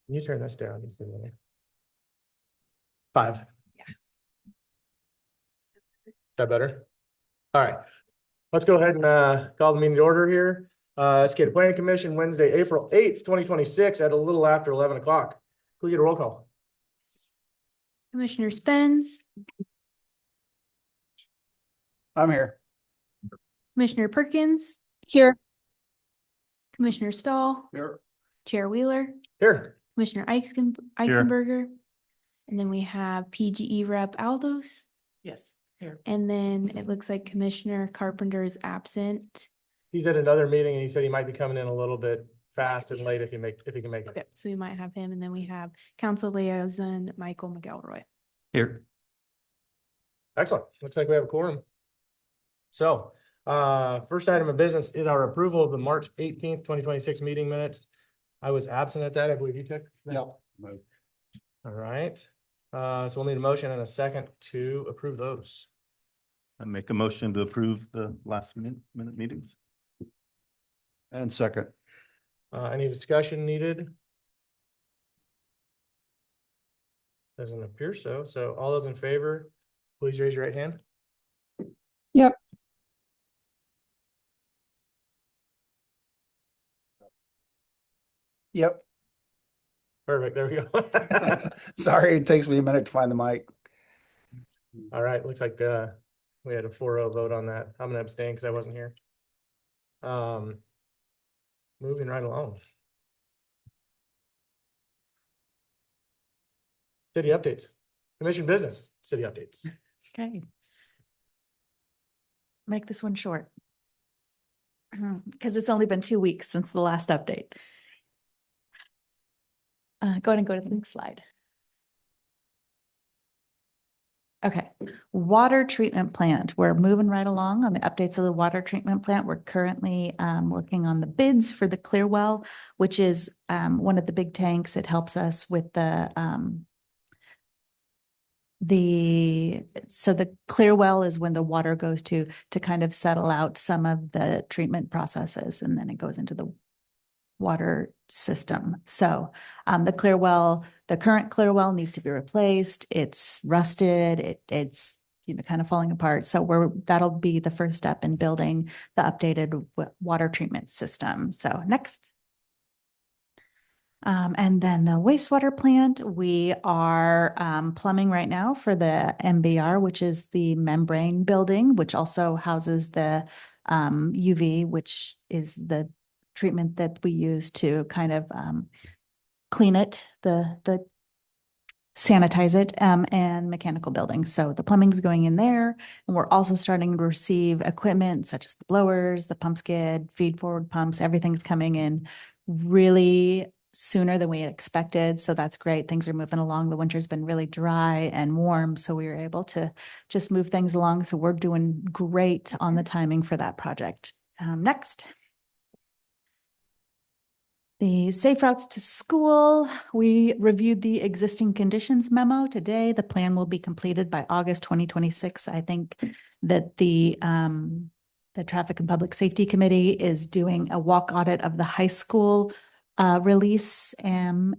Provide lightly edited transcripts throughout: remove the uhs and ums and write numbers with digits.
You turn this down. 5. Yeah. Is that better? All right. Let's go ahead and call the meeting to order here. Escada Planning Commission, Wednesday, April 8th, 2026 at a little after 11 o'clock. Can we get a roll call? Commissioner Spence, I'm here. Commissioner Perkins, Here. Commissioner Stahl, Here. Chair Wheeler, Here. Commissioner Eisenberger, and then we have PGE Rep Aldos, Yes, here. and then it looks like Commissioner Carpenter is absent. He's at another meeting and he said he might be coming in a little bit fast and late if he can make it. Okay, so we might have him, and then we have Council Liaison Michael McElroy. Here. Excellent. Looks like we have a quorum. So, first item of business is our approval of the March 18th, 2026 meeting minutes. I was absent at that. I believe you took that. Yep. All right. So we'll need a motion and a second to approve those. I make a motion to approve the last minute meetings. And second. Any discussion needed? Doesn't appear so. So all those in favor, please raise your right hand. Yep. Yep. Perfect. There we go. Sorry, it takes me a minute to find the mic. All right. Looks like we had a 4-0 vote on that. I'm gonna abstain because I wasn't here. Moving right along. City updates. Commission business, city updates. Okay. Make this one short. Because it's only been 2 weeks since the last update. Go ahead and go to the next slide. Okay, water treatment plant. We're moving right along on the updates of the water treatment plant. We're currently working on the bids for the Clearwell, which is one of the big tanks. It helps us with the Clearwell is when the water goes to kind of settle out some of the treatment processes, and then it goes into the water system. So the current Clearwell needs to be replaced. It's rusted. It's kind of falling apart. So that'll be the first step in building the updated water treatment system. So next. And then the wastewater plant, we are plumbing right now for the MBR, which is the membrane building, which also houses the UV, which is the treatment that we use to kind of clean it, the sanitize it, and mechanical buildings. So the plumbing's going in there, and we're also starting to receive equipment such as the blowers, the pump skid, feed forward pumps. Everything's coming in really sooner than we had expected. So that's great. Things are moving along. The winter's been really dry and warm, so we were able to just move things along. So we're doing great on the timing for that project. Next. The safe routes to school. We reviewed the existing conditions memo today. The plan will be completed by August 2026. I think that the Traffic and Public Safety Committee is doing a walk audit of the high school release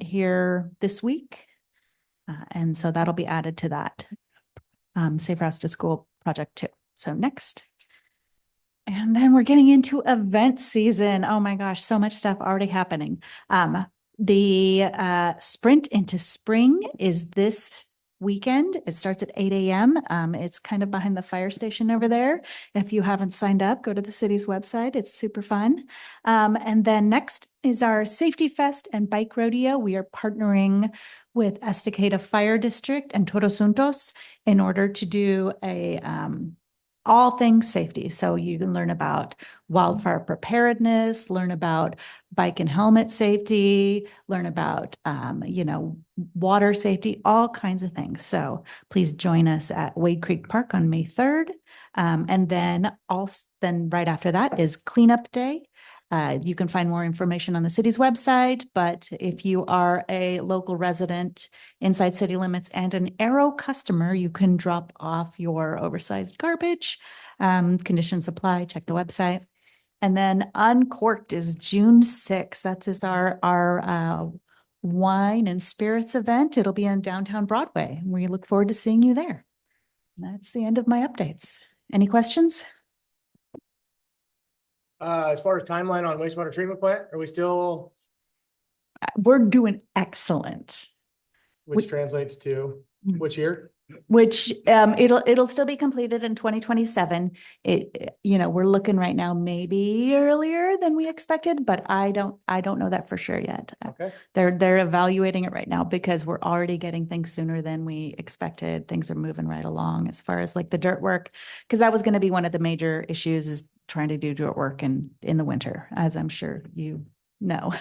here this week. And so that'll be added to that safe routes to school project too. So next. And then we're getting into event season. Oh my gosh, so much stuff already happening. The Sprint into Spring is this weekend. It starts at 8 a.m. It's kind of behind the fire station over there. If you haven't signed up, go to the city's website. It's super fun. And then next is our Safety Fest and Bike Rodeo. We are partnering with Estacada Fire District and Todos Juntos in order to do a all things safety. So you can learn about wildfire preparedness, learn about bike and helmet safety, learn about, water safety, all kinds of things. So please join us at Wade Creek Park on May 3rd. And then right after that is Cleanup Day. You can find more information on the city's website, but if you are a local resident inside city limits and an Arrow customer, you can drop off your oversized garbage. Conditions apply, check the website. And then Uncorked is June 6th. That is our wine and spirits event. It'll be in downtown Broadway. And we look forward to seeing you there. And that's the end of my updates. Any questions? As far as timeline on wastewater treatment plant, are we still, We're doing excellent. which We- translates to Mm. which year? Which it'll still be completed in 2027. We're looking right now maybe earlier than we expected, but I don't know that for sure yet. Okay, They're evaluating it right now because we're already getting things sooner than we expected. Things are moving right along as far as like the dirt work, because that was going to be one of the major issues is trying to do dirt work in the winter, as I'm sure you know.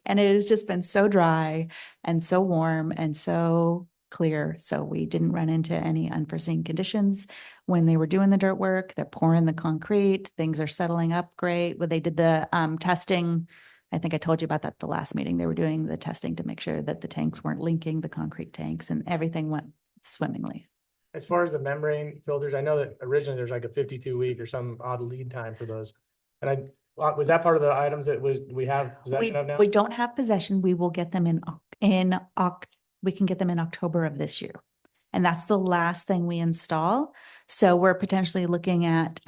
And it has just been so dry and so warm and so clear. So we didn't run into any unforeseen conditions when they were doing the dirt work. They're pouring the concrete. Things are settling up great. When they did the testing, I think I told you about that the last meeting. They were doing the testing to make sure that the tanks weren't linking the concrete tanks and everything went swimmingly. as far as the membrane filters, I know that originally there's like a 52-week or some odd lead time for those. And was that part of the items that we have possession of now? We don't have possession. We will get them we can get them in October of this year. And that's the last thing we install. So we're potentially looking at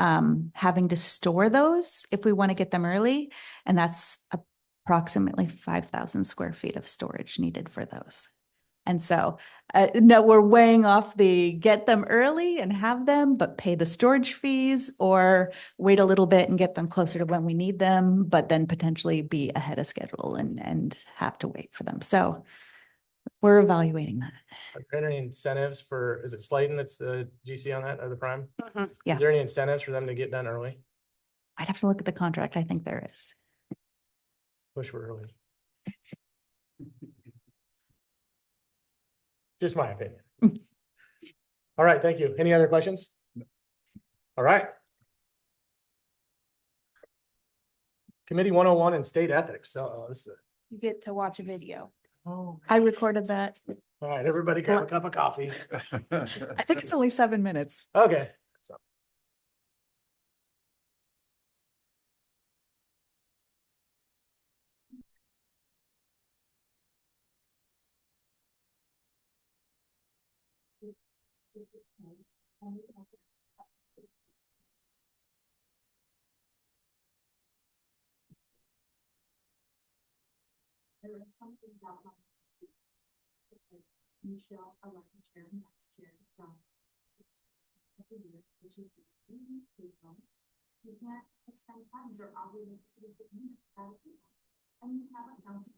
having to store those if we want to get them early. And that's approximately 5,000 square feet of storage needed for those. And so, no, we're weighing off the get them early and have them, but pay the storage fees or wait a little bit and get them closer to when we need them, but then potentially be ahead of schedule and have to wait for them. So we're evaluating that. Are there any incentives for, is it Slayton that's the GC on that or the prime? Yeah, Is there any incentives for them to get done early? I'd have to look at the contract. I think there is. Push for early. Just my opinion. All right, thank you. Any other questions? All right. Committee 101 and state ethics. So this is, You get to watch a video. oh, I recorded that. all right, everybody grab a cup of coffee. I think it's only 7 minutes. Okay. Michelle elected chair and vice chair from every year, which is April. You can't extend funds or obligate the city for payment without approval. And you have a council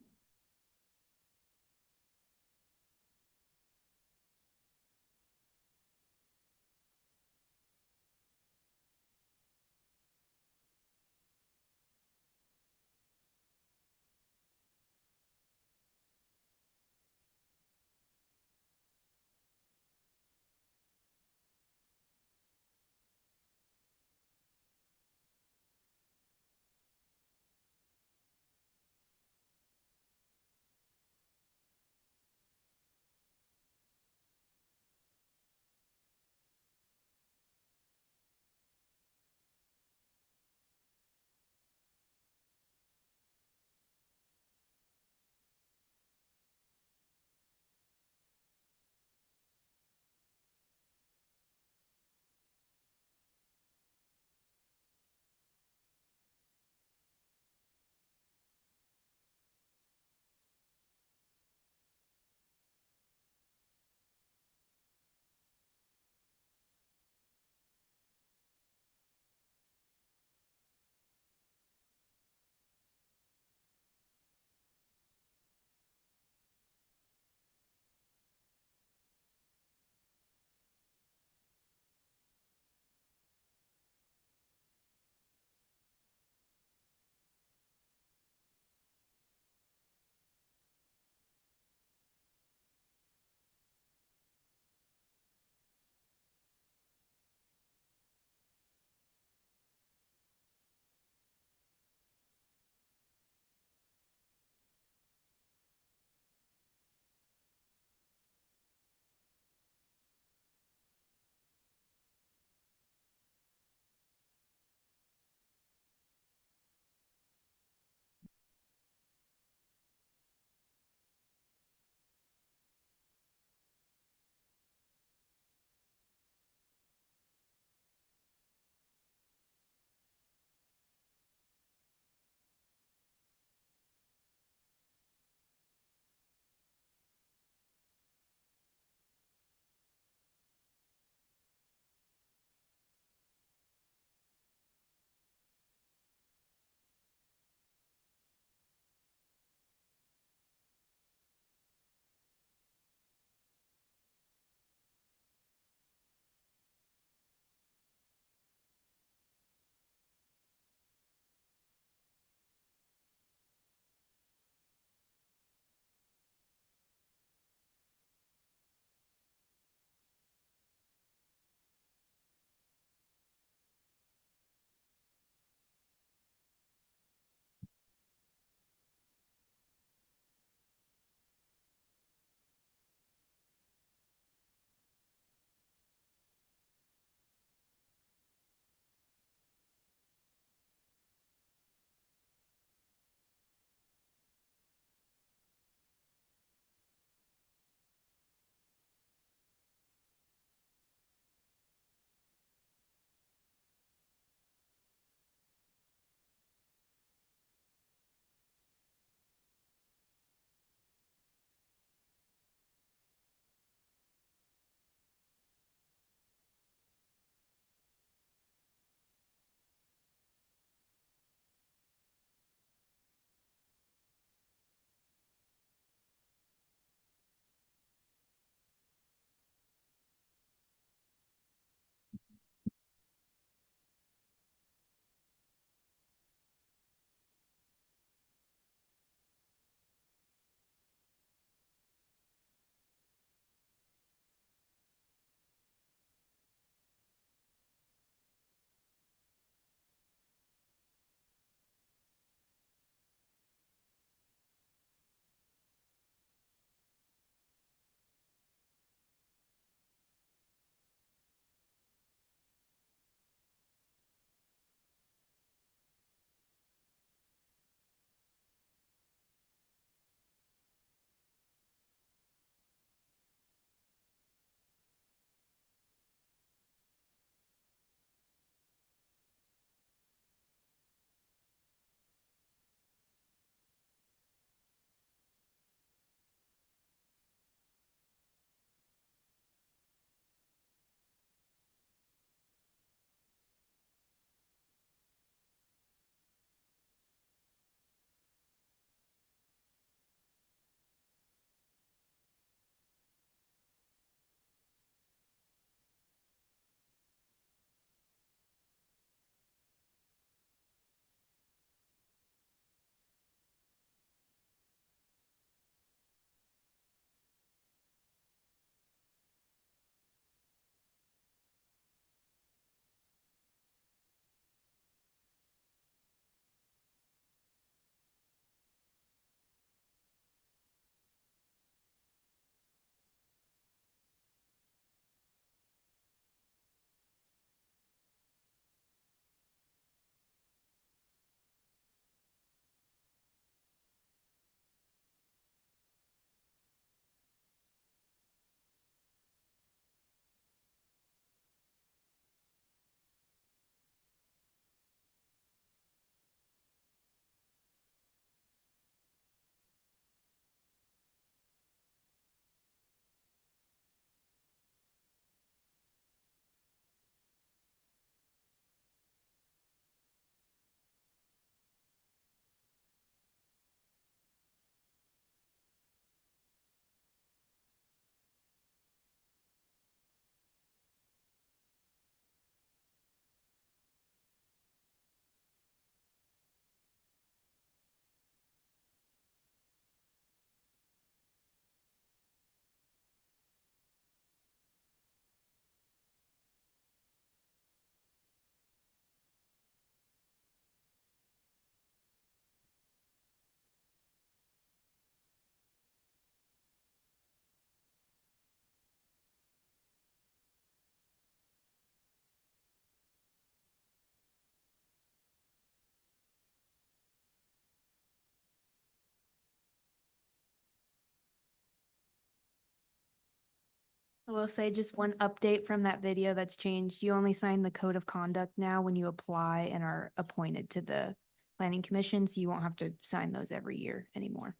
I will say just one update from that video that's changed. You only sign the code of conduct now when you apply and are appointed to the planning commission, so you won't have to sign those every year anymore.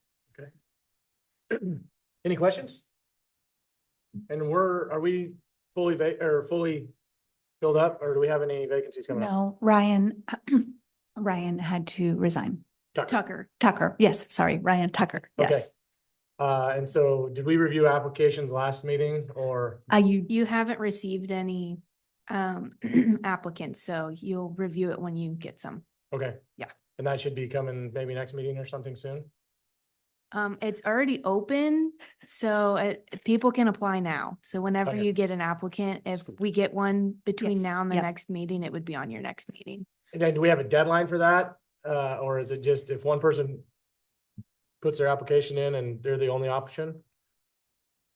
Any questions? And are we fully fully filled up, or do we have any vacancies coming up? No, Ryan, Ryan had to resign. Tucker, Tucker, yes, sorry, Ryan Tucker, Okay. yes. And so did we review applications last meeting or? you haven't received any applicants, so you'll review it when you get some. Okay. Yeah. And that should be coming maybe next meeting or something soon? It's already open, so people can apply now. So whenever Okay. you get an applicant, if we get one between Yes, now and the yep. next meeting, it would be on your next meeting. And then do we have a deadline for that? Or is it just if one person puts their application in and they're the only option?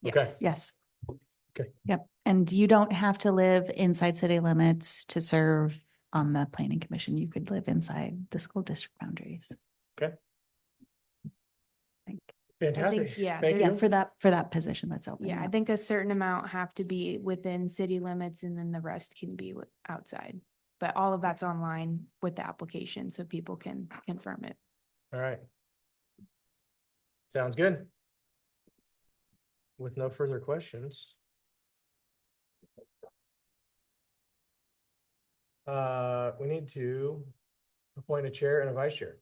Okay. Yes. Yes. Okay. Yep, and you don't have to live inside city limits to serve on the planning commission. You could live inside the school district boundaries. Okay. I think. Fantastic. yeah, Thank Yeah, you. for that position that's open. Yeah, I think a certain amount have to be within city limits and then the rest can be outside. But all of that's online with the application, so people can confirm it. All right. Sounds good. With no further questions. We need to appoint a chair and a vice chair.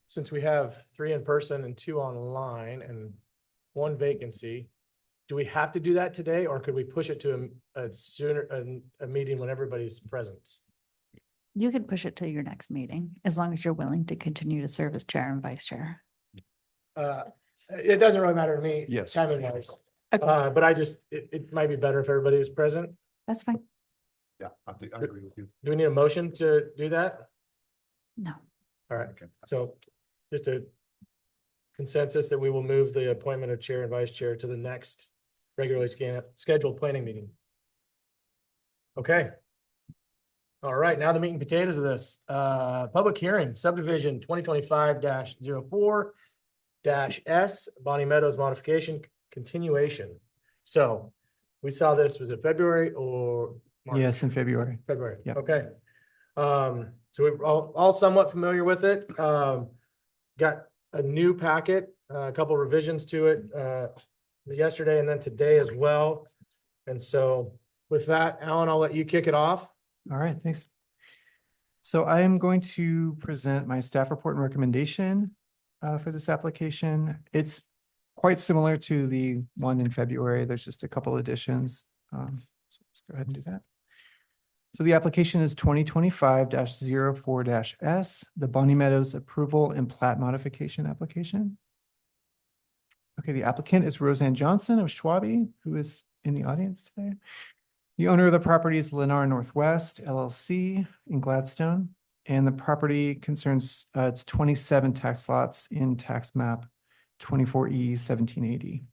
Since we have 3 in person and 2 online and 1 vacancy, do we have to do that today, or could we push it to a sooner, a meeting when everybody's present? You could push it to your next meeting, as long as you're willing to continue to serve as chair and vice chair. It doesn't really matter to me. Yes. Timing wise. Okay. But it might be better if everybody was present. That's fine. Yeah, I agree with you. Do we need a motion to do that? No. All right, Okay. so just a consensus that we will move the appointment of chair and vice chair to the next regularly scheduled planning meeting. Okay. All right, now the meat and potatoes of this, public hearing subdivision 2025-04 S Bonnie Meadows modification continuation. So we saw this, was it February or March? Yes, in February. February, Yeah. okay. So we're all somewhat familiar with it. Got a new packet, a couple revisions to it, yesterday and then today as well. And so with that, Alan, I'll let you kick it off. All right, thanks. So I am going to present my staff report and recommendation for this application. It's quite similar to the one in February. There's just a couple additions. So let's go ahead and do that. So the application is 2025-04 S, the Bonnie Meadows approval and plat modification application. Okay, the applicant is Roseanne Johnson of Schwabe, who is in the audience today. The owner of the property is Lennar Northwest LLC in Gladstone, and the property concerns its 27 tax lots in tax map 24E 1780.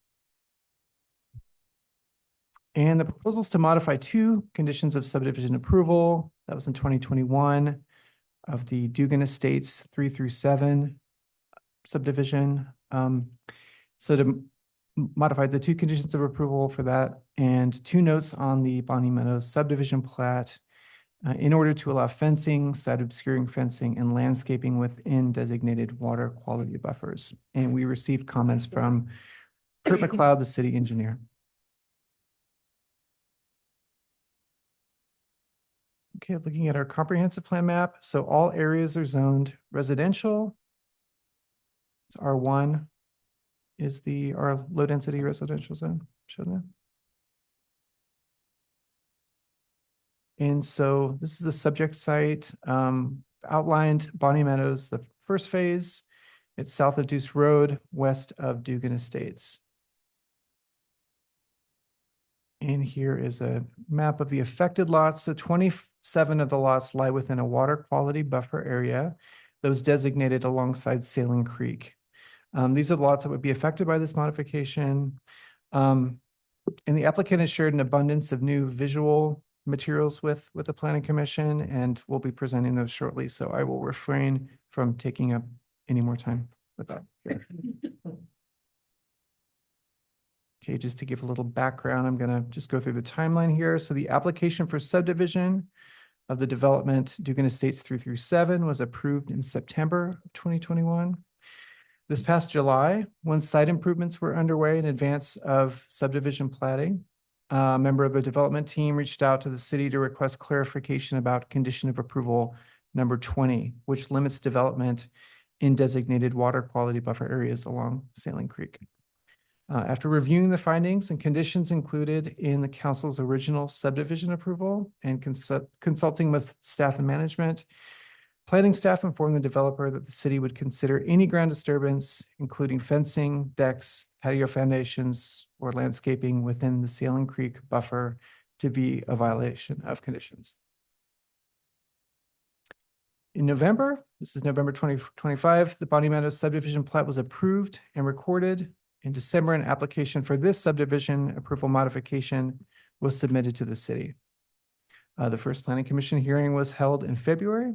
And the proposal is to modify 2 conditions of subdivision approval. That was in 2021 of the Dugan Estates 3 through 7 subdivision. So to modify the 2 conditions of approval for that and 2 notes on the Bonnie Meadows subdivision plat in order to allow fencing, site obscuring fencing, and landscaping within designated water quality buffers. And we received comments from Kurt McLeod, the city engineer. Okay, looking at our comprehensive plan map. So all areas are zoned residential. It's R1 is our low density residential zone, show that. And so this is the subject site, outlined Bonnie Meadows, the first phase. It's south of Deuce Road, west of Dugan Estates. And here is a map of the affected lots. So 27 of the lots lie within a water quality buffer area that was designated alongside Sailing Creek. These are the lots that would be affected by this modification. And the applicant has shared an abundance of new visual materials with the Planning Commission, and we'll be presenting those shortly. So I will refrain from taking up any more time. with that here. Okay, just to give a little background, I'm gonna just go through the timeline here. So the application for subdivision of the development Dugan Estates 3-7 was approved in September of 2021. This past July, when site improvements were underway in advance of subdivision plating, a member of the development team reached out to the city to request clarification about condition of approval number 20, which limits development in designated water quality buffer areas along Sailing Creek. After reviewing the findings and conditions included in the council's original subdivision approval and consulting with staff and management, planning staff informed the developer that the city would consider any ground disturbance, including fencing, decks, patio foundations, or landscaping within the Sailing Creek buffer, to be a violation of conditions. In November, this is November 2025, the Bonnie Meadows subdivision plat was approved and recorded. In December, an application for this subdivision approval modification was submitted to the city. The first planning commission hearing was held in February.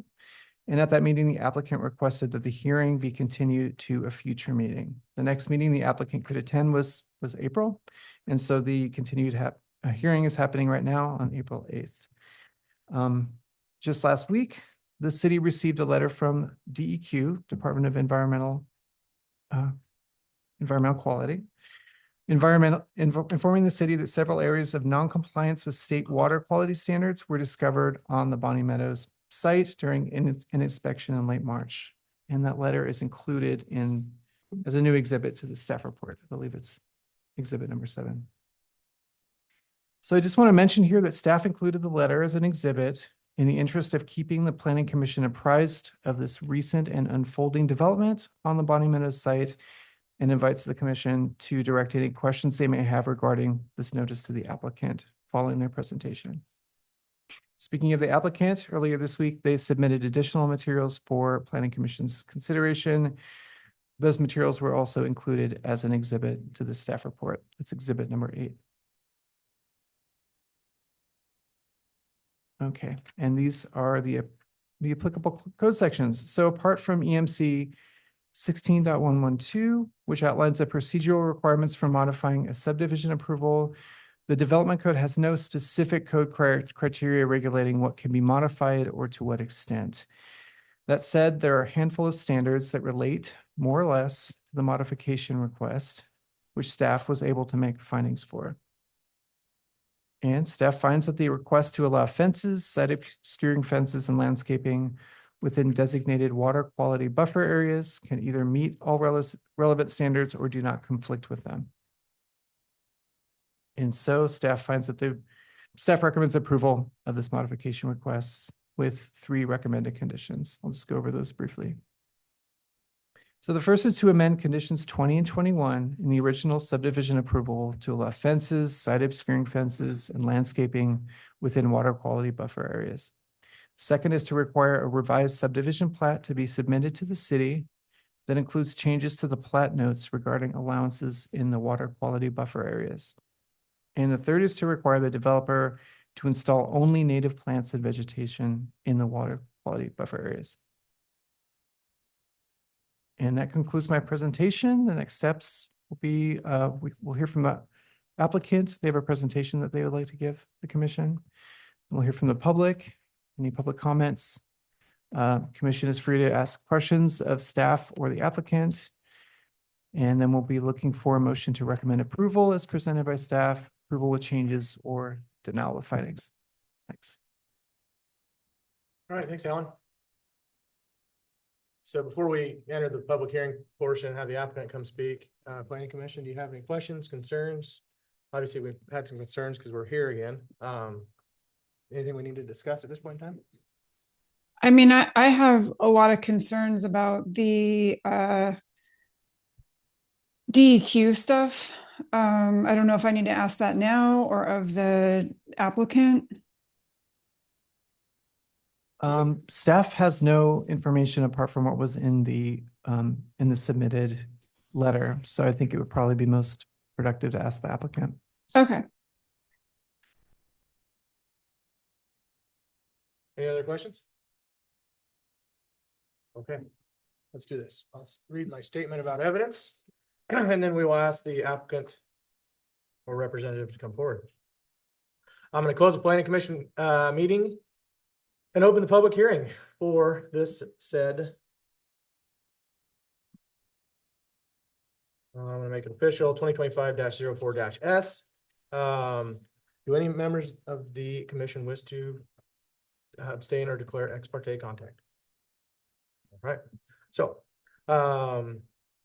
And at that meeting, the applicant requested that the hearing be continued to a future meeting. The next meeting the applicant could attend was April. And so the continued hearing is happening right now on April 8th. Just last week, the city received a letter from DEQ, Department of Environmental Quality, informing the city that several areas of non-compliance with state water quality standards were discovered on the Bonnie Meadows site during an inspection in late March. And that letter is included as a new exhibit to the staff report. I believe it's exhibit number 7. So I just want to mention here that staff included the letter as an exhibit in the interest of keeping the Planning Commission apprised of this recent and unfolding development on the Bonnie Meadows site, and invites the commission to direct any questions they may have regarding this notice to the applicant following their presentation. Speaking of the applicant, earlier this week, they submitted additional materials for Planning Commission's consideration. Those materials were also included as an exhibit to the staff report. It's exhibit number 8. Okay, and these are the applicable code sections. So apart from EMC 16.112, which outlines the procedural requirements for modifying a subdivision approval, the development code has no specific code criteria regulating what can be modified or to what extent. That said, there are a handful of standards that relate more or less to the modification request, which staff was able to make findings for. And staff finds that the request to allow fences, site obscuring fences, and landscaping within designated water quality buffer areas can either meet all relevant standards or do not conflict with them. And so staff finds that staff recommends approval of this modification request with 3 recommended conditions. I'll just go over those briefly. So the first is to amend conditions 20 and 21 in the original subdivision approval to allow fences, site obscuring fences, and landscaping within water quality buffer areas. Second is to require a revised subdivision plat to be submitted to the city that includes changes to the plat notes regarding allowances in the water quality buffer areas. And the third is to require the developer to install only native plants and vegetation in the water quality buffer areas. And that concludes my presentation. The next steps will be, we'll hear from the applicant. They have a presentation that they would like to give the commission. We'll hear from the public. Any public comments? Commission is free to ask questions of staff or the applicant. And then we'll be looking for a motion to recommend approval as presented by staff, approval with changes, or denial of findings. Thanks. All right, thanks, Alan. So before we enter the public hearing portion, have the applicant come speak. Planning Commission, do you have any questions, concerns? Obviously, we've had some concerns because we're here again. Anything we need to discuss at this point in time? I mean, I have a lot of concerns about the DEQ stuff. I don't know if I need to ask that now or of the applicant. Staff has no information apart from what was in the submitted letter. So I think it would probably be most productive to ask the applicant. Okay. Any other questions? Okay. let's do this. I'll read my statement about evidence, and then we will ask the applicant or representative to come forward. I'm going to close the planning commission meeting and open the public hearing for this said. I'm going to make it official 2025-04-S. Do any members of the commission wish to abstain or declare ex parte contact? All right, so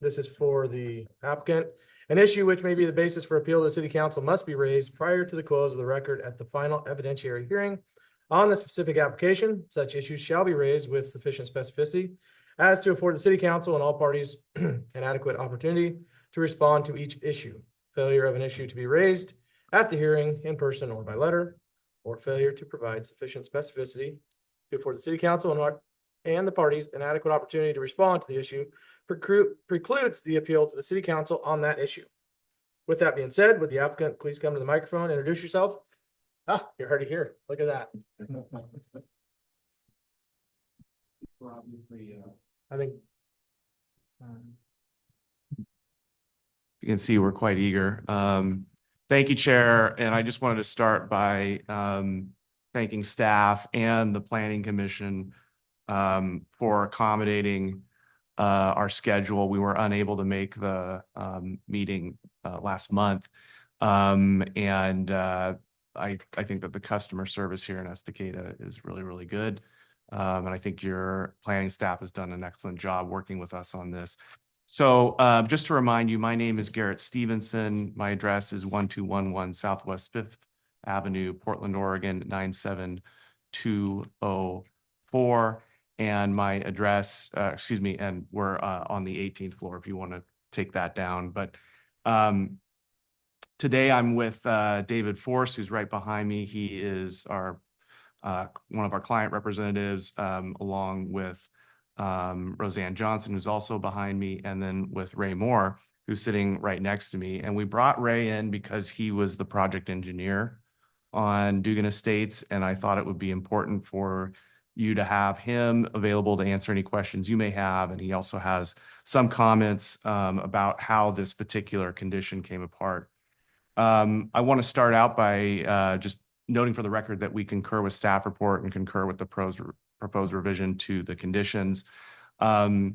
this is for the applicant. An issue which may be the basis for appeal to the city council must be raised prior to the close of the record at the final evidentiary hearing on the specific application. Such issues shall be raised with sufficient specificity as to afford the city council and all parties an adequate opportunity to respond to each issue. Failure of an issue to be raised at the hearing in person or by letter, or failure to provide sufficient specificity to afford the city council and the parties an adequate opportunity to respond to the issue precludes the appeal to the city council on that issue. With that being said, would the applicant please come to the microphone, introduce yourself? Ah, you're already here. Look at that. We're obviously, I think. You can see we're quite eager. Thank you, Chair. And I just wanted to start by thanking staff and the Planning Commission for accommodating our schedule. We were unable to make the meeting last month. I think that the customer service here in Estacada is really, really good. And I think your planning staff has done an excellent job working with us on this. So just to remind you, my name is Garrett Stevenson. My address is 1211 Southwest 5th Avenue, Portland, Oregon, 97204. And my address, and we're on the 18th floor if you want to take that down. But today I'm with David Force, who's right behind me. He is our one of our client representatives, along with Roseanne Johnson, who's also behind me, and then with Ray Moore, who's sitting right next to me. And we brought Ray in because he was the project engineer on Dugan Estates, and I thought it would be important for you to have him available to answer any questions you may have. And he also has some comments about how this particular condition came apart. I want to start out by just noting for the record that we concur with staff report and concur with the proposed revision to the conditions. To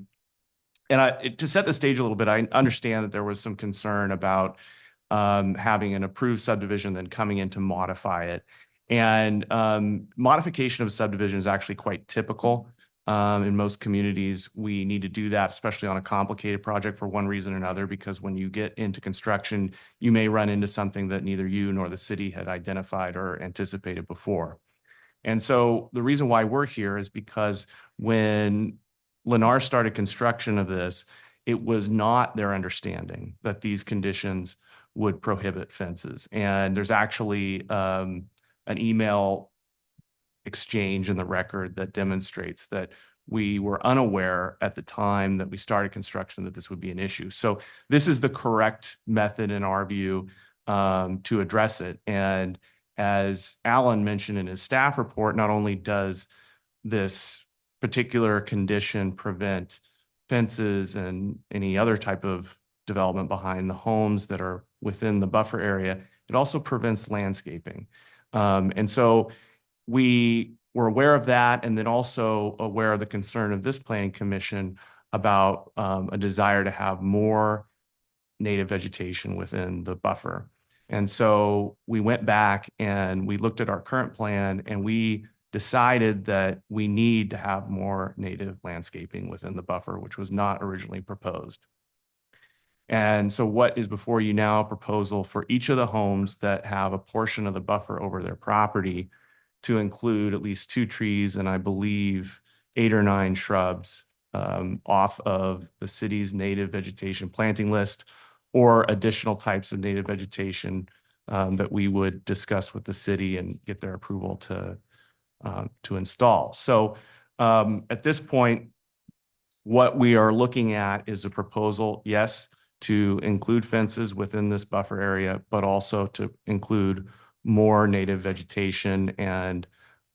set the stage a little bit, I understand that there was some concern about having an approved subdivision then coming in to modify it. And modification of a subdivision is actually quite typical. In most communities, we need to do that, especially on a complicated project for one reason or another, because when you get into construction, you may run into something that neither you nor the city had identified or anticipated before. And so the reason why we're here is because when Lennar started construction of this, it was not their understanding that these conditions would prohibit fences. And there's actually an email exchange in the record that demonstrates that we were unaware at the time that we started construction that this would be an issue. So this is the correct method in our view to address it. And as Alan mentioned in his staff report, not only does this particular condition prevent fences and any other type of development behind the homes that are within the buffer area, it also prevents landscaping. And so we were aware of that, and then also aware of the concern of this planning commission about a desire to have more native vegetation within the buffer. And so we went back and we looked at our current plan, and we decided that we need to have more native landscaping within the buffer, which was not originally proposed. And so what is before you now, a proposal for each of the homes that have a portion of the buffer over their property to include at least 2 trees and I believe 8 or 9 shrubs off of the city's native vegetation planting list, or additional types of native vegetation that we would discuss with the city and get their approval to install. So at this point, what we are looking at is a proposal, yes, to include fences within this buffer area, but also to include more native vegetation and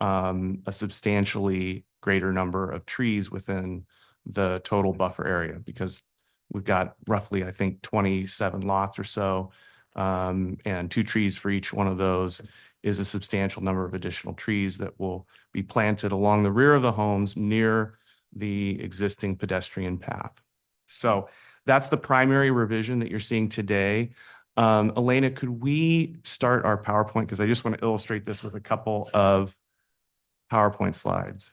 a substantially greater number of trees within the total buffer area because we've got roughly, I think, 27 lots or so. And 2 trees for each one of those is a substantial number of additional trees that will be planted along the rear of the homes near the existing pedestrian path. So that's the primary revision that you're seeing today. Elena, could we start our PowerPoint? Because I just want to illustrate this with a couple of PowerPoint slides.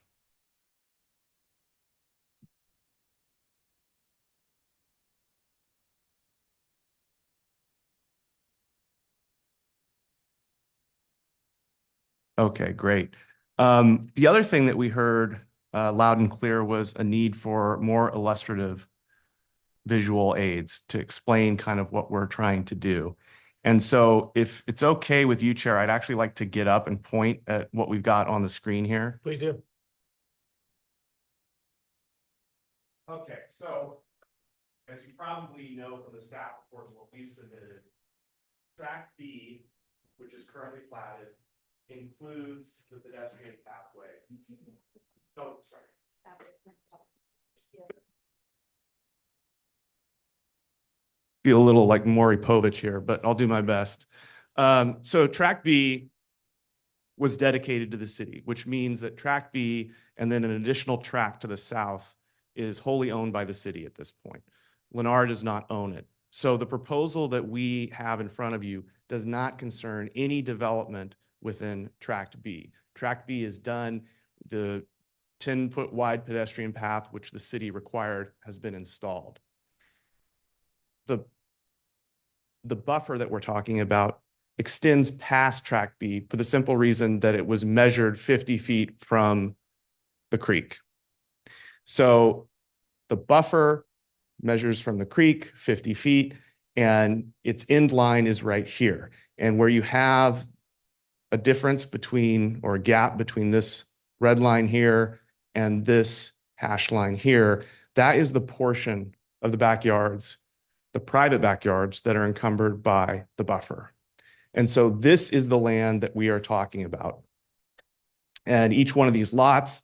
Okay, great. The other thing that we heard loud and clear was a need for more illustrative visual aids to explain kind of what we're trying to do. And so if it's okay with you, Chair, I'd actually like to get up and point at what we've got on the screen here. Please do. Okay, so as you probably know from the staff report and what we've submitted, Track B, which is currently platted, includes the pedestrian pathway. Oh, sorry. Feel a little like Maury Povich here, but I'll do my best. So Track B was dedicated to the city, which means that Track B and then an additional track to the south is wholly owned by the city at this point. Lennar does not own it. So the proposal that we have in front of you does not concern any development within Tract B. Tract B is done. The 10-foot wide pedestrian path, which the city required, has been installed. The buffer that we're talking about extends past Tract B for the simple reason that it was measured 50 feet from the creek. So the buffer measures from the creek 50 feet and its end line is right here. And where you have a difference between or a gap between this red line here and this hash line here, that is the portion of the backyards, the private backyards that are encumbered by the buffer. And so this is the land that we are talking about. And each one of these lots,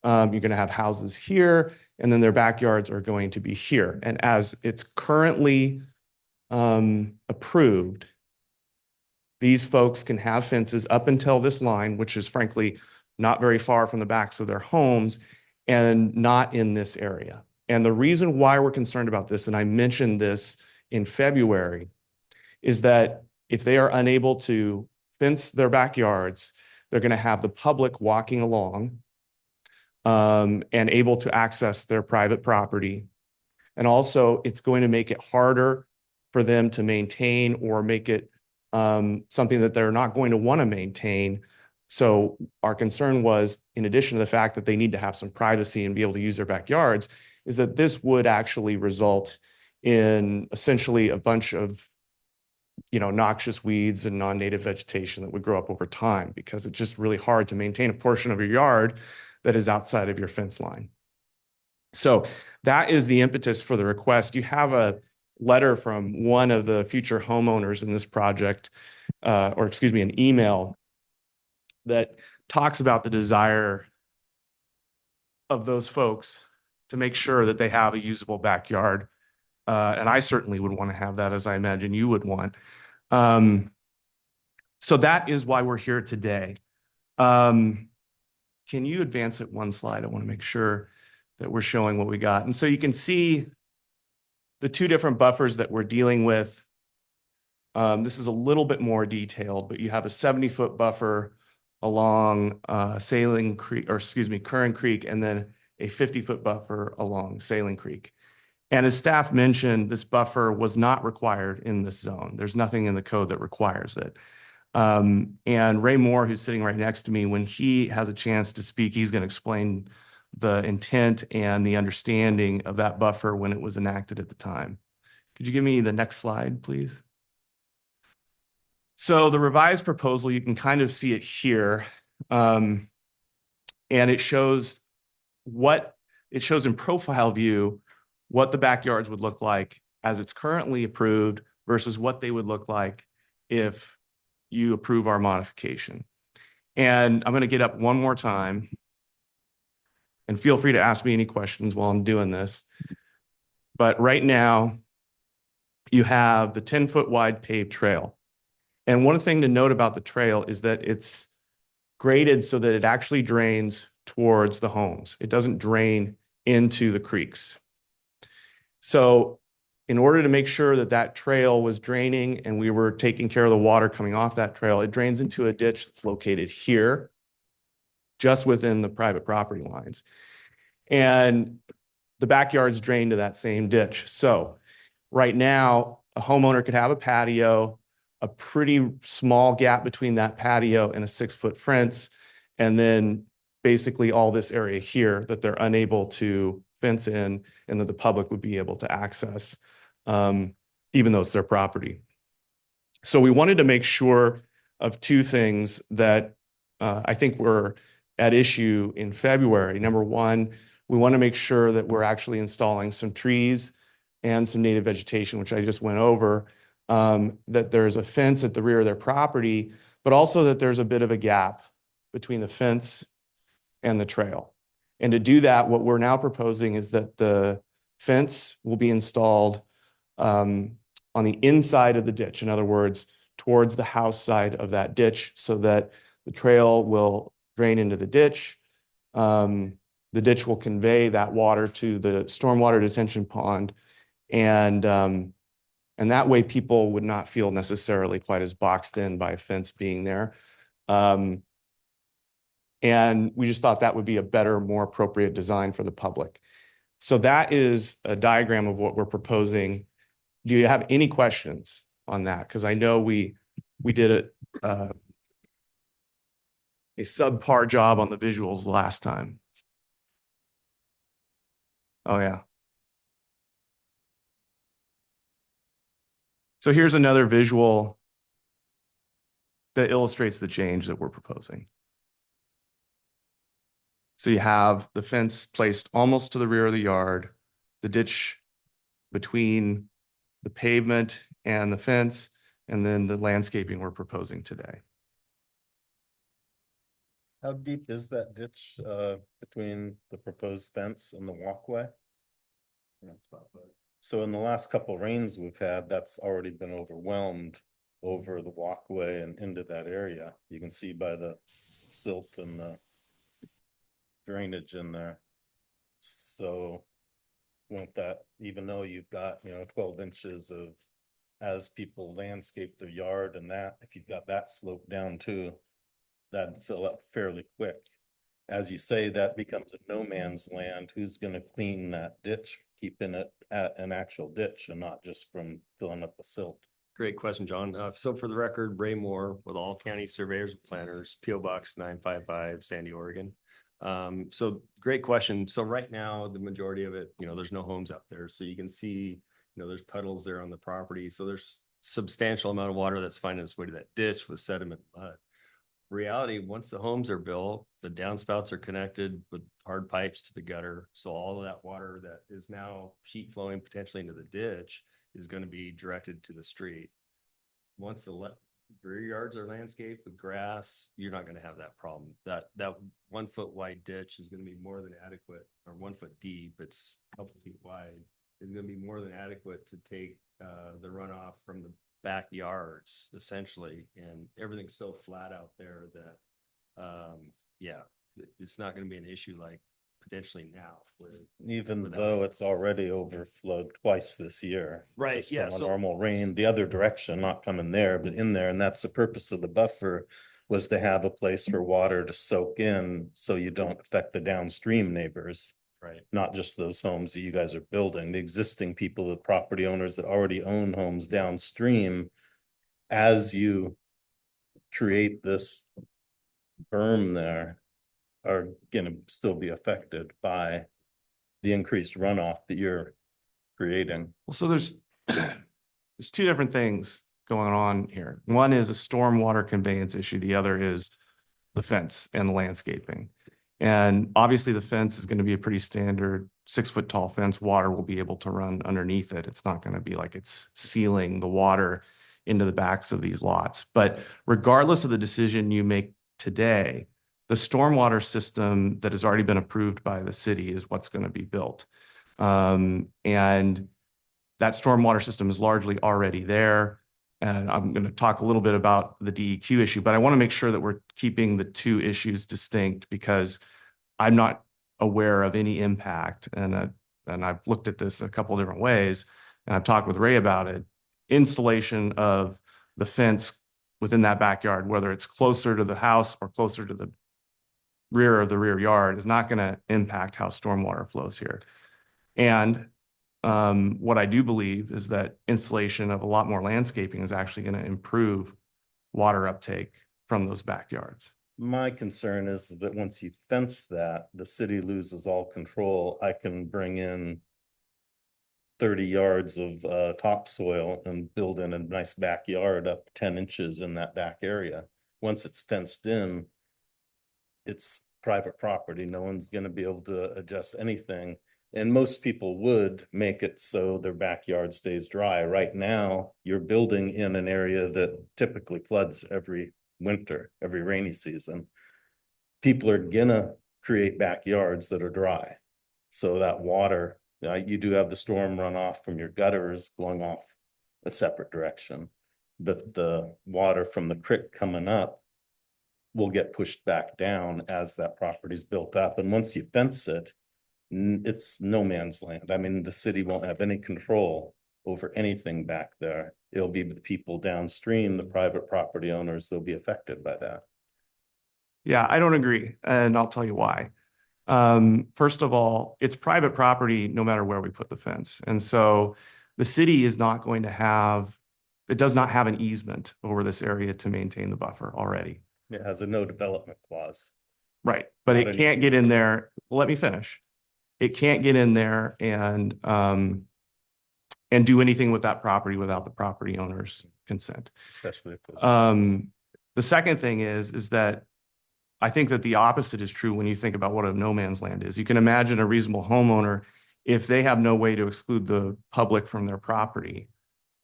you're going to have houses here, and then their backyards are going to be here. And as it's currently approved, these folks can have fences up until this line, which is frankly not very far from the backs of their homes and not in this area. And the reason why we're concerned about this, and I mentioned this in February, is that if they are unable to fence their backyards, they're going to have the public walking along and able to access their private property. And also, it's going to make it harder for them to maintain or make it something that they're not going to want to maintain. So our concern was, in addition to the fact that they need to have some privacy and be able to use their backyards, is that this would actually result in essentially a bunch of, noxious weeds and non-native vegetation that would grow up over time, because it's just really hard to maintain a portion of your yard that is outside of your fence line. So that is the impetus for the request. You have a letter from one of the future homeowners in this project, an email that talks about the desire of those folks to make sure that they have a usable backyard. And I certainly would want to have that, as I imagine you would want. So that is why we're here today. Can you advance it one slide? I want to make sure that we're showing what we got. And so you can see the 2 different buffers that we're dealing with. This is a little bit more detailed, but you have a 70-foot buffer along Curran Creek, and then a 50-foot buffer along Sailing Creek. And as staff mentioned, this buffer was not required in this zone. There's nothing in the code that requires it. And Ray Moore, who's sitting right next to me, when he has a chance to speak, he's going to explain the intent and the understanding of that buffer when it was enacted at the time. Could you give me the next slide, please? So the revised proposal, you can kind of see it here. And it shows in profile view what the backyards would look like as it's currently approved versus what they would look like if you approve our modification. And I'm going to get up one more time and feel free to ask me any questions while I'm doing this. But right now, you have the 10-foot wide paved trail. And one thing to note about the trail is that it's graded so that it actually drains towards the homes. It doesn't drain into the creeks. So in order to make sure that that trail was draining and we were taking care of the water coming off that trail, it drains into a ditch that's located here, just within the private property lines. And the backyards drain to that same ditch. So right now, a homeowner could have a patio, a pretty small gap between that patio and a 6-foot fence, and then basically all this area here that they're unable to fence in and that the public would be able to access, even though it's their property. So we wanted to make sure of two things that I think were at issue in February. Number one, we want to make sure that we're actually installing some trees and some native vegetation, which I just went over, that there's a fence at the rear of their property, but also that there's a bit of a gap between the fence and the trail. And to do that, what we're now proposing is that the fence will be installed on the inside of the ditch. In other words, towards the house side of that ditch, so that the trail will drain into the ditch. The ditch will convey that water to the stormwater detention pond. And that way people would not feel necessarily quite as boxed in by a fence being there. And we just thought that would be a better, more appropriate design for the public. So that is a diagram of what we're proposing. Do you have any questions on that? Because I know we did a subpar job on the visuals last time. Oh, yeah. So here's another visual that illustrates the change that we're proposing. So you have the fence placed almost to the rear of the yard, the ditch between the pavement and the fence, and then the landscaping we're proposing today. How deep is that ditch between the proposed fence and the walkway? So in the last couple rains we've had, that's already been overwhelmed over the walkway and into that area. You can see by the silt and the drainage in there. So won't that, even though you've got, 12 inches of, as people landscape their yard and that, if you've got that slope down too, that'd fill up fairly quick. As you say, that becomes a no man's land. Who's gonna clean that ditch, keeping it at an actual ditch and not just from filling up the silt? Great question, John. So for the record, Ray Moore with All County Surveyors and Planners, P.O. Box 955, Sandy, Oregon. So great question. So right now, the majority of it, there's no homes out there. So you can see, there's puddles there on the property. So there's substantial amount of water that's finding its way to that ditch with sediment and mud. Reality, once the homes are built, the downspouts are connected with hard pipes to the gutter. So all of that water that is now sheet flowing potentially into the ditch is going to be directed to the street. Once the rear yards are landscaped with grass, you're not going to have that problem. That 1 foot wide ditch is going to be more than adequate, or 1 foot deep, it's a couple feet wide, is going to be more than adequate to take the runoff from the backyards essentially, and everything's so flat out there that it's not going to be an issue like potentially now Even though it's already overflowed twice this year. Right, just yeah, from a so- normal rain, the other direction, not coming there, but in there, and that's the purpose of the buffer, was to have a place for water to soak in so you don't affect the downstream neighbors. Right. Not just those homes that you guys are building, the existing people, the property owners that already own homes downstream. As you create this berm there, are gonna still be affected by the increased runoff that you're creating. Well, so there's two different things going on here. One is a stormwater conveyance issue. The other is the fence and the landscaping. And obviously the fence is going to be a pretty standard 6 foot tall fence. Water will be able to run underneath it. It's not going to be like it's sealing the water into the backs of these lots. But regardless of the decision you make today, The stormwater system that has already been approved by the city is what's going to be built. And that stormwater system is largely already there. And I'm going to talk a little bit about the DEQ issue, but I want to make sure that we're keeping the two issues distinct because I'm not aware of any impact. And I've looked at this a couple different ways, and I've talked with Ray about it. Installation of the fence within that backyard, whether it's closer to the house or closer to the rear of the rear yard, is not going to impact how stormwater flows here. And what I do believe is that installation of a lot more landscaping is actually going to improve water uptake from those backyards. My concern is that once you fence that, the city loses all control. I can bring in 30 yards of topsoil and build in a nice backyard up 10 inches in that back area. Once it's fenced in, it's private property. No one's going to be able to adjust anything. And most people would make it so their backyard stays dry. Right now, you're building in an area that typically floods every winter, every rainy season. People are gonna create backyards that are dry. So that water, you do have the storm runoff from your gutters going off a separate direction. But the water from the creek coming up will get pushed back down as that property's built up. And once you fence it, it's no man's land. I mean, the city won't have any control over anything back there. It'll be the people downstream, the private property owners, they'll be affected by that. Yeah, I don't agree, and I'll tell you why. First of all, it's private property no matter where we put the fence. And so the city is not going to have, it does not have an easement over this area to maintain the buffer already. It has a no development clause. Right, but Not it an can't get in there. Well, let me finish. It can't get in there and do anything with that property without the property owner's consent. Especially if it's The second thing is that I think that the opposite is true when you think about what a no man's land is. You can imagine a reasonable homeowner, if they have no way to exclude the public from their property.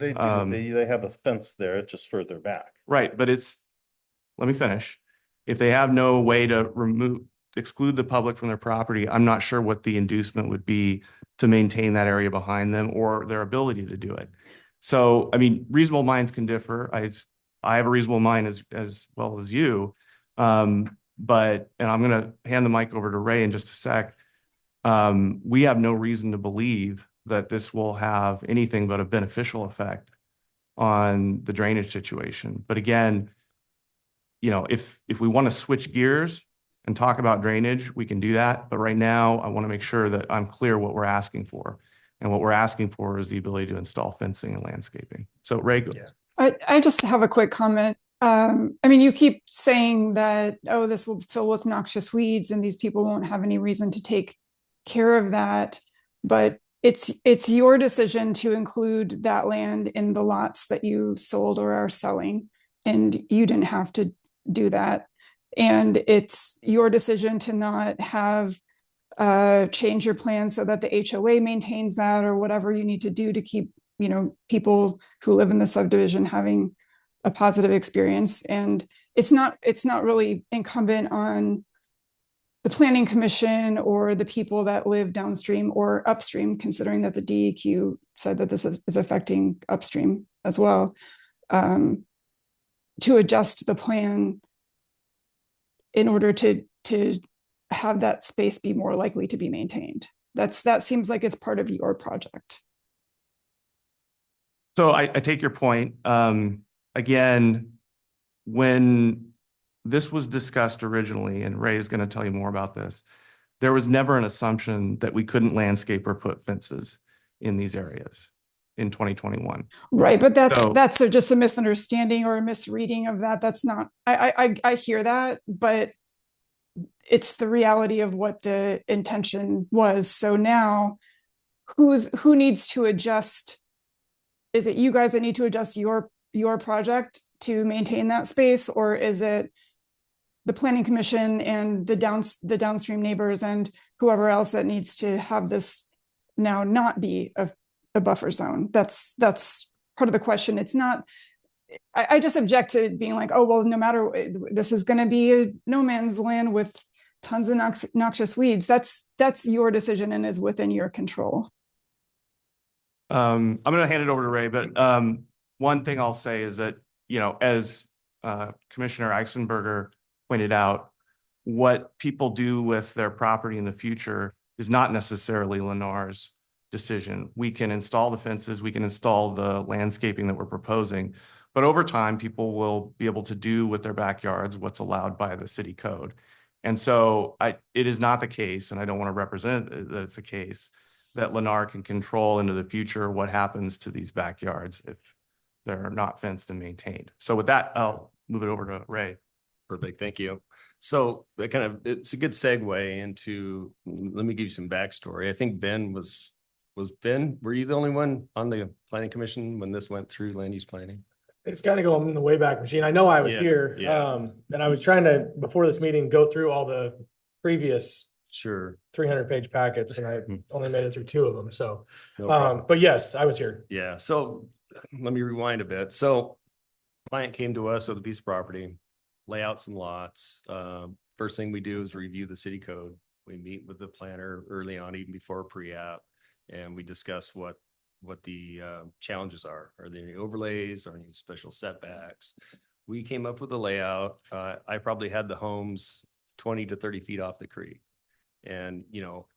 they do, they have a fence there, it's just further back. Right, but let me finish. If they have no way to exclude the public from their property, I'm not sure what the inducement would be to maintain that area behind them or their ability to do it. So, I mean, reasonable minds can differ. I have a reasonable mind as well as you. And I'm going to hand the mic over to Ray in just a sec. We have no reason to believe that this will have anything but a beneficial effect on the drainage situation. But again, you know, if we want to switch gears and talk about drainage, we can do that. But right now, I want to make sure that I'm clear what we're asking for. And what we're asking for is the ability to install fencing and landscaping. So Ray, go. I just have a quick comment. I mean, you keep saying that, oh, this will fill with noxious weeds and these people won't have any reason to take care of that. But it's your decision to include that land in the lots that you sold or are selling. And you didn't have to do that. And it's your decision to not have change your plan so that the HOA maintains that or whatever you need to do to keep, you know, people who live in the subdivision having a positive experience. And it's not really incumbent on the planning commission or the people that live downstream or upstream, considering that the DEQ said that this is affecting upstream as well, to adjust the plan in order to have that space be more likely to be maintained. That seems like it's part of your project. So I take your point. Again, when this was discussed originally, and Ray is going to tell you more about this, there was never an assumption that we couldn't landscape or put fences in these areas in 2021. Right, but that's just a misunderstanding or a misreading of that. That's not, I hear that, but it's the reality of what the intention was. So now who needs to adjust? Is it you guys that need to adjust your project to maintain that space, or is it the planning commission and the downstream neighbors and whoever else that needs to have this now not be a buffer zone? That's part of the question. It's not I just object to being like, oh, well, no matter, this is gonna be a no man's land with tons of noxious weeds. That's your decision and is within your control. I'm gonna hand it over to Ray, but one thing I'll say is that, as Commissioner Eisenberger pointed out, what people do with their property in the future is not necessarily Lennar's decision. We can install the fences, we can install the landscaping that we're proposing, but over time, people will be able to do with their backyards what's allowed by the city code. And so it is not the case, and I don't want to represent that it's the case, that Lennar can control into the future what happens to these backyards if they're not fenced and maintained. So with that, I'll move it over to Ray. Perfect, thank you. So it's a good segue into, let me give you some backstory. I think Ben was Ben, were you the only one on the planning commission when this went through land use planning? It's kind of going in the Wayback Machine. I know I was Yeah, here, yeah. and I was trying to, before this meeting, go through all the previous Sure. 300-page packets, and I only made it through 2 of them. So, No problem. but yes, I was here. Yeah, so let me rewind a bit. So client came to us with a piece of property, lay out some lots. First thing we do is review the city code. We meet with the planner early on, even before pre-app, and we discuss what the challenges are. Are there any overlays or any special setbacks? We came up with a layout. I probably had the homes 20 to 30 feet off the creek. And,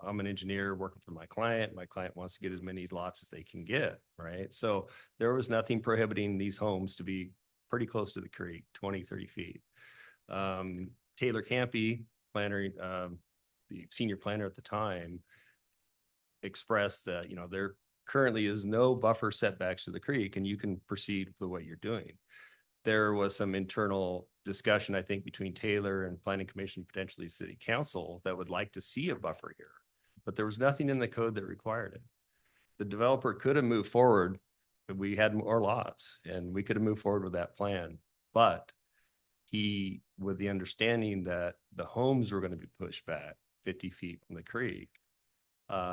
I'm an engineer working for my client. My client wants to get as many lots as they can get, right? So there was nothing prohibiting these homes to be pretty close to the creek, 20, 30 feet. Taylor Campy, planner, the senior planner at the time, expressed that, there currently is no buffer setbacks to the creek and you can proceed with what you're doing. There was some internal discussion, I think, between Taylor and Planning Commission, potentially City Council, that would like to see a buffer here, but there was nothing in the code that required it. The developer could have moved forward, but we had more lots and we could have moved forward with that plan. But he, with the understanding that the homes were going to be pushed back 50 feet from the creek,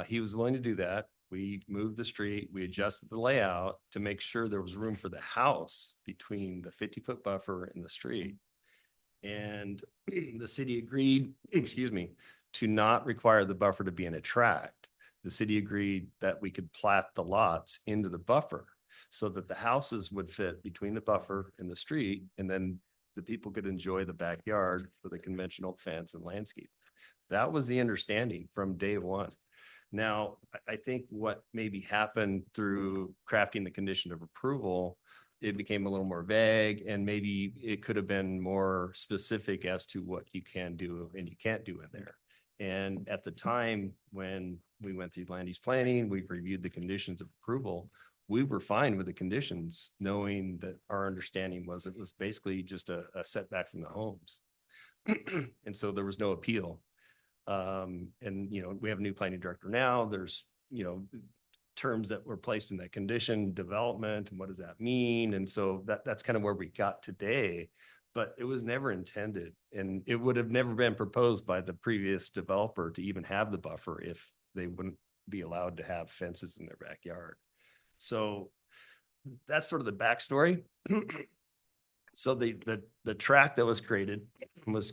he was willing to do that. We moved the street, we adjusted the layout to make sure there was room for the house between the 50-foot buffer and the street. And the city agreed, to not require the buffer to be in a tract. The city agreed that we could plat the lots into the buffer so that the houses would fit between the buffer and the street, and then the people could enjoy the backyard with a conventional fence and landscape. That was the understanding from day one. Now, I think what maybe happened through crafting the condition of approval, it became a little more vague, and maybe it could have been more specific as to what you can do and you can't do in there. And at the time when we went through land use planning, we reviewed the conditions of approval. We were fine with the conditions, knowing that our understanding was it was basically just a setback from the homes. And so there was no appeal. And, we have a new planning director now. There's, terms that were placed in that condition, development, and what does that mean? And so that's kind of where we got today, but it was never intended. And it would have never been proposed by the previous developer to even have the buffer if they wouldn't be allowed to have fences in their backyard. So that's sort of the backstory. So the track that was created was,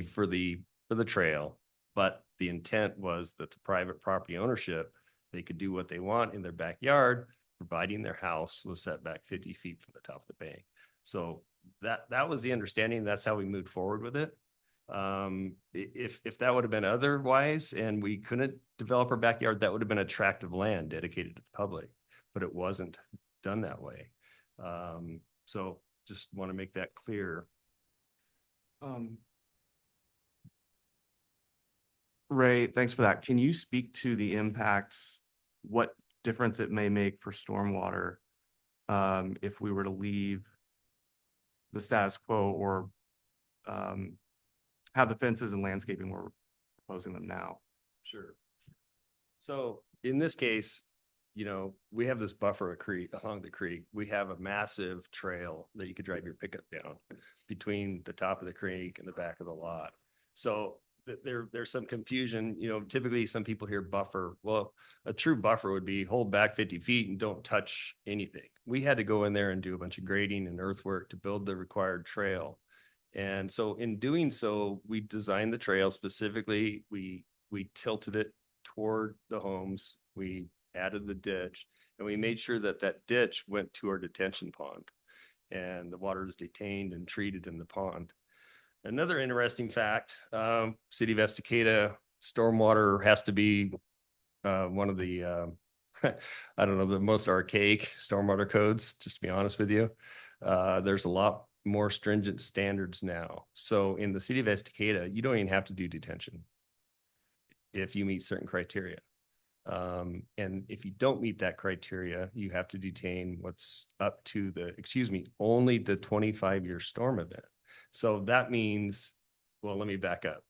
for the trail. But the intent was that the private property ownership, they could do what they want in their backyard, providing their house was set back 50 feet from the top of the bank. So that was the understanding. That's how we moved forward with it. If that would have been otherwise and we couldn't develop our backyard, that would have been a tract of land dedicated to the public, but it wasn't done that way. So just want to make that clear. Ray, thanks for that. Can you speak to the impacts, what difference it may make for stormwater if we were to leave the status quo or have the fences and landscaping we're proposing them now? Sure. So in this case, we have this buffer along the creek. We have a massive trail that you could drive your pickup down between the top of the creek and the back of the lot. So there's some confusion, you know, typically some people hear buffer. Well, a true buffer would be hold back 50 feet and don't touch anything. We had to go in there and do a bunch of grading and earthwork to build the required trail. And so in doing so, we designed the trail specifically. We tilted it toward the homes. We added the ditch, and we made sure that that ditch went to our detention pond, and the water is detained and treated in the pond. Another interesting fact, City of Estacada stormwater has to be one of the, I don't know, the most archaic stormwater codes, just to be honest with you. There's a lot more stringent standards now. So in the City of Estacada, you don't even have to do detention if you meet certain criteria. And if you don't meet that criteria, you have to detain what's up to only the 25-year storm event. So that means, well, let me back up.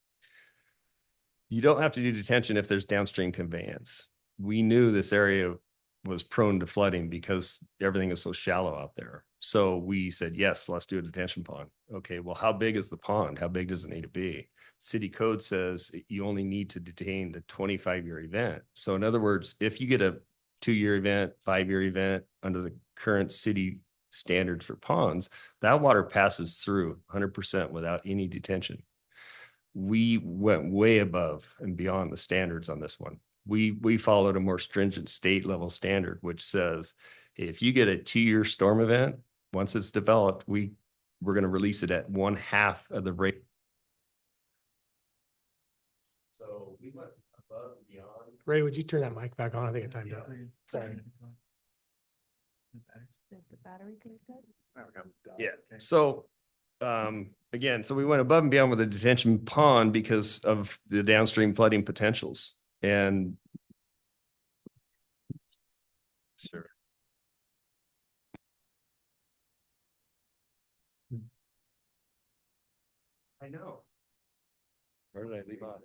You don't have to do detention if there's downstream conveyance. We knew this area was prone to flooding because everything is so shallow out there. So we said, yes, let's do a detention pond. Okay, well, how big is the pond? How big does it need to be? City code says you only need to detain the 25-year event. So in other words, if you get a 2-year event, 5-year event under the current city standards for ponds, that water passes through 100% without any detention. We went way above and beyond the standards on this one. We followed a more stringent state level standard, which says if you get a 2-year storm event, once it's developed, we're going to release it at 1/2 of the rate. So we went above and beyond. Ray, would you turn that mic back on? I think it timed out. Sorry. The battery connected? Yeah. So, again, so we went above and beyond with the detention pond because of the downstream flooding potentials. And sure. I know. Where did I leave off?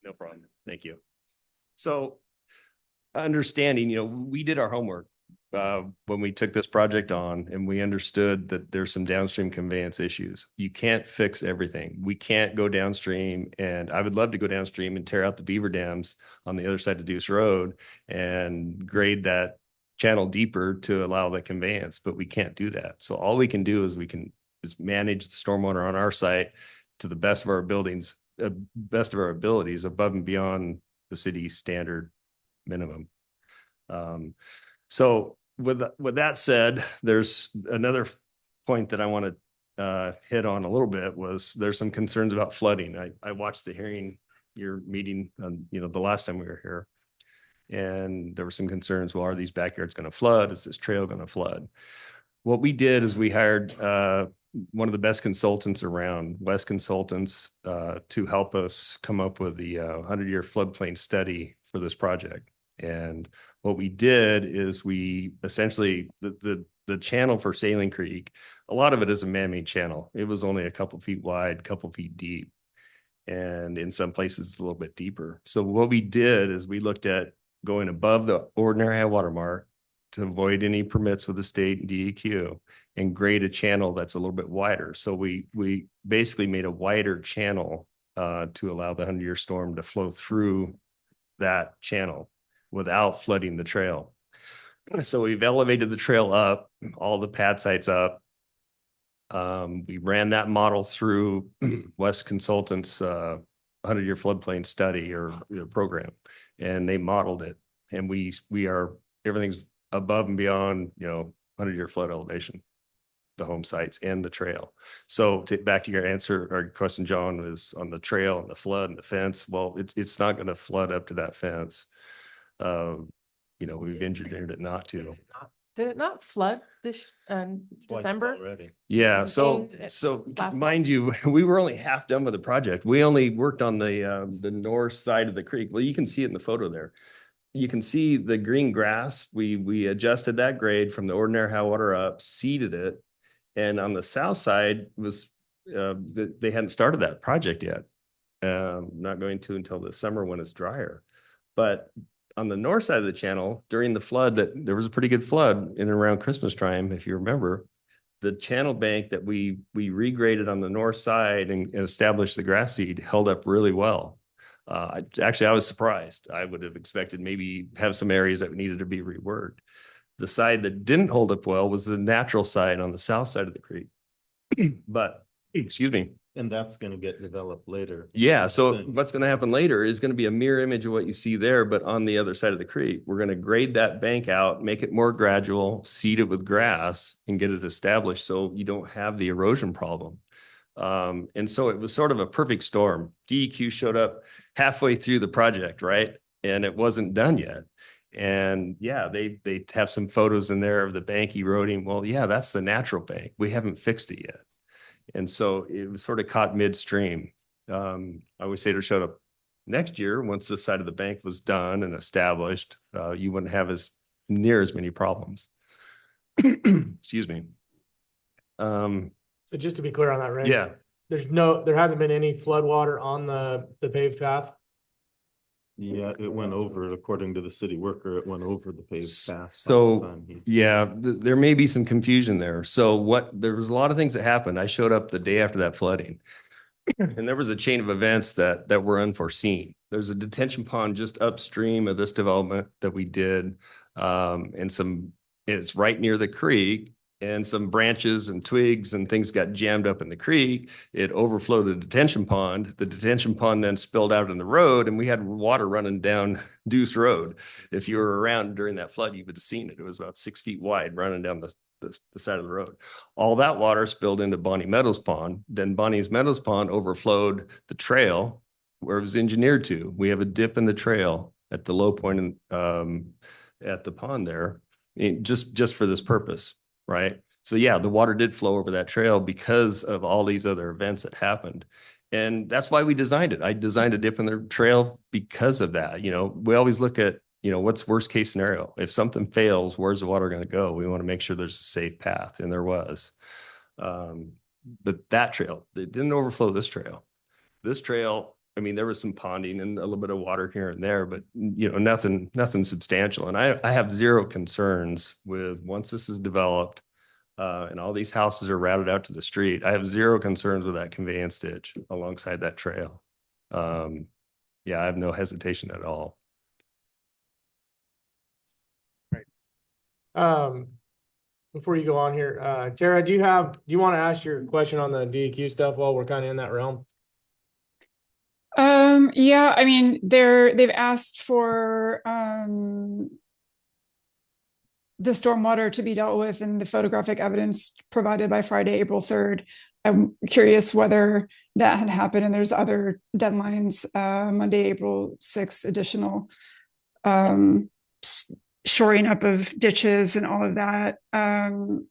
No problem. Thank you. So understanding, you know, we did our homework when we took this project on, and we understood that there's some downstream conveyance issues. You can't fix everything. We can't go downstream, and I would love to go downstream and tear out the beaver dams on the other side of Deuce Road and grade that channel deeper to allow the conveyance, but we can't do that. So all we can do is manage the stormwater on our site to the best of our abilities above and beyond the city standard minimum. So with that said, there's another point that I want to hit on a little bit. Was there's some concerns about flooding. I watched the hearing, your meeting, the last time we were here, and there were some concerns. Well, are these backyards going to flood? Is this trail going to flood? What we did is we hired one of the best consultants around, West Consultants, to help us come up with the 100-year floodplain study for this project. And what we did is we essentially, the channel for Saline Creek, a lot of it is a man-made channel. It was only a couple feet wide, couple feet deep, and in some places it's a little bit deeper. So what we did is we looked at going above the ordinary high water mark to avoid any permits with the state and DEQ, and grade a channel that's a little bit wider. So we basically made a wider channel to allow the 100-year storm to flow through that channel without flooding the trail. So we've elevated the trail up, all the pad sites up. We ran that model through West Consultants 100-year floodplain study or program, and they modeled it. And everything's above and beyond, 100-year flood elevation, the home sites and the trail. So back to your answer or question, John, is on the trail and the flood and the fence. Well, it's not going to flood up to that fence. We've engineered it not to. Did it not flood this December? Already. Yeah. So mind you, we were only half done with the project. We only worked on the north side of the creek. Well, you can see it in the photo there. You can see the green grass. We adjusted that grade from the ordinary high water up, seeded it, and on the south side was they hadn't started that project yet. Not going to until the summer when it's drier. But on the north side of the channel, during the flood, there was a pretty good flood in and around Christmas time, if you remember. the channel bank that we regraded on the north side and established the grass seed held up really well. Actually, I was surprised. I would have expected maybe have some areas that needed to be reworked. The side that didn't hold up well was the natural side on the south side of the creek. But, excuse me. And that's gonna get developed later. Yeah, so Thanks. what's gonna happen later is gonna be a mirror image of what you see there, but on the other side of the creek. We're gonna grade that bank out, make it more gradual, seed it with grass and get it established so you don't have the erosion problem. And so it was sort of a perfect storm. DEQ showed up halfway through the project, right? And it wasn't done yet. And yeah, they have some photos in there of the bank eroding. Well, yeah, that's the natural bank. We haven't fixed it yet. And so it was sort of caught midstream. I always say to showed up next year, once this side of the bank was done and established, you wouldn't have near as many problems. Excuse me. So just to be clear on that, Ray. Yeah, There hasn't been any flood water on the paved path. Yeah, it went over, according to the city worker, it went over the paved path. So, last time he- yeah, there may be some confusion there. So there was a lot of things that happened. I showed up the day after that flooding. And there was a chain of events that were unforeseen. There's a detention pond just upstream of this development that we did. It's right near the creek. And some branches and twigs and things got jammed up in the creek. It overflowed the detention pond. The detention pond then spilled out in the road and we had water running down Deuce Road. If you were around during that flood, you would have seen it. It was about 6 feet wide running down the side of the road. All that water spilled into Bonnie Meadows Pond. Then Bonnie's Meadows Pond overflowed the trail where it was engineered to. We have a dip in the trail at the low point at the pond there, just for this purpose. Right. So yeah, the water did flow over that trail because of all these other events that happened. And that's why we designed it. I designed a dip in the trail because of that. We always look at, what's worst case scenario? If something fails, where's the water going to go? We want to make sure there's a safe path. And there was. But that trail, it didn't overflow this trail. This trail, I mean, there was some ponding and a little bit of water here and there, but nothing substantial. And I have zero concerns with once this is developed and all these houses are routed out to the street. I have zero concerns with that conveyance ditch alongside that trail. Yeah, I have no hesitation at all. Before you go on here, Tara, do you want to ask your question on the DEQ stuff while we're kind of in that realm? Yeah, I mean, they've asked for the stormwater to be dealt with and the photographic evidence provided by Friday, April 3rd. I'm curious whether that had happened and there's other deadlines, Monday, April 6th, additional shoring up of ditches and all of that. And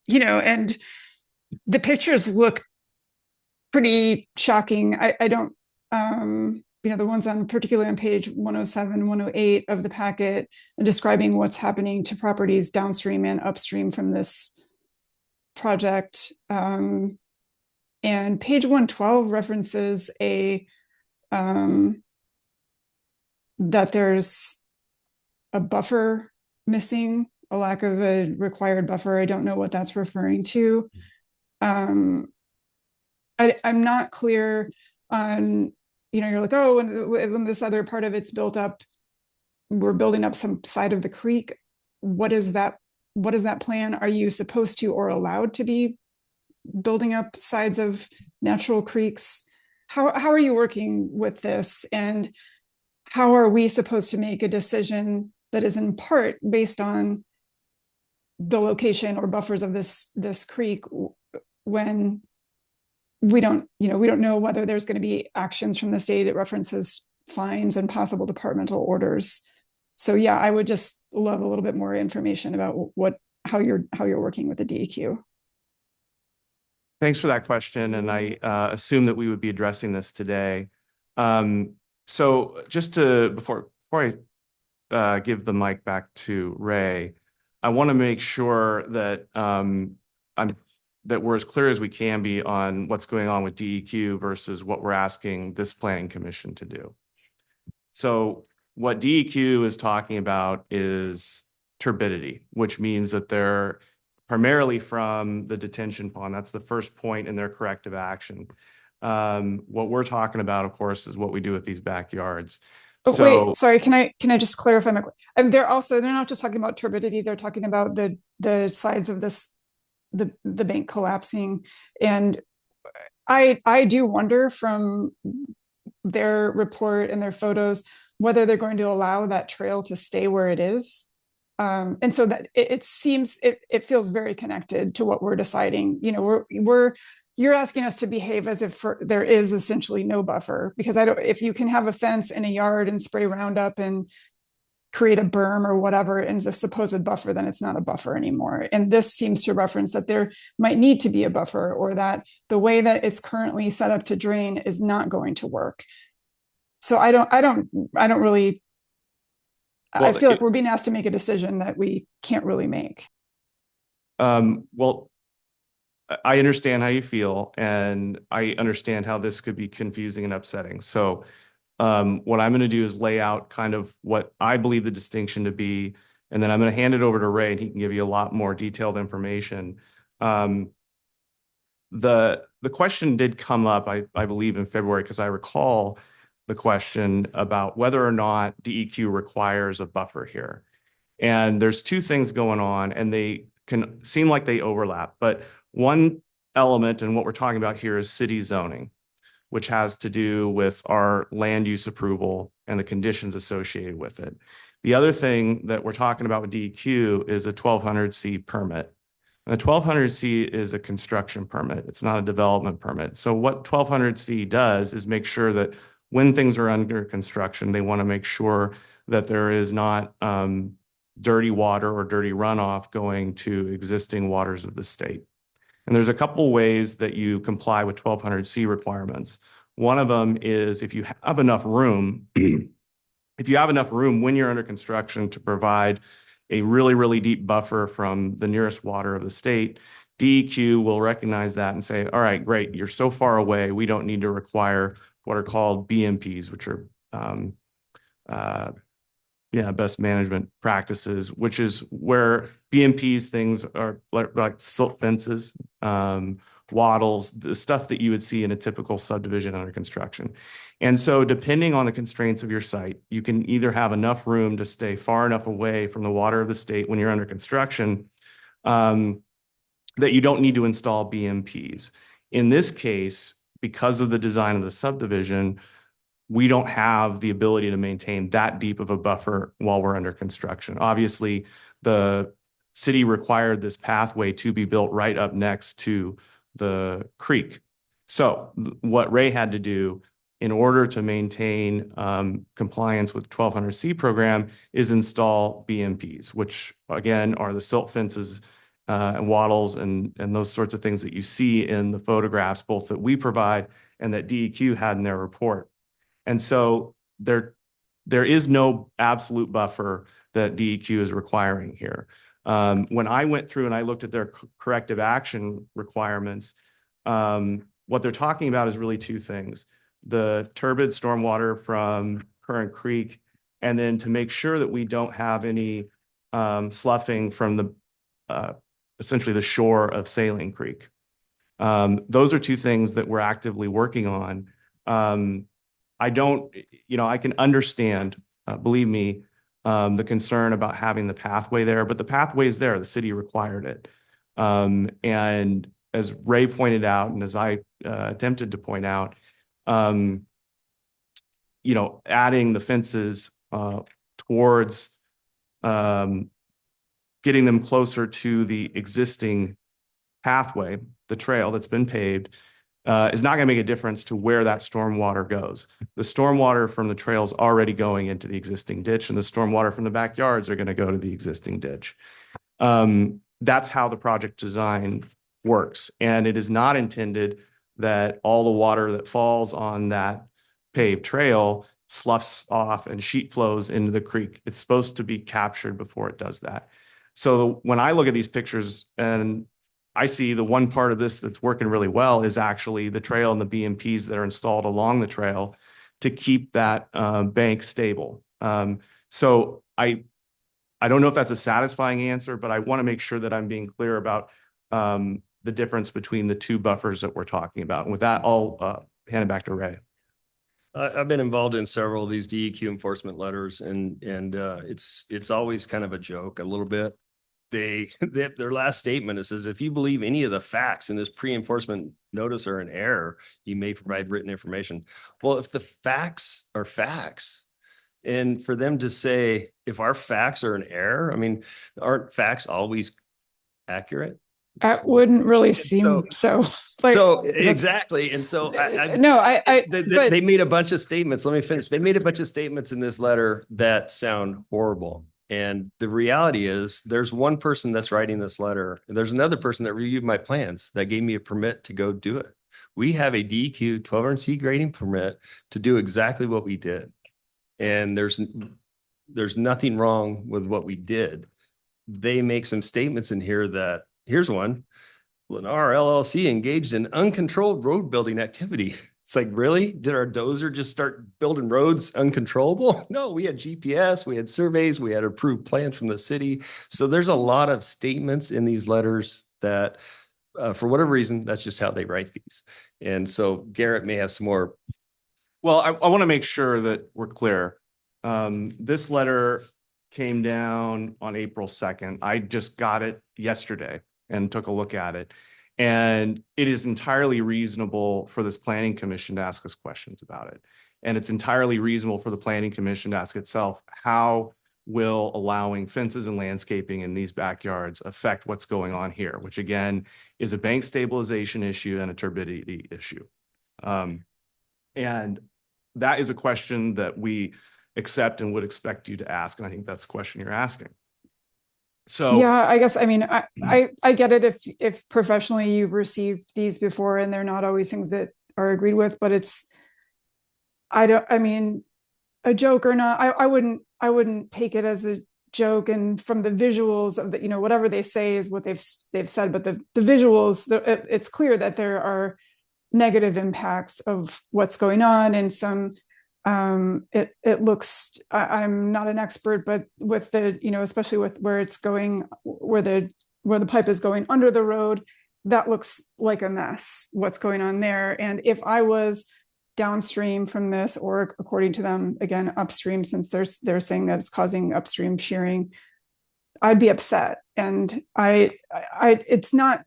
the pictures look pretty shocking. I don't, the ones particularly on page 107, 108 of the packet and describing what's happening to properties downstream and upstream from this project. And page 112 references that there's a buffer missing, a lack of a required buffer. I don't know what that's referring to. I'm not clear on, you're like, oh, when this other part of it's built up, we're building up some side of the creek. What is that plan? Are you supposed to or allowed to be building up sides of natural creeks? How are you working with this? And how are we supposed to make a decision that is in part based on the location or buffers of this creek when we don't know whether there's going to be actions from the state? It references fines and possible departmental orders. So yeah, I would just love a little bit more information about how you're working with the DEQ. Thanks for that question. And I assume that we would be addressing this today. So just before I give the mic back to Ray, I want to make sure that that we're as clear as we can be on what's going on with DEQ versus what we're asking this planning commission to do. So what DEQ is talking about is turbidity, which means that they're primarily from the detention pond. That's the first point in their corrective action. What we're talking about, of course, is what we do with these backyards. Oh, So, wait, sorry, can I just clarify my, they're not just talking about turbidity, they're talking about the sides of the bank collapsing. And I do wonder from their report and their photos, whether they're going to allow that trail to stay where it is. And so that it seems, it feels very connected to what we're deciding. You know, you're asking us to behave as if there is essentially no buffer, because if you can have a fence in a yard and spray Roundup and create a berm or whatever as a supposed buffer, then it's not a buffer anymore. And this seems to reference that there might need to be a buffer, or that the way that it's currently set up to drain is not going to work. So I don't really, I feel like we're being asked to make a decision that we can't really make. Well, I understand how you feel, and I understand how this could be confusing and upsetting. So what I'm going to do is lay out kind of what I believe the distinction to be, and then I'm going to hand it over to Ray, and he can give you a lot more detailed information. The question did come up, I believe, in February, because I recall the question about whether or not DEQ requires a buffer here. And there's two things going on, and they can seem like they overlap, but one element, and what we're talking about here, is city zoning, which has to do with our land use approval and the conditions associated with it. The other thing that we're talking about with DEQ is a 1200C permit. And the 1200C is a construction permit. It's not a development permit. So what 1200C does is make sure that when things are under construction, they want to make sure that there is not dirty water or dirty runoff going to existing waters of the state. And there's a couple ways that you comply with 1200C requirements. One of them is if you have enough room, if you have enough room when you're under construction to provide a really, really deep buffer from the nearest water of the state, DEQ will recognize that and say, all right, great, you're so far away, we don't need to require what are called BMPs, which are best management practices, which is where BMPs things are like silt fences, wattles, the stuff that you would see in a typical subdivision under construction. And so depending on the constraints of your site, you can either have enough room to stay far enough away from the water of the state when you're under construction that you don't need to install BMPs. In this case, because of the design of the subdivision, we don't have the ability to maintain that deep of a buffer while we're under construction. Obviously, the city required this pathway to be built right up next to the creek. So what Ray had to do in order to maintain compliance with the 1200C program is install BMPs, which again are the silt fences and wattles and those sorts of things that you see in the photographs, both that we provide and that DEQ had in their report. And so there is no absolute buffer that DEQ is requiring here. When I went through and I looked at their corrective action requirements, what they're talking about is really two things: the turbid stormwater from Current Creek, and then to make sure that we don't have any sloughing from the essentially the shore of Saline Creek. Those are two things that we're actively working on. I can understand, believe me, the concern about having the pathway there, but the pathway is there. The city required it. And as Ray pointed out, and as I attempted to point out, adding the fences towards getting them closer to the existing pathway, the trail that's been paved, is not going to make a difference to where that stormwater goes. The stormwater from the trail is already going into the existing ditch, and the stormwater from the backyards are going to go to the existing ditch. That's how the project design works. And it is not intended that all the water that falls on that paved trail sloughs off and sheet flows into the creek. It's supposed to be captured before it does that. So when I look at these pictures and I see the one part of this that's working really well is actually the trail and the BMPs that are installed along the trail to keep that bank stable. So I I don't know if that's a satisfying answer, but I want to make sure that I'm being clear about the difference between the two buffers that we're talking about. And with that, I'll hand it back to Ray. I've been involved in several of these DEQ enforcement letters, and it's always kind of a joke a little bit. Their last statement, it says, if you believe any of the facts in this pre-enforcement notice are in error, you may provide written information. Well, if the facts are facts, and for them to say, if our facts are in error, I mean, aren't facts always accurate? That wouldn't really seem so. Like, So that's- exactly. And so but they made a bunch of statements. Let me finish. They made a bunch of statements in this letter that sound horrible. And the reality is there's one person that's writing this letter. And there's another person that reviewed my plans that gave me a permit to go do it. We have a DEQ 1200C grading permit to do exactly what we did. And there's nothing wrong with what we did. They make some statements in here that, here's one, Lennar LLC engaged in uncontrolled road building activity. It's like, really? Did our dozer just start building roads uncontrollable? No, we had GPS, we had surveys, we had approved plans from the city. So there's a lot of statements in these letters that, for whatever reason, that's just how they write these. And so Garrett may have some more. Well, I want to make sure that we're clear. This letter came down on April 2nd. I just got it yesterday and took a look at it. And it is entirely reasonable for this planning commission to ask us questions about it. And it's entirely reasonable for the planning commission to ask itself, how will allowing fences and landscaping in these backyards affect what's going on here, which again is a bank stabilization issue and a turbidity issue. And that is a question that we accept and would expect you to ask. And I think that's the question you're asking. So yeah, I guess, I mean, I get it if professionally you've received these before and they're not always things that are agreed with, but I mean, a joke or not, I wouldn't take it as a joke. And from the visuals of the, you know, whatever they say is what they've said, but the visuals, it's clear that there are negative impacts of what's going on, and some it looks, I'm not an expert, but with the, you know, especially with where it's going, where the pipe is going under the road, that looks like a mess, what's going on there. And if I was downstream from this, or according to them, again, upstream, since they're saying that it's causing upstream shearing, I'd be upset. And it's not,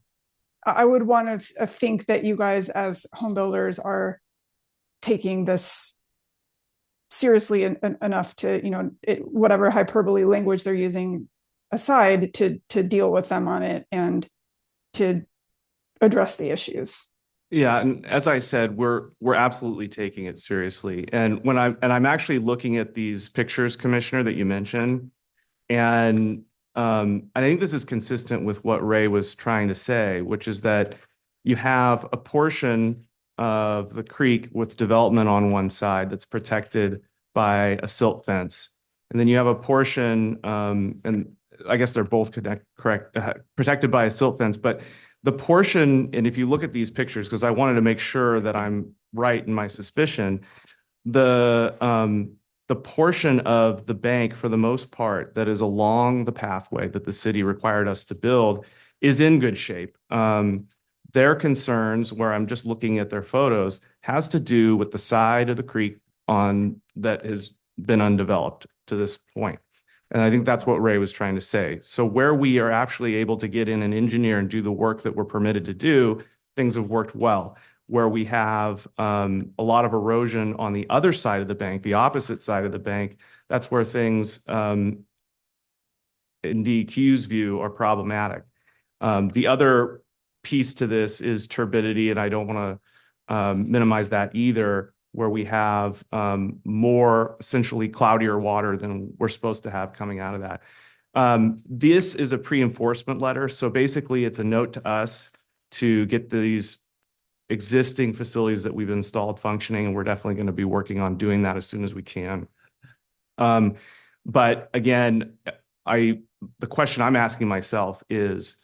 I would want to think that you guys as home builders are taking this seriously enough to, you know, whatever hyperbole language they're using aside, to deal with them on it and to address the issues. yeah, and as I said, we're absolutely taking it seriously. And when I'm actually looking at these pictures, Commissioner, that you mentioned, and I think this is consistent with what Ray was trying to say, which is that you have a portion of the creek with development on one side that's protected by a silt fence. And then you have a portion, and I guess they're both protected by a silt fence, but the portion, and if you look at these pictures, because I wanted to make sure that I'm right in my suspicion, the portion of the bank, for the most part, that is along the pathway that the city required us to build is in good shape. Their concerns, where I'm just looking at their photos, has to do with the side of the creek that has been undeveloped to this point. And I think that's what Ray was trying to say. So where we are actually able to get in and engineer and do the work that we're permitted to do, things have worked well. Where we have a lot of erosion on the other side of the bank, the opposite side of the bank, that's where things, in DEQ's view, are problematic. The other piece to this is turbidity, and I don't want to minimize that either, where we have more essentially cloudier water than we're supposed to have coming out of that. This is a pre-enforcement letter. So basically it's a note to us to get these existing facilities that we've installed functioning, and we're definitely going to be working on doing that as soon as we can. But again, the question I'm asking myself is,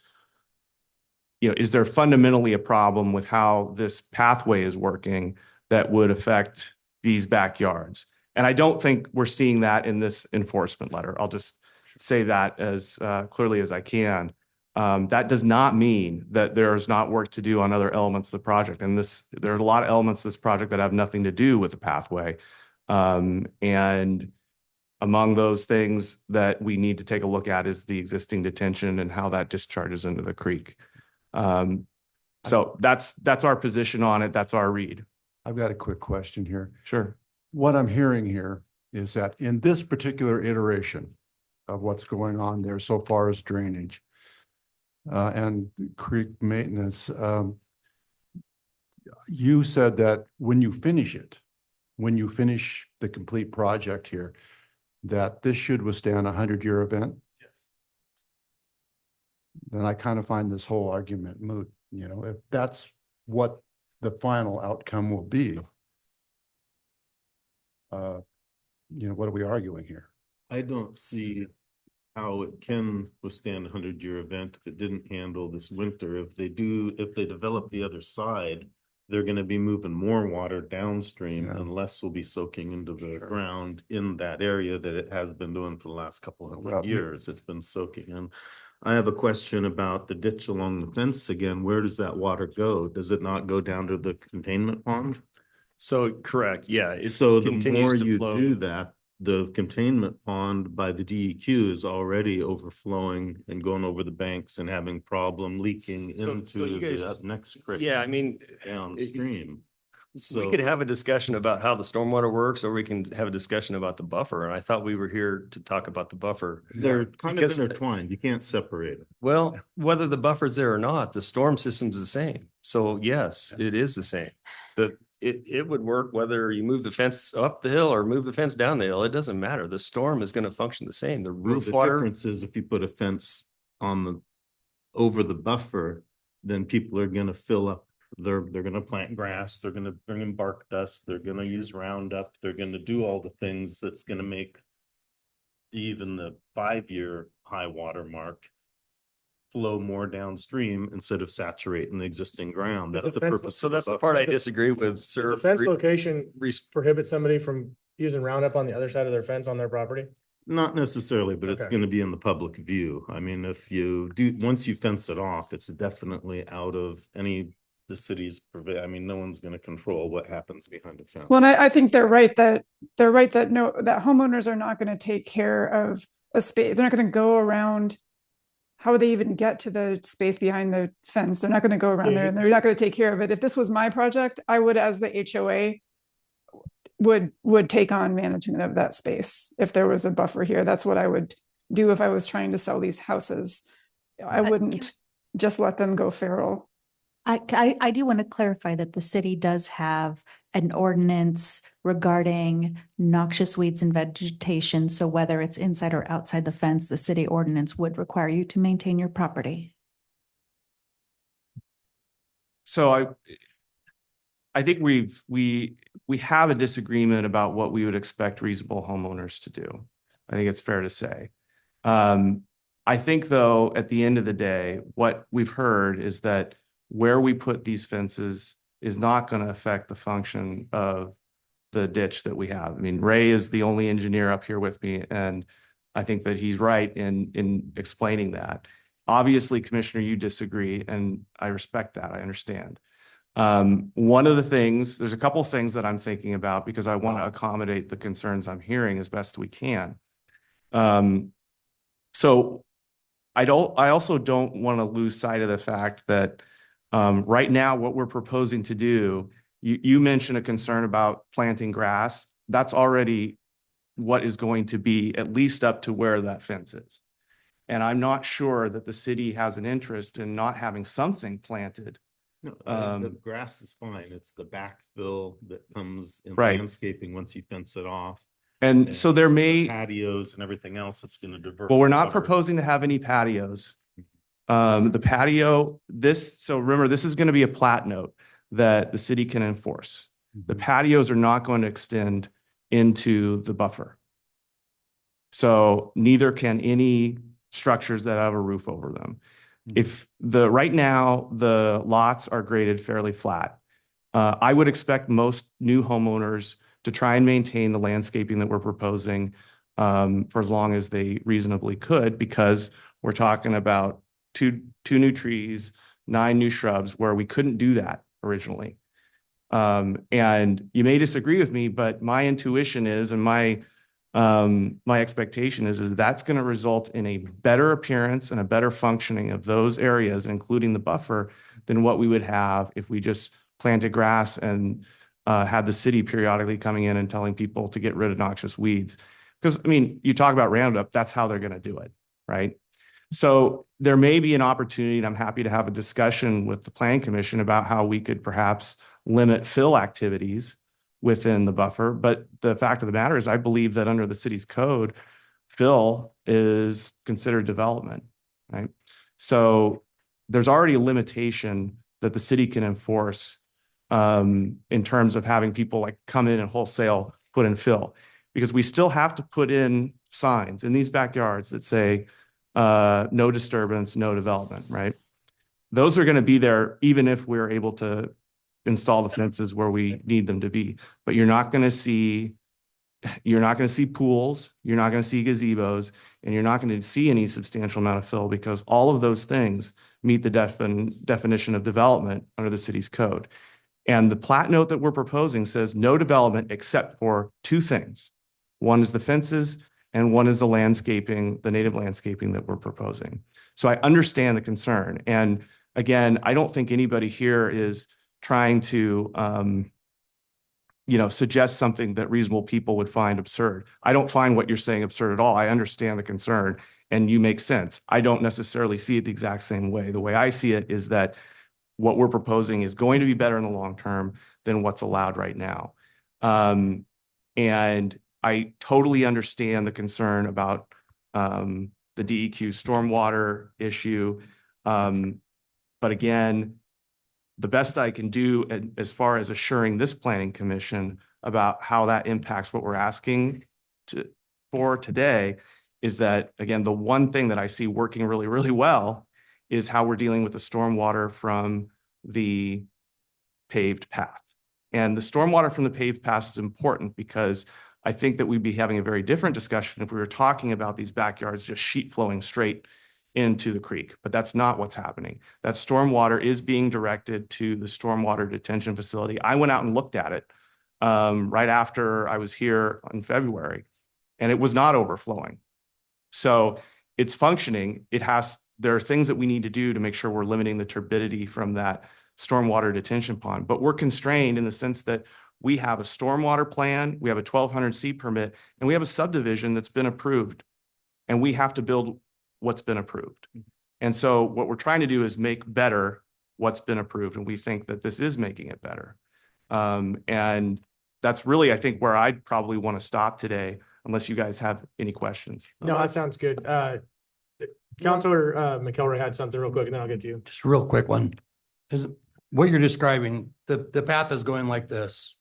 you know, is there fundamentally a problem with how this pathway is working that would affect these backyards? And I don't think we're seeing that in this enforcement letter. I'll just say that as clearly as I can. That does not mean that there is not work to do on other elements of the project. And there are a lot of elements of this project that have nothing to do with the pathway. And among those things that we need to take a look at is the existing detention and how that discharges into the creek. So that's our position on it. That's our read. I've got a quick question here. Sure. What I'm hearing here is that in this particular iteration of what's going on there so far as drainage and creek maintenance, you said that when you finish the complete project here, that this should withstand a 100-year event? Yes. Then I kind of find this whole argument moot. You know, if that's what the final outcome will be, you know, what are we arguing here? I don't see how it can withstand a 100-year event if it didn't handle this winter. If they develop the other side, they're going to be moving more water downstream Yeah. and less will be soaking into the Sure. ground in that area that it has been doing for the last couple of Well, years. It's been soaking in. I have a question about the ditch along the fence again. Where does that water go? Does it not go down to the containment pond? So correct, yeah. it So the continues more to you flow. do that, the containment pond by the DEQ is already overflowing and going over the banks and having problem leaking So you into guys- that next creek. Yeah, I mean, Downstream. we So could have a discussion about how the stormwater works, or we can have a discussion about the buffer. And I thought we were here to talk about the buffer. they're kind of Because- intertwined. You can't separate it. Well, whether the buffer's there or not, the storm system's the same. So yes, it is the same. It would work whether you move the fence up the hill or move the fence down the hill. It doesn't matter. The storm is going to function the same. The Well, roof the water. difference is if you put a fence over the buffer, then people are gonna fill up. They're gonna plant grass, they're gonna bring in bark dust, they're gonna use Roundup, they're gonna do all the things that's gonna make even the 5-year high water mark flow more downstream instead of saturating the existing ground. But That's the the fence- purpose. So of that's the buffer. part I disagree with, The sir. fence location Res- prohibits somebody from using Roundup on the other side of their fence on their property? Not necessarily, but it's Okay. gonna be in the public view. I mean, if you do, once you fence it off, it's definitely out of the city's I mean, no one's gonna control what happens behind a fence. Well, and I think they're right that that homeowners are not going to take care of a space. They're not going to go around. How would they even get to the space behind the fence? They're not going to go around there, and they're not going to take care of it. If this was my project, I would, as the HOA, would take on management of that space. If there was a buffer here, that's what I would do if I was trying to sell these houses. I But wouldn't just let them go feral. I do want to clarify that the city does have an ordinance regarding noxious weeds and vegetation. So whether it's inside or outside the fence, the city ordinance would require you to maintain your property. So I think we have a disagreement about what we would expect reasonable homeowners to do. I think it's fair to say. I think though, at the end of the day, what we've heard is that where we put these fences is not going to affect the function of the ditch that we have. I mean, Ray is the only engineer up here with me, and I think that he's right in explaining that. Obviously, Commissioner, you disagree, and I respect that. I understand. One of the things, there's a couple of things that I'm thinking about because I want to accommodate the concerns I'm hearing as best we can. So I also don't want to lose sight of the fact that right now, what we're proposing to do, you mentioned a concern about planting grass. That's already what is going to be at least up to where that fence is. And I'm not sure that the city has an interest in not having something planted. No, the grass is fine. It's the backfill that comes in Right. landscaping once you fence it off. And so there may, Patios and everything else that's gonna divert. well, we're not water. proposing to have any patios. The patio, so remember, this is going to be a plat note that the city can enforce. The patios are not going to extend into the buffer. So neither can any structures that have a roof over them. If right now, the lots are graded fairly flat. I would expect most new homeowners to try and maintain the landscaping that we're proposing for as long as they reasonably could, because we're talking about two new trees, 9 new shrubs, where we couldn't do that originally. And you may disagree with me, but my intuition is, and my expectation is that's going to result in a better appearance and a better functioning of those areas, including the buffer, than what we would have if we just planted grass and had the city periodically coming in and telling people to get rid of noxious weeds. Because, I mean, you talk about Roundup, that's how they're going to do it, right? So there may be an opportunity, and I'm happy to have a discussion with the Planning Commission about how we could perhaps limit fill activities within the buffer. But the fact of the matter is, I believe that under the city's code, fill is considered development, right? So there's already a limitation that the city can enforce in terms of having people like come in and wholesale put in fill, because we still have to put in signs in these backyards that say no disturbance, no development, right? Those are going to be there even if we're able to install the fences where we need them to be. But you're not going to see pools, you're not going to see gazebos, and you're not going to see any substantial amount of fill, because all of those things meet the definition of development under the city's code. And the plat note that we're proposing says no development except for 2 things. One is the fences, and one is the landscaping, the native landscaping that we're proposing. So I understand the concern. And again, I don't think anybody here is trying to, suggest something that reasonable people would find absurd. I don't find what you're saying absurd at all. I understand the concern, and you make sense. I don't necessarily see it the exact same way. The way I see it is that what we're proposing is going to be better in the long term than what's allowed right now. And I totally understand the concern about the DEQ stormwater issue. But again, the best I can do as far as assuring this planning commission about how that impacts what we're asking for today is that, again, the one thing that I see working really, really well is how we're dealing with the stormwater from the paved path. And the stormwater from the paved path is important because I think that we'd be having a very different discussion if we were talking about these backyards just sheet flowing straight into the creek, but that's not what's happening. That stormwater is being directed to the stormwater detention facility. I went out and looked at it right after I was here in February, and it was not overflowing. So it's functioning. There are things that we need to do to make sure we're limiting the turbidity from that stormwater detention pond, but we're constrained in the sense that we have a stormwater plan, we have a 1200C permit, and we have a subdivision that's been approved, and we have to build what's been approved. And so what we're trying to do is make better what's been approved, and we think that this is making it better. And that's really, I think, where I'd probably want to stop today, unless you guys have any questions. No, that sounds good. Counselor McElroy had something real quick, and then I'll get to you. Just a real quick one. Is what you're describing, the path is going like this.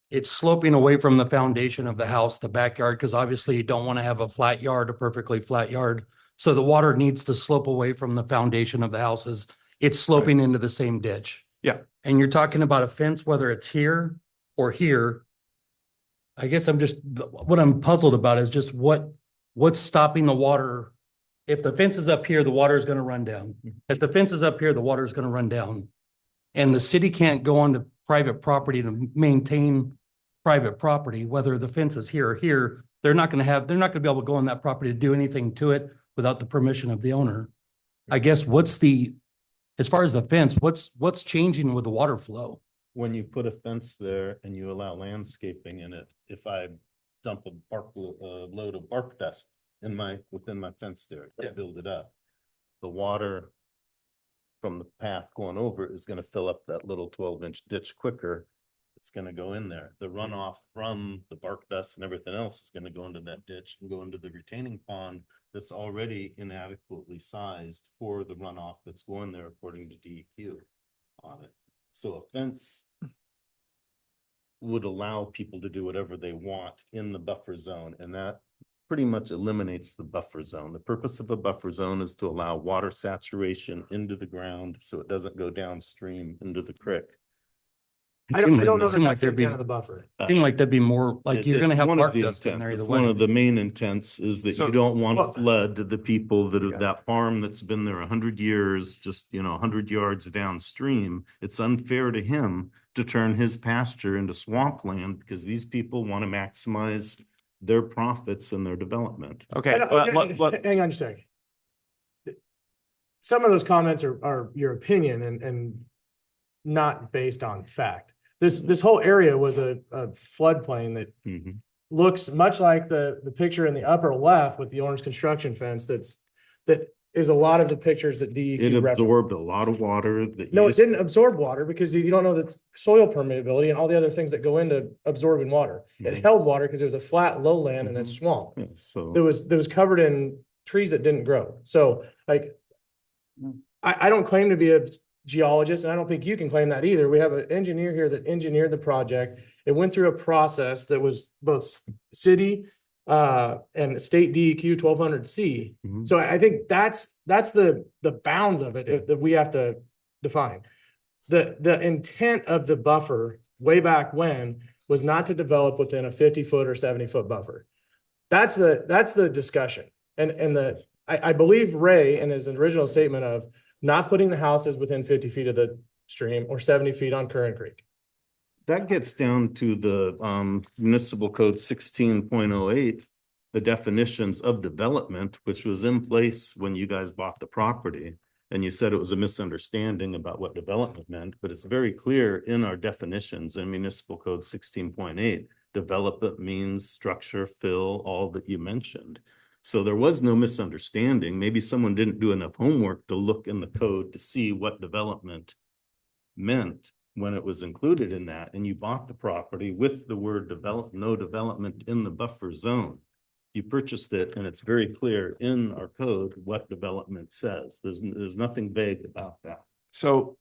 It's sloping away from the foundation of the house, the backyard, because obviously you don't want to have a flat yard, a perfectly flat yard. So the water needs to slope away from the foundation of the houses. It's sloping into the same ditch. Yeah. And you're talking about a fence, whether it's here or here. I guess what I'm puzzled about is just what's stopping the water. If the fence is up here, the water is going to run down. If the fence is up here, the water is going to run down. And the city can't go onto private property to maintain private property, whether the fence is here or here. They're not going to be able to go on that property to do anything to it without the permission of the owner. I guess as far as the fence, what's changing with the water flow? When you put a fence there and you allow landscaping in it, if I dump a load of bark dust within my fence there, build it up, the water from the path going over is going to fill up that little 12-inch ditch quicker. It's going to go in there. The runoff from the bark dust and everything else is going to go into that ditch and go into the retaining pond that's already inadequately sized for the runoff that's going there according to DEQ on it. So a fence would allow people to do whatever they want in the buffer zone, and that pretty much eliminates the buffer zone. The purpose of a buffer zone is to allow water saturation into the ground so it doesn't go downstream into the creek. I don't know Seemed that like that's the there'd be, intent of the buffer. seemed like that'd be more, like you're gonna have One bark of the dust in intent- there either it's one of way. the main intents is that So- you don't want Well- to flood the people that Yeah. are, that farm that's been there 100 years, just, 100 yards downstream. It's unfair to him to turn his pasture into swampland because these people want to maximize their profits and their development. Okay, And, hang on just a second. Some of those comments are your opinion and not based on fact. This whole area was a floodplain that Mhm. looks much like the picture in the upper left with the orange construction fence that is a lot of the pictures that It DEQ referenced. absorbed a lot of water that. No, it used- didn't absorb water because you don't know the soil permeability and all the other things that go into absorbing water. It Mhm. held water because it was a flat lowland and a Mhm. swamp. Yeah, so. That was covered in trees that didn't grow. So like, I don't claim to be a geologist and I don't think you can claim that either. We have an engineer here that engineered the project. It went through a process that was both city and state DEQ 1200C. Mhm. So I think that's the bounds of it that we have to define. The intent of the buffer way back when was not to develop within a 50-foot or 70-foot buffer. That's the discussion. And I believe Ray in his original statement of not putting the houses within 50 feet of the stream or 70 feet on Current Creek. That gets down to the municipal code 16.08, the definitions of development, which was in place when you guys bought the property. And you said it was a misunderstanding about what development meant, but it's very clear in our definitions in municipal code 16.8. Development means structure, fill, all that you mentioned. So there was no misunderstanding. Maybe someone didn't do enough homework to look in the code to see what development meant when it was included in that, and you bought the property with the word develop, no development in the buffer zone. You purchased it and it's very clear in our code what development says. There's nothing vague about that. So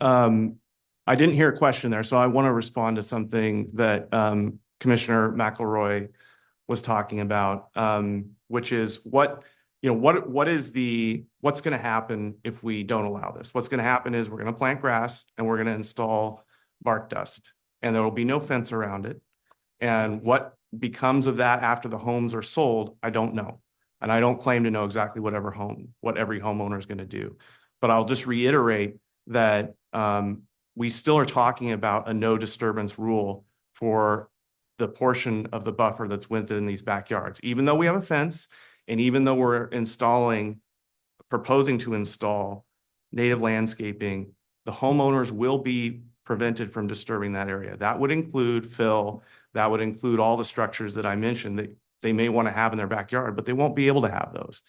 I didn't hear a question there, so I want to respond to something that Commissioner McElroy was talking about, which is what's going to happen if we don't allow this? What's going to happen is we're going to plant grass and we're going to install bark dust, and there will be no fence around it. And what becomes of that after the homes are sold, I don't know. And I don't claim to know exactly what every homeowner is going to do. But I'll just reiterate that we still are talking about a no disturbance rule for the portion of the buffer that's within these backyards. Even though we have a fence, and even though we're proposing to install native landscaping, the homeowners will be prevented from disturbing that area. That would include fill, that would include all the structures that I mentioned that they may want to have in their backyard, but they won't be able to have those.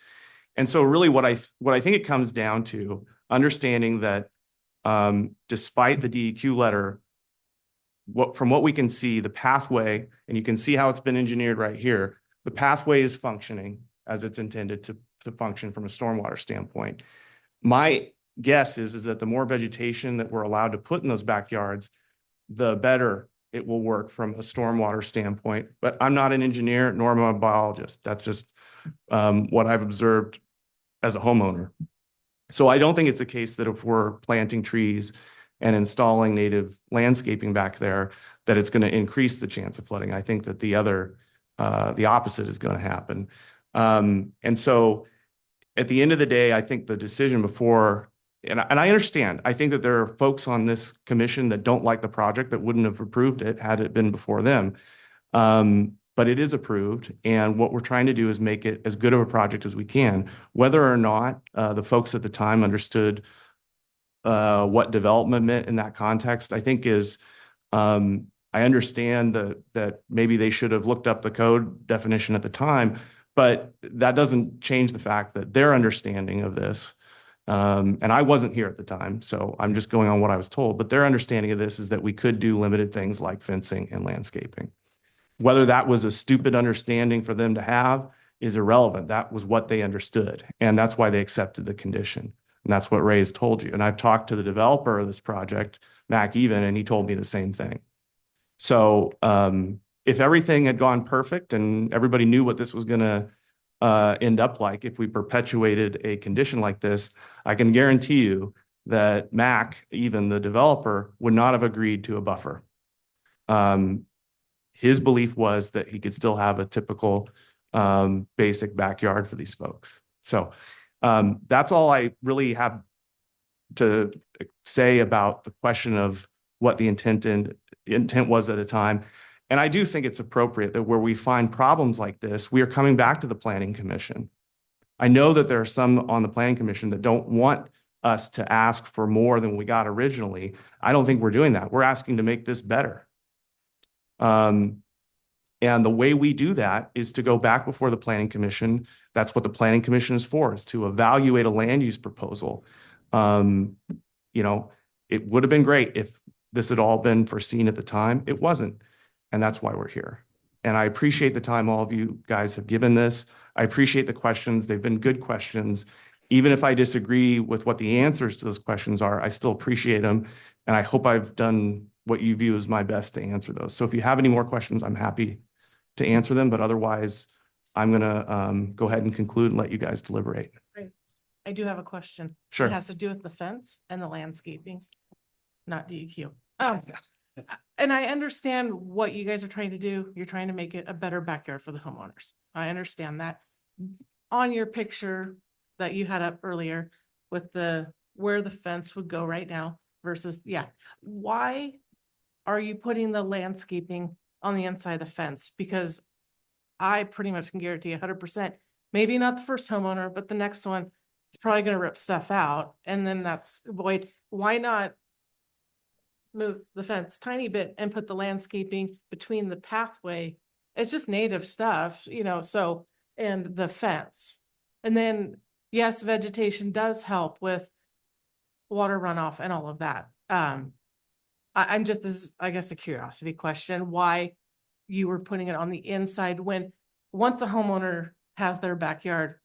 And so really what I think it comes down to, understanding that despite the DEQ letter, from what we can see, the pathway, and you can see how it's been engineered right here, the pathway is functioning as it's intended to function from a stormwater standpoint. My guess is that the more vegetation that we're allowed to put in those backyards, the better it will work from a stormwater standpoint. But I'm not an engineer, nor am I a biologist. That's just what I've observed as a homeowner. So I don't think it's the case that if we're planting trees and installing native landscaping back there, that it's going to increase the chance of flooding. I think that the opposite is going to happen. And so at the end of the day, I think the decision before, and I understand, I think that there are folks on this commission that don't like the project that wouldn't have approved it had it been before them. But it is approved. And what we're trying to do is make it as good of a project as we can. Whether or not the folks at the time understood what development meant in that context, I think is, I understand that maybe they should have looked up the code definition at the time, but that doesn't change the fact that their understanding of this, and I wasn't here at the time, so I'm just going on what I was told, but their understanding of this is that we could do limited things like fencing and landscaping. Whether that was a stupid understanding for them to have is irrelevant. That was what they understood, and that's why they accepted the condition. And that's what Ray's told you. And I've talked to the developer of this project, Mac Even, and he told me the same thing. So if everything had gone perfect and everybody knew what this was going to end up like, if we perpetuated a condition like this, I can guarantee you that Mac, even the developer, would not have agreed to a buffer. His belief was that he could still have a typical basic backyard for these folks. So that's all I really have to say about the question of what the intent was at a time. And I do think it's appropriate that where we find problems like this, we are coming back to the Planning Commission. I know that there are some on the Planning Commission that don't want us to ask for more than we got originally. I don't think we're doing that. We're asking to make this better. And the way we do that is to go back before the Planning Commission. That's what the Planning Commission is for, is to evaluate a land use proposal. You know, it would have been great if this had all been foreseen at the time. It wasn't. And that's why we're here. And I appreciate the time all of you guys have given this. I appreciate the questions. They've been good questions. Even if I disagree with what the answers to those questions are, I still appreciate them. And I hope I've done what you view as my best to answer those. So if you have any more questions, I'm happy to answer them. But otherwise, I'm going to go ahead and conclude and let you guys deliberate. Great. I do have a question. Sure. It has to do with the fence and the landscaping, not DEQ. And I understand what you guys are trying to do. You're trying to make it a better backyard for the homeowners. I understand that. On your picture that you had up earlier with where the fence would go right now versus, why are you putting the landscaping on the inside of the fence? Because I pretty much can guarantee 100%, maybe not the first homeowner, but the next one is probably going to rip stuff out. And then that's void. Why not move the fence tiny bit and put the landscaping between the pathway? It's just native stuff, so, and the fence. And then, yes, vegetation does help with water runoff and all of that. I'm just, this is, I guess, a curiosity question, why you were putting it on the inside when once a homeowner has their backyard,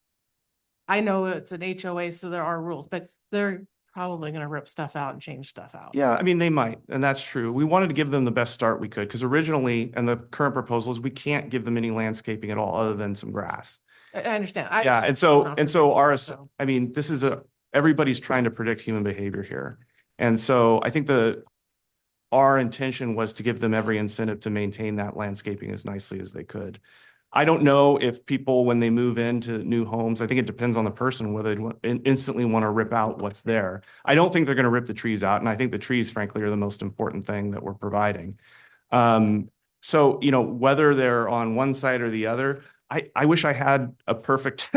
I know it's an HOA, so there are rules, but they're probably going to rip stuff out and change stuff out. Yeah, I mean, they might, and that's true. We wanted to give them the best start we could because originally, and the current proposal is we can't give them any landscaping at all other than some grass. I understand. Yeah, and so I mean, this is everybody's trying to predict human behavior here. And so I think our intention was to give them every incentive to maintain that landscaping as nicely as they could. I don't know if people, when they move into new homes, I think it depends on the person, whether they instantly want to rip out what's there. I don't think they're going to rip the trees out. And I think the trees, frankly, are the most important thing that we're providing. So, whether they're on one side or the other, I wish I had a perfect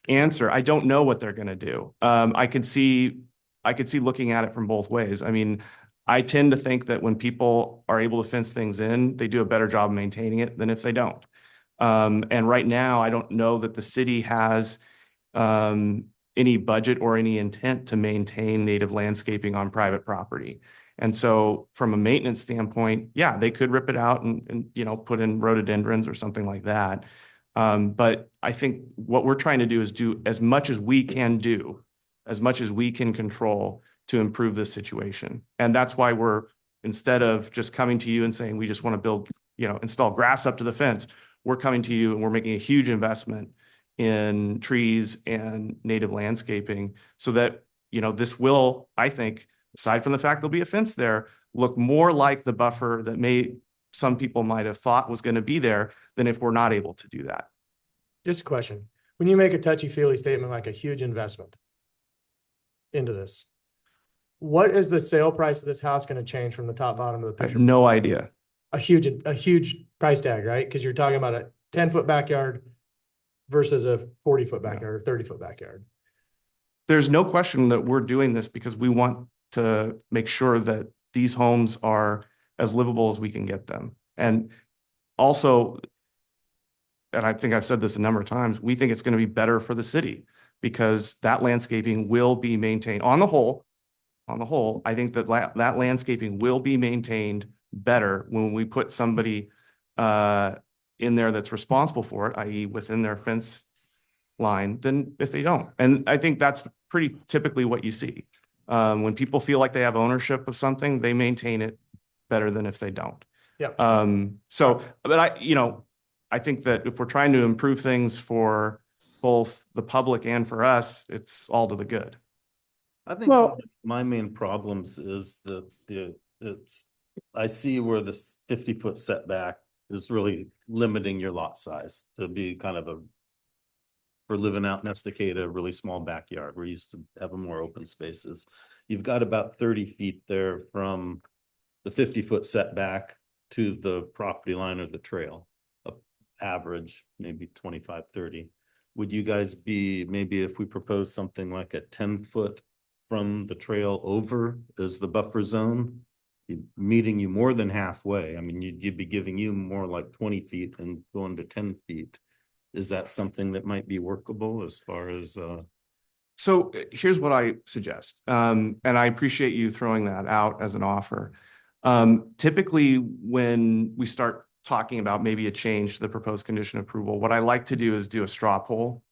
answer. I don't know what they're going to do. I could see looking at it from both ways. I mean, I tend to think that when people are able to fence things in, they do a better job of maintaining it than if they don't. And right now, I don't know that the city has any budget or any intent to maintain native landscaping on private property. And so from a maintenance standpoint, yeah, they could rip it out and put in rhododendrons or something like that. But I think what we're trying to do is do as much as we can do, as much as we can control to improve this situation. And that's why we're, instead of just coming to you and saying, we just want to build, install grass up to the fence, we're coming to you and we're making a huge investment in trees and native landscaping so that, this will, I think, aside from the fact there'll be a fence there, look more like the buffer that some people might have thought was going to be there than if we're not able to do that. Just a question. When you make a touchy-feely statement like a huge investment into this, what is the sale price of this house going to change from the top bottom of the I have picture? no idea. A huge price tag, right? Because you're talking about a 10-foot backyard versus a 40-foot backyard or 30-foot backyard. There's no question that we're doing this because we want to make sure that these homes are as livable as we can get them. And also, and I think I've said this a number of times, we think it's going to be better for the city because that landscaping will be maintained on the whole. I think that that landscaping will be maintained better when we put somebody in there that's responsible for it, i.e. within their fence line, than if they don't. And I think that's pretty typically what you see. When people feel like they have ownership of something, they maintain it better than if they don't. Yeah. But I think that if we're trying to improve things for both the public and for us, it's all to the good. I think Well- my main problems is I see where this 50-foot setback is really limiting your lot size to be kind of for living out in Estacada, a really small backyard. We're used to having more open spaces. You've got about 30 feet there from the 50-foot setback to the property line or the trail. Average, maybe 25, 30. Would you guys be, maybe if we propose something like a 10-foot from the trail over as the buffer zone, meeting you more than halfway? I mean, you'd be giving you more like 20 feet and going to 10 feet. Is that something that might be workable as far as, So here's what I suggest, and I appreciate you throwing that out as an offer. Typically, when we start talking about maybe a change to the proposed condition approval, what I like to do is do a straw poll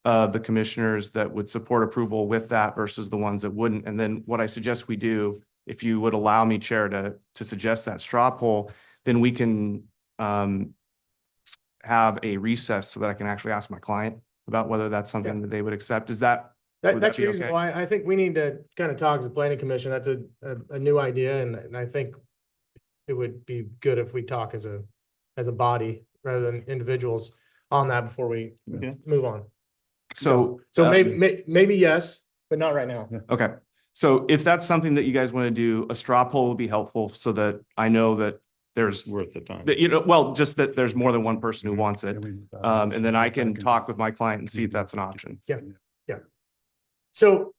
of the commissioners that would support approval with that versus the ones that wouldn't. And then what I suggest we do, if you would allow me, Chair, to suggest that straw poll, then we can have a recess so that I can actually ask my client about whether that's something that they would accept. Is that? would that That's be okay? reasonable. I think we need to kind of talk as a planning commission. That's a new idea, and I think it would be good if we talk as a body rather than individuals on that before we move on. So maybe yes, but not right now. okay. So if that's something that you guys want to do, a straw poll would be helpful so that I know that there's worth the time? that, well, just that there's more than one person who wants it. And then I can talk with my client and see if that's an option. Yeah. So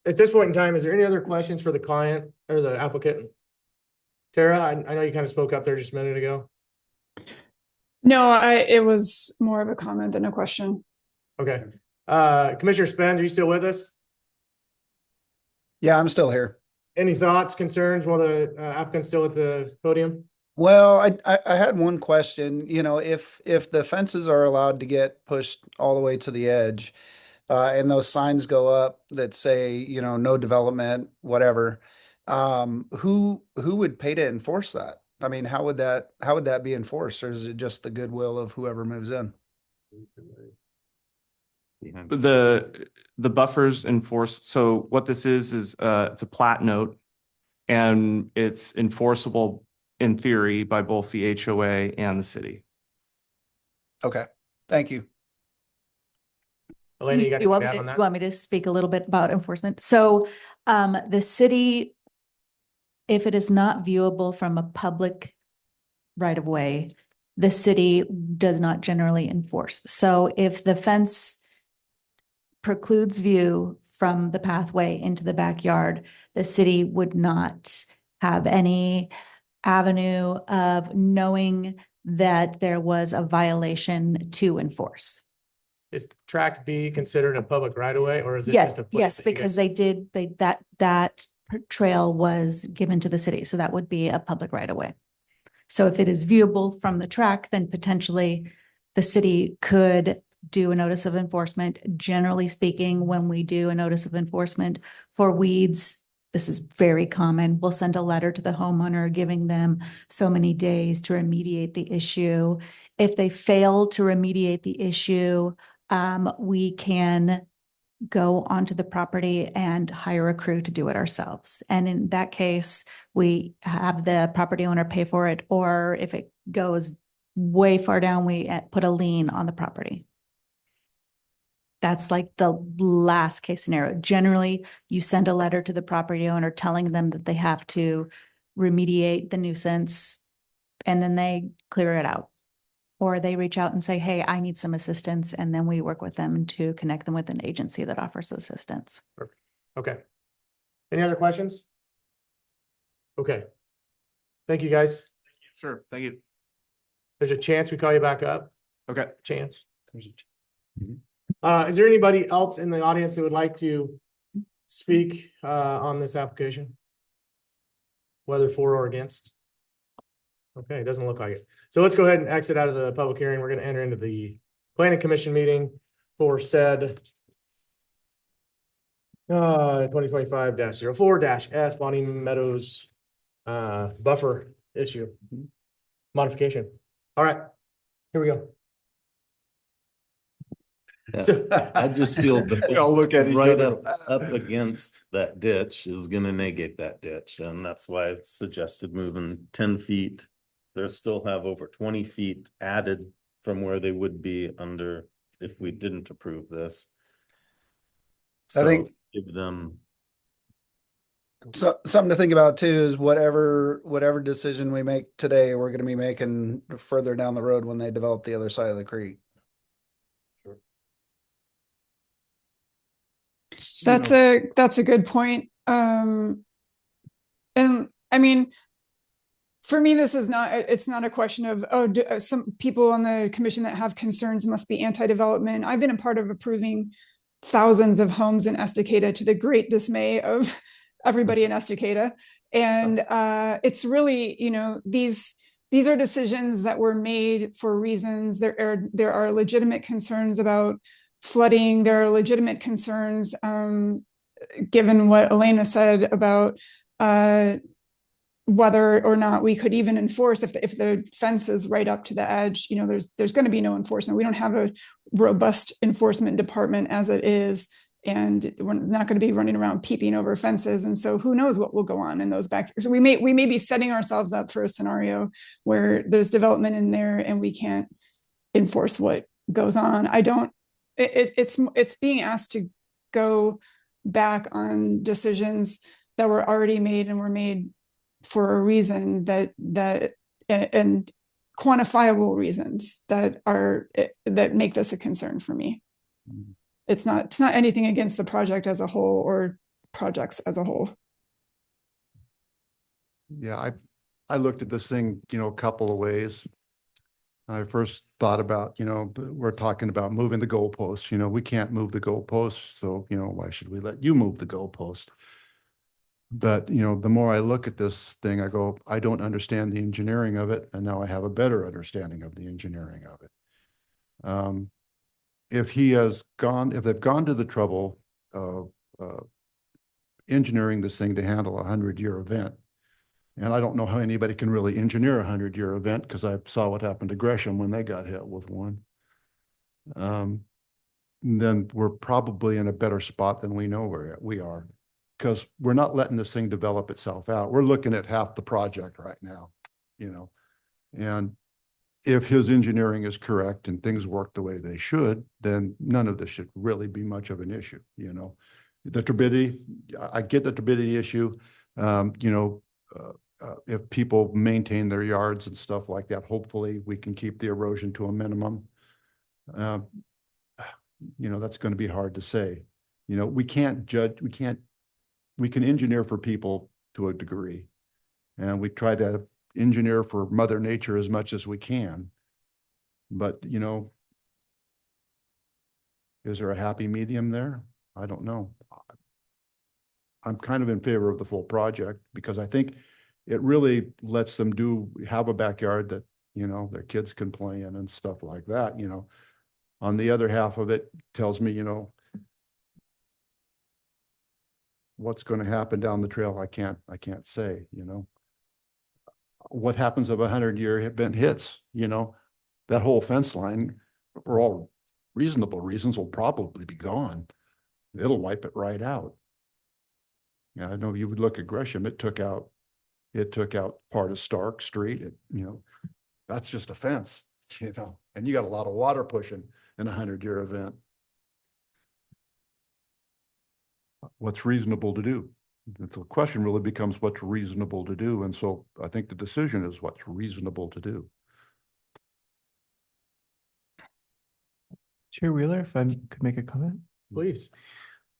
at this point in time, is there any other questions for the client or the applicant? Tara, I know you kind of spoke up there just a minute ago. No, it was more of a comment than a question. Okay. Commissioner Spence, are you still with us? Yeah, I'm still here. Any thoughts, concerns while the applicant's still at the podium? Well, I had one question. You know, if the fences are allowed to get pushed all the way to the edge, and those signs go up that say, you know, no development, whatever, who would pay to enforce that? I mean, how would that be enforced, or is it just the goodwill of whoever moves in? The buffers enforce. So what this is it's a plat note, and it's enforceable in theory by both the HOA and the city. Okay, thank you. Elena, you got You want to me add to, on you that? want me to speak a little bit about enforcement? So, the city, if it is not viewable from a public right of way, the city does not generally enforce. So if the fence precludes view from the pathway into the backyard, the city would not have any avenue of knowing that there was a violation to enforce. Is tract B considered a public right of way, or is it just a? place Yes, that you because guys- that trail was given to the city, so that would be a public right of way. So if it is viewable from the track, then potentially the city could do a notice of enforcement. Generally speaking, when we do a notice of enforcement for weeds, this is very common. We'll send a letter to the homeowner giving them so many days to remediate the issue. If they fail to remediate the issue, we can go onto the property and hire a crew to do it ourselves. And in that case, we have the property owner pay for it, or if it goes way far down, we put a lien on the property. That's like the last case scenario. Generally, you send a letter to the property owner telling them that they have to remediate the nuisance, and then they clear it out. Or they reach out and say, hey, I need some assistance. And then we work with them to connect them with an agency that offers assistance. Okay. Any other questions? Okay. Thank you, guys. Sure. Thank you. There's a chance we call you back up. Okay. Chance. Is there anybody else in the audience that would like to speak on this application? Whether for or against? Okay, it doesn't look like it. So let's go ahead and exit out of the public hearing. We're going to enter into the planning commission meeting for said 2025-04-S Bonnie Meadows buffer issue modification. All right, here we go. So- I just feel We all look at each right other. up against that ditch is gonna negate that ditch, and that's why I suggested moving 10 feet. They still have over 20 feet added from where they would be under if we didn't approve this. I think- So give them, So something to think about too is whatever decision we make today, we're gonna be making further down the road when they develop the other side of the creek. That's a good point. And I mean, for me, this is not, it's not a question of, some people on the commission that have concerns must be anti-development. I've been a part of approving thousands of homes in Estacada to the great dismay of everybody in Estacada. And it's really, these are decisions that were made for reasons. There are legitimate concerns about flooding. There are legitimate concerns, given what Elena said about whether or not we could even enforce if the fence is right up to the edge. There's going to be no enforcement. We don't have a robust enforcement department as it is, and we're not going to be running around peeping over fences. And so who knows what will go on in those back. So we may be setting ourselves up for a scenario where there's development in there and we can't enforce what goes on. It's being asked to go back on decisions that were already made and were made for a reason that and quantifiable reasons that make this a concern for me. It's not anything against the project as a whole or projects as a whole. Yeah, I looked at this thing, a couple of ways. I first thought about, we're talking about moving the goalposts, we can't move the goalposts. So, why should we let you move the goalpost? But, the more I look at this thing, I go, I don't understand the engineering of it. And now I have a better understanding of the engineering of it. If they've gone to the trouble of engineering this thing to handle a 100-year event, and I don't know how anybody can really engineer a 100-year event because I saw what happened to Gresham when they got hit with one. Then we're probably in a better spot than we know where we are, because we're not letting this thing develop itself out. We're looking at half the project right now, and if his engineering is correct and things work the way they should, then none of this should really be much of an issue. The turbidity, I get the turbidity issue. If people maintain their yards and stuff like that, hopefully we can keep the erosion to a minimum. That's going to be hard to say. We can't judge, we can engineer for people to a degree, and we try to engineer for Mother Nature as much as we can. But, is there a happy medium there? I don't know. I'm kind of in favor of the full project because I think it really lets them have a backyard that, their kids can play in and stuff like that. On the other half of it tells me, what's going to happen down the trail. I can't say, what happens if a 100-year event hits, that whole fence line, for all reasonable reasons, will probably be gone. It'll wipe it right out. Yeah, I know you would look at Gresham, it took out part of Stark Street. That's just a fence, and you got a lot of water pushing in a 100-year event. What's reasonable to do? The question really becomes what's reasonable to do. And so I think the decision is what's reasonable to do. Chair Wheeler, if I could make a comment. Please.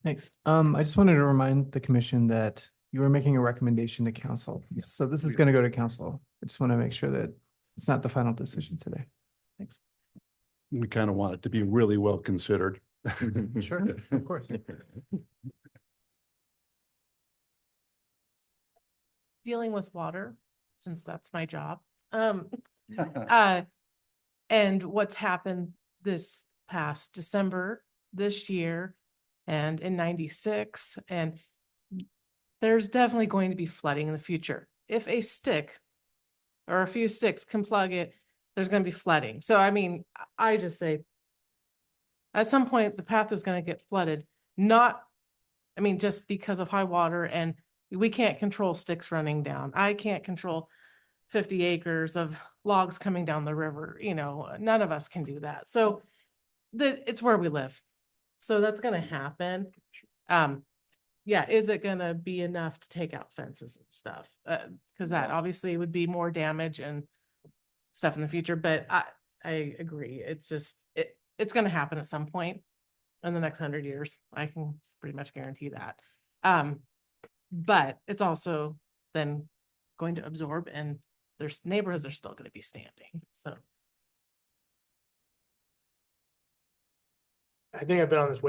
Thanks. I just wanted to remind the commission that you were making a recommendation to council. So this is going to go to council. I just want to make sure that it's not the final decision today. Thanks. We kind of want it to be really well considered. Sure, of course. Dealing with water, since that's my job. And what's happened this past December, this year, and in 96, and there's definitely going to be flooding in the future. If a stick or a few sticks can plug it, there's going to be flooding. So, I mean, I just say, At some point, the path is gonna get flooded, not, I mean, just because of high water, and we can't control sticks running down. I can't control 50 acres of logs coming down the river, you know, none of us can do that. So it's where we live. So that's gonna happen. Yeah, is it gonna be enough to take out fences and stuff? Cause that obviously would be more damage and stuff in the future, but I agree. It's just, it's gonna happen at some point in the next 100 years. I can pretty much guarantee that. But it's also then going to absorb, and there's neighborhoods are still gonna be standing, so. I think I've been on this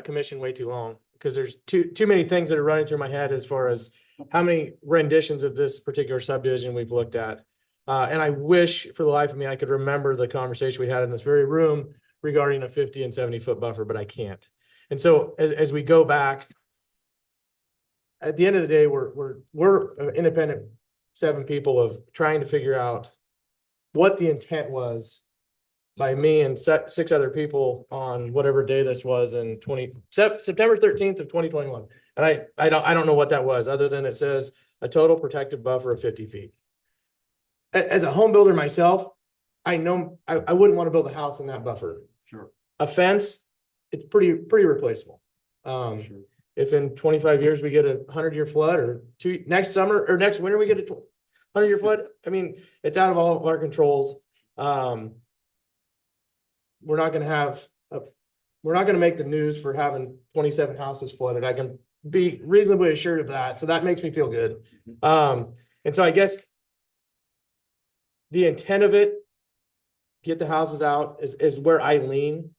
commission way too long, because there's too many things that are running through my head as far as how many renditions of this particular subdivision we've looked at. And I wish for the life of me, I could remember the conversation we had in this very room regarding a 50 and 70-foot buffer, but I can't. And so as we go back, at the end of the day, we're an independent 7 people of trying to figure out what the intent was by me and 6 other people on whatever day this was in September 13th of 2021. And I don't know what that was, other than it says a total protective buffer of 50 feet. As a home builder myself, I know I wouldn't want to build a house in that buffer. Sure. A fence, it's pretty replaceable. Sure. If in 25 years we get a 100-year flood, or next summer or next winter we get a 100-year flood, I mean, it's out of all of our controls. We're not going to make the news for having 27 houses flooded. I can be reasonably assured of that. So that makes me feel good. And so I guess the intent of it, get the houses out, is where I lean.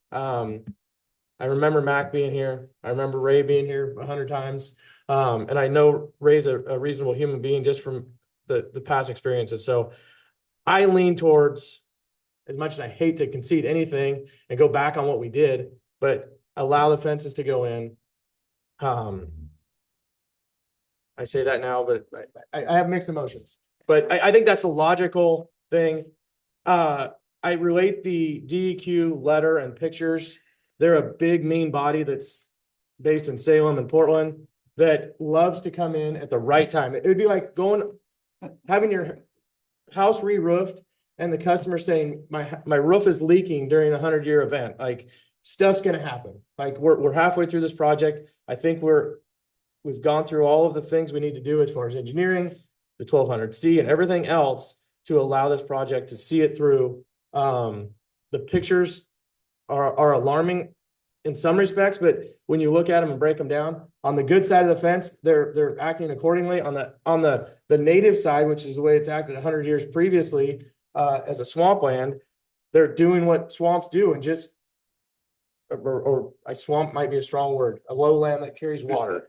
I remember Mac being here. I remember Ray being here 100 times. And I know Ray's a reasonable human being just from the past experiences. So I lean towards, as much as I hate to concede anything and go back on what we did, but allow the fences to go in. I say that now, but I have mixed emotions, but I think that's a logical thing. I relate the DEQ letter and pictures. They're a big, mean body that's based in Salem and Portland that loves to come in at the right time. It would be like having your house re-roofed and the customer saying, my roof is leaking during a 100-year event. Like, stuff's gonna happen. Like, we're halfway through this project. I think we've gone through all of the things we need to do as far as engineering, the 1200C and everything else to allow this project to see it through. The pictures are alarming in some respects, but when you look at them and break them down, on the good side of the fence, they're acting accordingly. On the native side, which is the way it's acted 100 years previously, as a swampland, they're doing what swamps do, and just or a swamp might be a strong word, a lowland that carries water.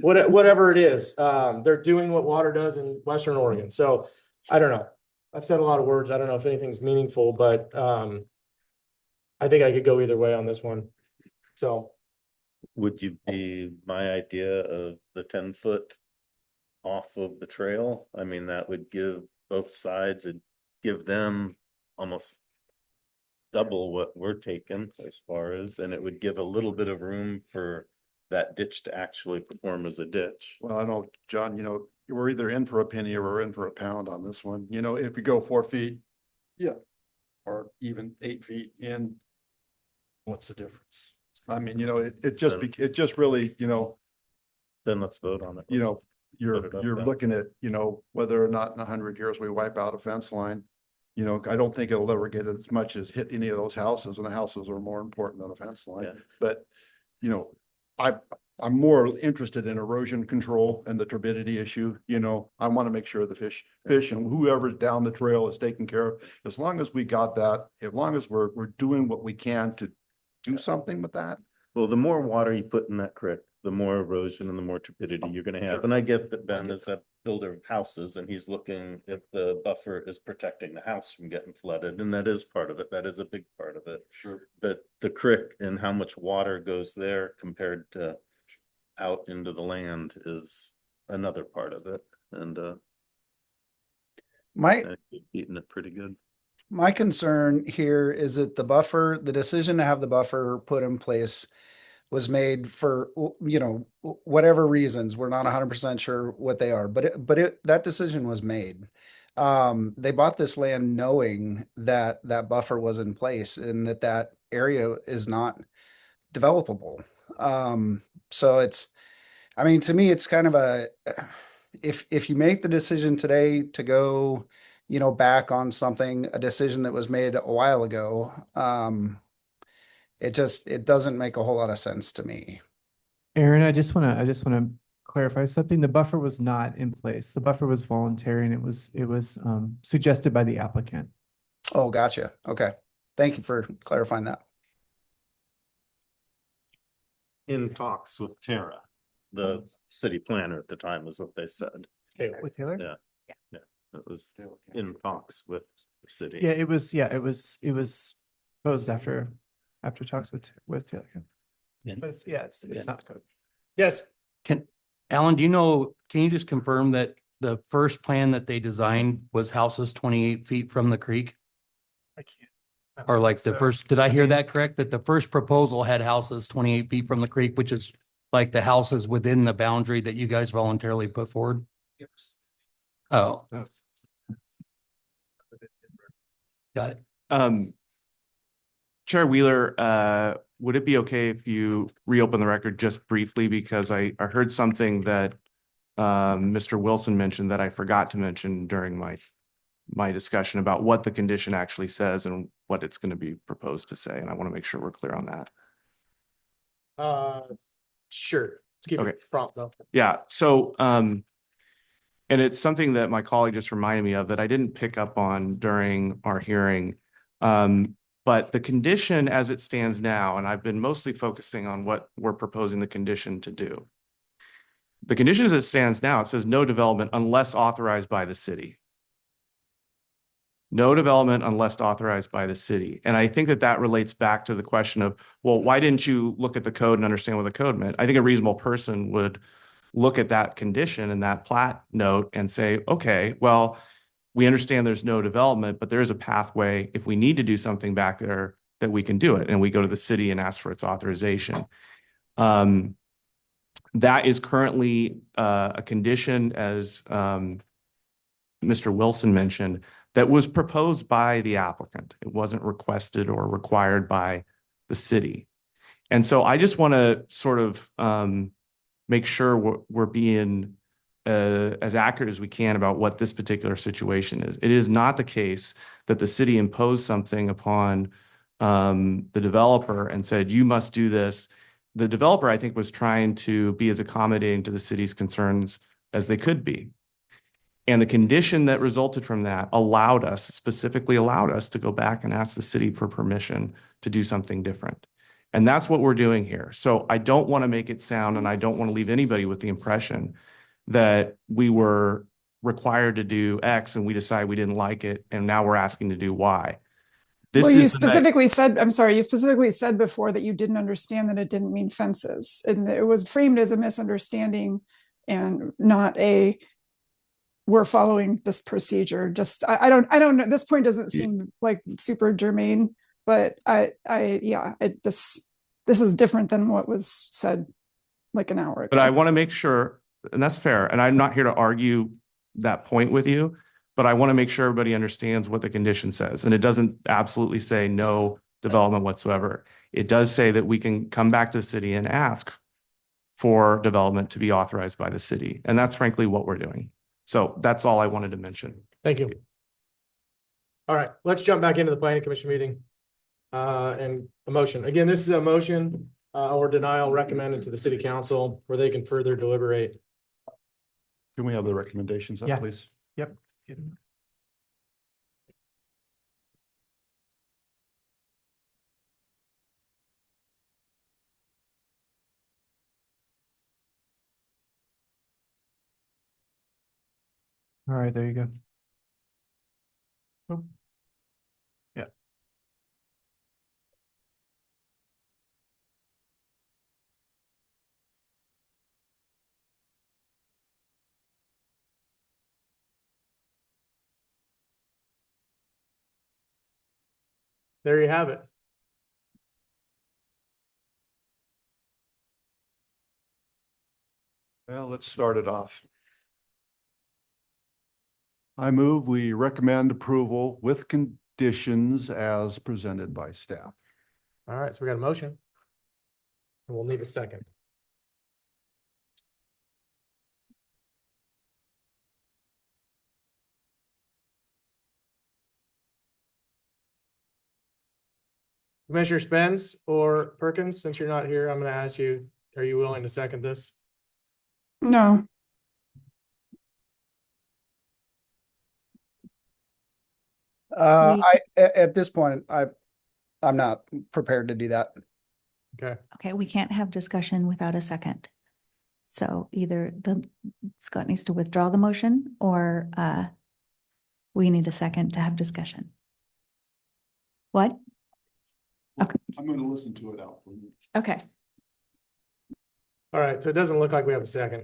Whatever it is, they're doing what water does in Western Oregon. So I don't know. I've said a lot of words. I don't know if anything's meaningful, but I think I could go either way on this one. So would you be my idea of the 10-foot off of the trail? I mean, that would give both sides, it'd give them almost double what we're taking as far as, and it would give a little bit of room for that ditch to actually perform as a ditch. Well, I know, John, we're either in for a penny or we're in for a pound on this one. If we go 4 feet, yeah, or even 8 feet in, what's the difference? I mean, it just really, then let's vote on it. You're looking at, whether or not in 100 years we wipe out a fence line. I don't think it'll ever get as much as hit any of those houses, and the houses are more important than a fence line. Yeah. But, I'm more interested in erosion control and the turbidity issue. I want to make sure the fish and whoever's down the trail is taken care of. As long as we got that, as long as we're doing what we can to do something with that. Well, the more water you put in that creek, the more erosion and the more turbidity you're gonna have. And I get that Ben is a builder of houses and he's looking if the buffer is protecting the house from getting flooded, and that is part of it. That is a big part of it. Sure. But the creek and how much water goes there compared to out into the land is another part of it. And My eating it pretty good. My concern here is that the decision to have the buffer put in place was made for, whatever reasons. We're not 100% sure what they are, but that decision was made. They bought this land knowing that that buffer was in place and that area is not developable. So I mean, to me, it's kind of if you make the decision today to go, back on a decision that was made a while ago, it doesn't make a whole lot of sense to me. Aaron, I just want to clarify something. The buffer was not in place. The buffer was voluntary and it was suggested by the applicant. Oh, gotcha. Okay. Thank you for clarifying that. In talks with Tara, the city planner at the time is what they said. With Taylor? Yeah. Yeah. It was in talks with the city. Yeah, it was proposed after talks with Taylor. But it's not code. Yes. Alan, can you just confirm that the first plan that they designed was houses 28 feet from the creek? I can't. Or like did I hear that correct? That the first proposal had houses 28 feet from the creek, which is like the houses within the boundary that you guys voluntarily put forward? Oh. Got it. Chair Wheeler, would it be okay if you reopen the record just briefly? Because I heard something that Mr. Wilson mentioned that I forgot to mention during my discussion about what the condition actually says and what it's going to be proposed to say. And I want to make sure we're clear on that. Sure. Let's keep it prompt though. Yeah. So, and it's something that my colleague just reminded me of that I didn't pick up on during our hearing. But the condition as it stands now, and I've been mostly focusing on what we're proposing the condition to do. The condition as it stands now, it says no development unless authorized by the city. No development unless authorized by the city. And I think that relates back to the question of, well, why didn't you look at the code and understand what the code meant? I think a reasonable person would look at that condition and that plat note and say, okay, well, we understand there's no development, but there is a pathway if we need to do something back there that we can do it. And we go to the city and ask for its authorization. That is currently a condition, as Mr. Wilson mentioned, that was proposed by the applicant. It wasn't requested or required by the city. And so I just want to sort of make sure we're being as accurate as we can about what this particular situation is. It is not the case that the city imposed something upon the developer and said, you must do this. The developer, I think, was trying to be as accommodating to the city's concerns as they could be. And the condition that resulted from that specifically allowed us to go back and ask the city for permission to do something different. And that's what we're doing here. So I don't want to make it sound, and I don't want to leave anybody with the impression that we were required to do X and we decided we didn't like it, and now we're asking to do Y. You specifically said before that you didn't understand that it didn't mean fences, and it was framed as a misunderstanding and not we're following this procedure. I don't know. At this point doesn't seem like super germane, but this is different than what was said like an hour ago. But I want to make sure, and that's fair, and I'm not here to argue that point with you, but I want to make sure everybody understands what the condition says. And it doesn't absolutely say no development whatsoever. It does say that we can come back to the city and ask for development to be authorized by the city. And that's frankly what we're doing. So that's all I wanted to mention. Thank you. All right, let's jump back into the planning commission meeting and a motion. Again, this is a motion or denial recommended to the city council where they can further deliberate. Can we have the recommendations up, please? Yep. All right, there you go. Oh. Yeah. There you have it. Well, let's start it off. I move we recommend approval with conditions as presented by staff. All right, so we got a motion. And we'll need a second. Commissioner Spence or Perkins, since you're not here, I'm gonna ask you, are you willing to second this? No. At this point, I'm not prepared to do that. Okay, Okay, we can't have discussion without a second. So either Scott needs to withdraw the motion or we need a second to have discussion. What? Okay, I'm going to listen to it out. okay. all right, so it doesn't look like we have a second.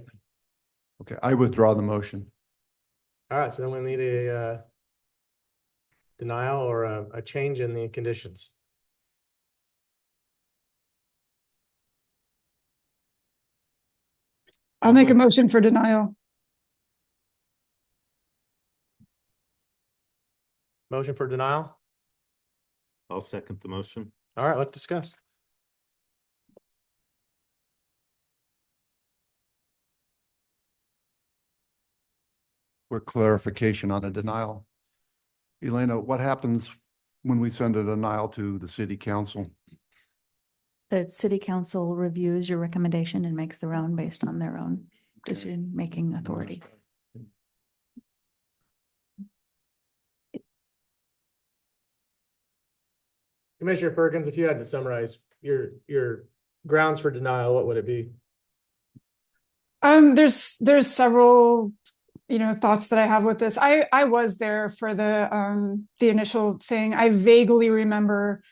Okay, I withdraw the motion. All right, so then we need a denial or a change in the conditions. I'll make a motion for denial. Motion for denial? I'll second the motion. All right, let's discuss. For clarification on a denial. Elena, what happens when we send a denial to the city council? The city council reviews your recommendation and makes their own based on their own decision-making authority. Commissioner Perkins, if you had to summarize your grounds for denial, what would it be? There's several, thoughts that I have with this. I was there for the initial thing. I vaguely remember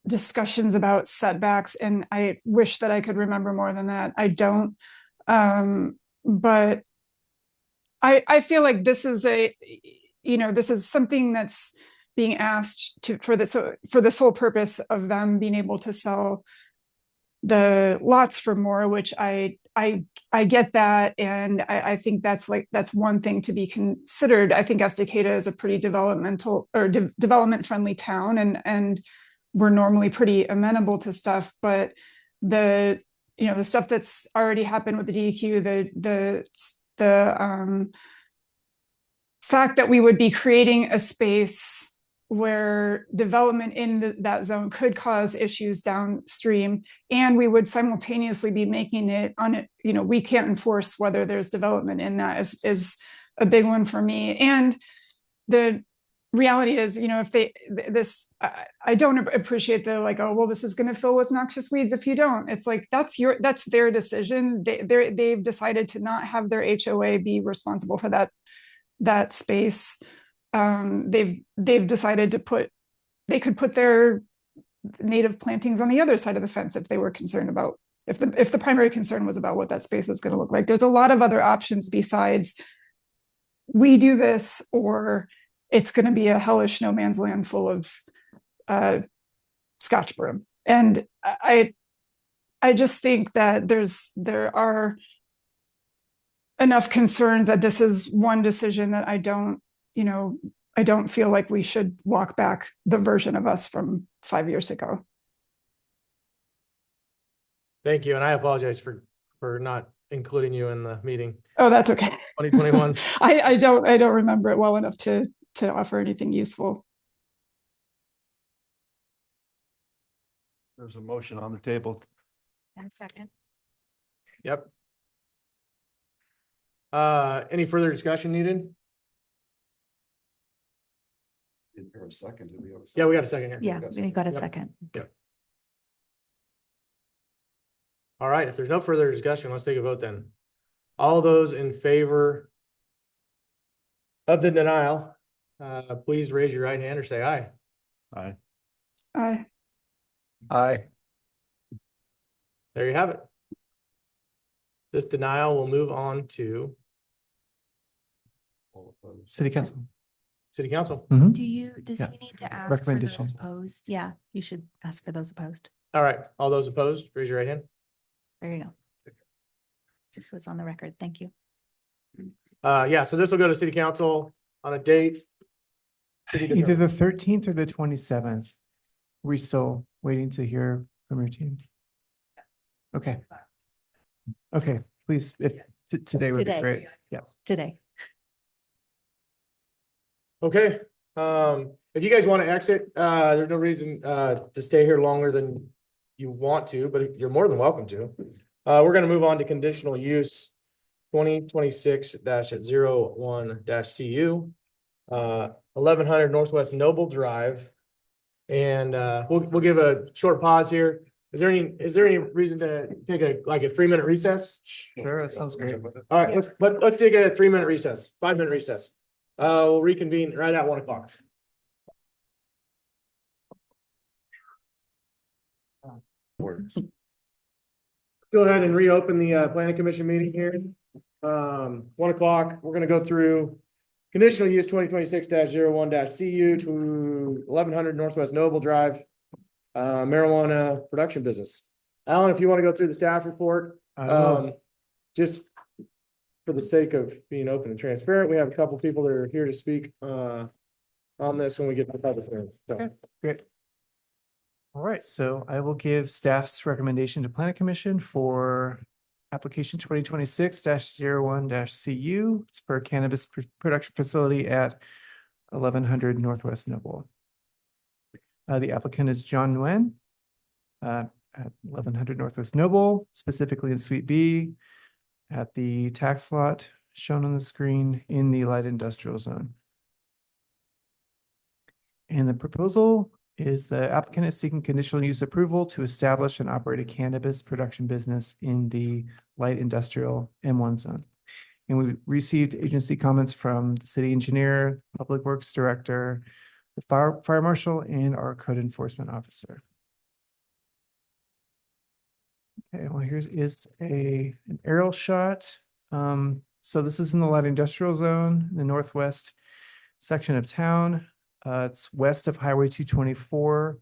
discussions about setbacks, and I wish that I could remember more than that. I don't. But I feel like this is this is something that's being asked for this whole purpose of them being able to sell the lots for more, which I get that. And I think that's one thing to be considered. I think Estacada is a pretty developmental or development friendly town, and we're normally pretty amenable to stuff, but the stuff that's already happened with the DEQ, the fact that we would be creating a space where development in that zone could cause issues downstream, and we would simultaneously be making it we can't enforce whether there's development in that is a big one for me. And the reality is, if I don't appreciate the this is going to fill with noxious weeds if you don't. It's like, that's their decision. They've decided to not have their HOA be responsible for that space. They've decided they could put their native plantings on the other side of the fence if they were concerned about, if the primary concern was about what that space is going to look like. There's a lot of other options besides we do this, or it's going to be a hellish no man's land full of Scotch broom. And I just think that there are enough concerns that this is one decision that I don't feel like we should walk back the version of us from 5 years ago. Thank you, and I apologize for not including you in the meeting. Oh, that's okay. 2021. I don't remember it well enough to offer anything useful. There's a motion on the table. And a second. Yep. Any further discussion needed? Is there a second? Do we have a second? Yeah, we got a second here. Yeah, we got a Yep. second. Yep. All right, if there's no further discussion, let's take a vote then. All those in favor of the denial, please raise your right hand or say aye. Aye. Aye. There you have it. This denial will move on to City council. City Council. Mhm. Does Yeah. he need to ask for those Recommendation. opposed? Yeah, you should ask for those opposed. All right, all those opposed, raise your right hand. There you go. Just so it's on the record. Thank you. Yeah, so this will go to City Council on a date. to be Either determined. the 13th or the 27th. We still waiting to hear from your team? Okay. Okay, please, if today would be Today. great. Yeah. Today. Okay, if you guys want to exit, there's no reason, to stay here longer than you want to, but you're more than welcome to. We're gonna move on to conditional use 2026-01-CU, 1100 Northwest Noble Drive. And, we'll give a short pause here. Is there any reason to take a 3-minute recess? Sure, that sounds great. All right, let's take a 3-minute recess, 5-minute recess. We'll reconvene right at 1 o'clock. Works. Go ahead and reopen the planning commission meeting here. 1 o'clock, we're gonna go through conditional use 2026-01-CU to 1100 Northwest Noble Drive, marijuana production business. Alan, if you want to go through the staff report, I will. just for the sake of being open and transparent, we have a couple people that are here to speak on this when we get to the public hearing. So, Okay. Great. All right, so I will give staff's recommendation to planning commission for application 2026-01-CU. It's for a cannabis production facility at 1100 Northwest Noble. The applicant is John Nguyen at 1100 Northwest Noble, specifically in Suite B at the tax lot shown on the screen in the light industrial zone. And the proposal is the applicant is seeking conditional use approval to establish and operate a cannabis production business in the light industrial M1 zone. And we received agency comments from the city engineer, public works director, the fire marshal, and our code enforcement officer. Okay, well, here's an aerial shot. So this is in the light industrial zone, the northwest section of town. It's west of Highway 224.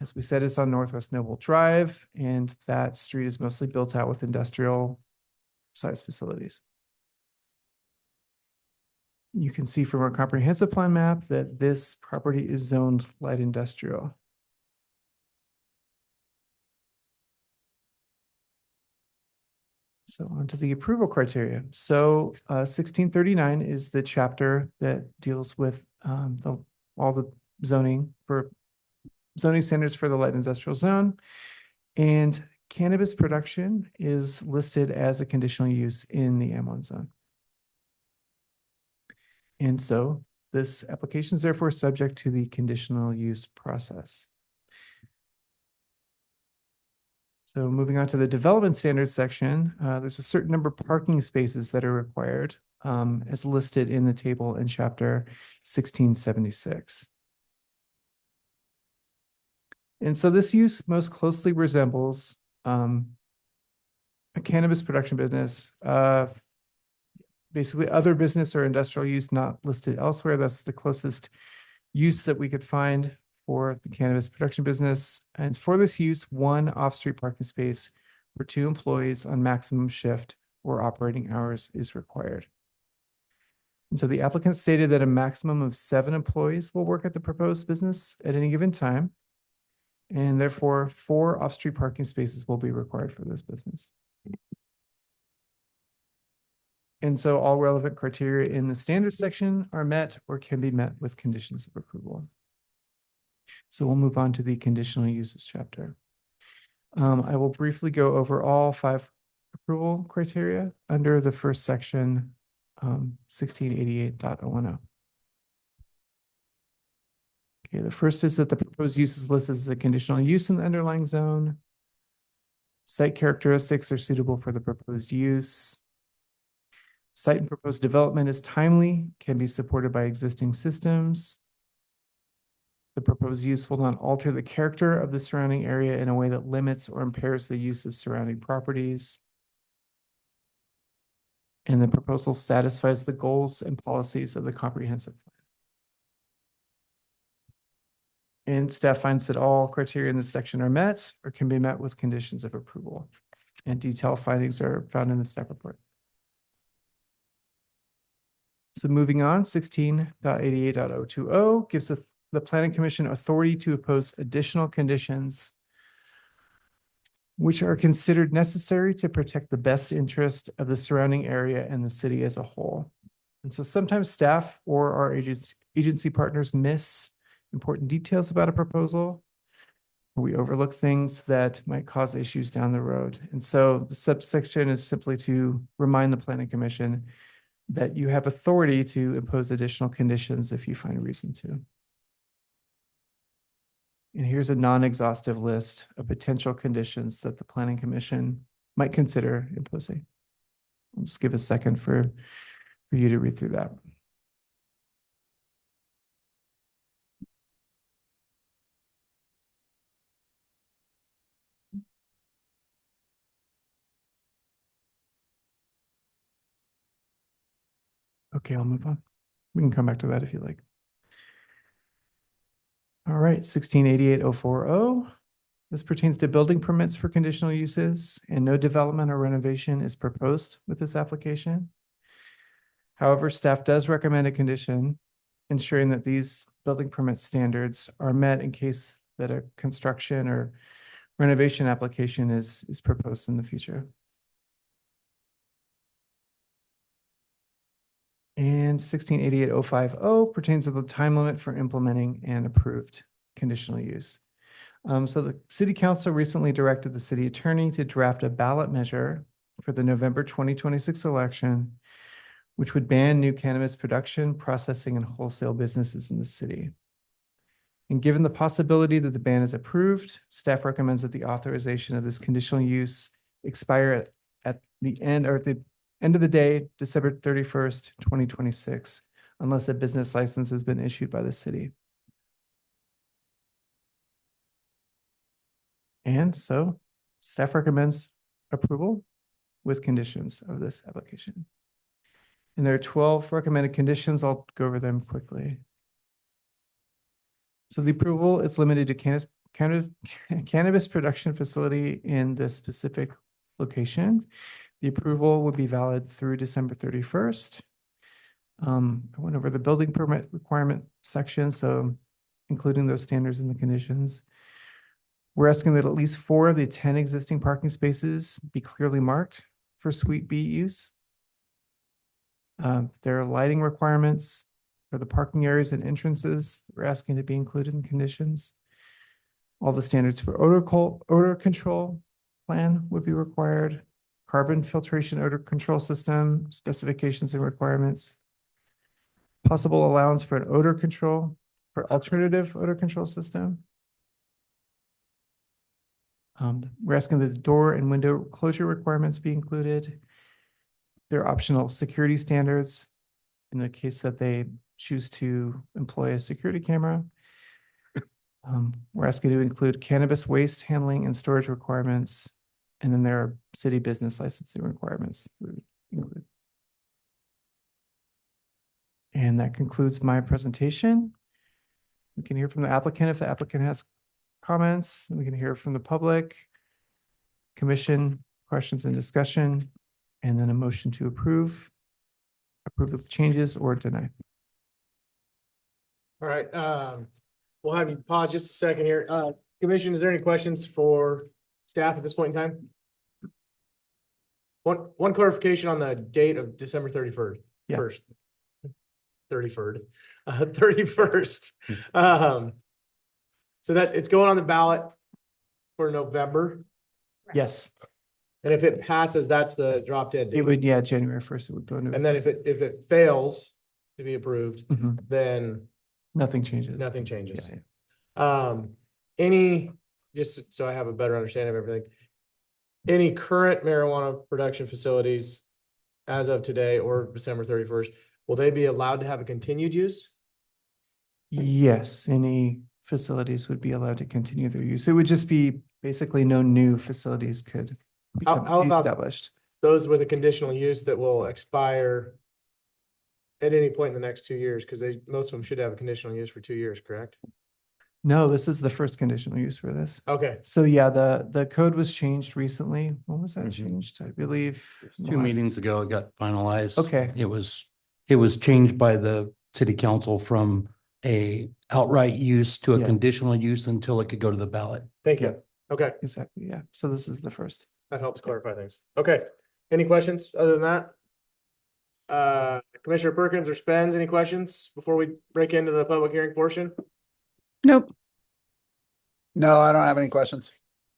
As we said, it's on Northwest Noble Drive, and that street is mostly built out with industrial size facilities. You can see from our comprehensive plan map that this property is zoned light industrial. So onto the approval criteria. So 1639 is the chapter that deals with all the zoning standards for the light industrial zone. And cannabis production is listed as a conditional use in the M1 zone. And so this application is therefore subject to the conditional use process. So moving on to the development standards section, there's a certain number of parking spaces that are required as listed in the table in chapter 1676. And so this use most closely resembles a cannabis production business, basically other business or industrial use not listed elsewhere. That's the closest use that we could find for the cannabis production business. And for this use, 1 off-street parking space for 2 employees on maximum shift or operating hours is required. And so the applicant stated that a maximum of 7 employees will work at the proposed business at any given time. And therefore 4 off-street parking spaces will be required for this business. And so all relevant criteria in the standards section are met or can be met with conditions of approval. So we'll move on to the conditional uses chapter. I will briefly go over all 5 approval criteria under the first section, 1688.010. Okay, the first is that the proposed use is listed as a conditional use in the underlying zone. Site characteristics are suitable for the proposed use. Site and proposed development is timely, can be supported by existing systems. The proposed use will not alter the character of the surrounding area in a way that limits or impairs the use of surrounding properties. And the proposal satisfies the goals and policies of the comprehensive plan. And staff finds that all criteria in this section are met or can be met with conditions of approval. And detailed findings are found in the staff report. So moving on, 16.88.020 gives the Planning Commission authority to impose additional conditions which are considered necessary to protect the best interest of the surrounding area and the city as a whole. And so sometimes staff or our agency partners miss important details about a proposal. We overlook things that might cause issues down the road. And so the subsection is simply to remind the Planning Commission that you have authority to impose additional conditions if you find a reason to. And here's a non-exhaustive list of potential conditions that the Planning Commission might consider imposing. I'll just give a second for you to read through that. Okay, I'll move on. We can come back to that if you like. All right, 1688.040. This pertains to building permits for conditional uses, and no development or renovation is proposed with this application. However, staff does recommend a condition ensuring that these building permit standards are met in case that a construction or renovation application is proposed in the future. And 1688.050 pertains to the time limit for implementing an approved conditional use. So the city council recently directed the city attorney to draft a ballot measure for the November 2026 election, which would ban new cannabis production, processing, and wholesale businesses in the city. And given the possibility that the ban is approved, staff recommends that the authorization of this conditional use expire at the end or at the end of the day, December 31st, 2026, unless a business license has been issued by the city. And so staff recommends approval with conditions of this application. And there are 12 recommended conditions. I'll go over them quickly. So the approval is limited to cannabis production facility in the specific location. The approval would be valid through December 31st. I went over the building permit requirement section, so including those standards and the conditions. We're asking that at least 4 of the 10 existing parking spaces be clearly marked for Suite B use. There are lighting requirements for the parking areas and entrances we're asking to be included in conditions. All the standards for odor control plan would be required. Carbon filtration odor control system, specifications and requirements. Possible allowance for an odor control, for alternative odor control system. We're asking that the door and window closure requirements be included. There are optional security standards in the case that they choose to employ a security camera. We're asking to include cannabis waste handling and storage requirements. And then there are city business licensing requirements we would include. And that concludes my presentation. We can hear from the applicant if the applicant has comments. We can hear from the public, commission, questions and discussion, and then a motion to approve with changes or deny. All right, we'll have you pause just a second here. Commission, is there any questions for staff at this point in time? One clarification on the date of December 31st. Yeah. 31st. So that it's going on the ballot for November. Yes, And if it passes, that's the drop dead it date. would, yeah, January 1st, it would go into. And then if it fails to be approved, Mhm. then Nothing changes. nothing changes. Yeah. Just so I have a better understanding of everything. Any current marijuana production facilities as of today or December 31st, will they be allowed to have a continued use? Yes, any facilities would be allowed to continue their use. It would just be basically no new facilities could How become about- established. those with a conditional use that will expire at any point in the next 2 years, because most of them should have a conditional use for 2 years, correct? No, this is the first conditional use for this. Okay, So yeah, the code was changed recently. When was that Mhm. changed? I believe. in the 2 last- meetings ago, it got finalized. Okay. It was changed by the city council from a outright use to a Yeah. conditional use until it could go to the ballot. thank you. Okay, Exactly, yeah. So this is the first. that helps clarify things. Okay, any questions other than that? Commissioner Perkins or Spence, any questions before we break into the public hearing portion? Nope. No, I don't have any questions.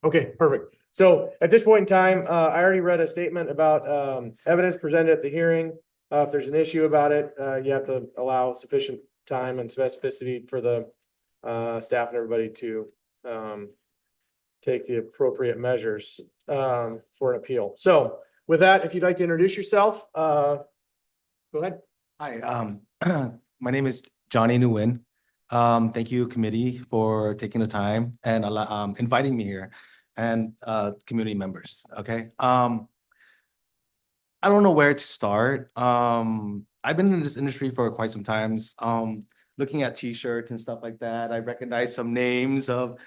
Okay, perfect. So at this point in time, I already read a statement about evidence presented at the hearing. If there's an issue about it, you have to allow sufficient time and specificity for the staff and everybody to take the appropriate measures for an appeal. So with that, if you'd like to introduce yourself, go ahead. Hi, my name is Johnny Nguyen. Thank you, committee, for taking the time and inviting me here, and community members. Okay. I don't know where to start. I've been in this industry for quite some times. Looking at T-shirts and stuff like that, I recognize some names of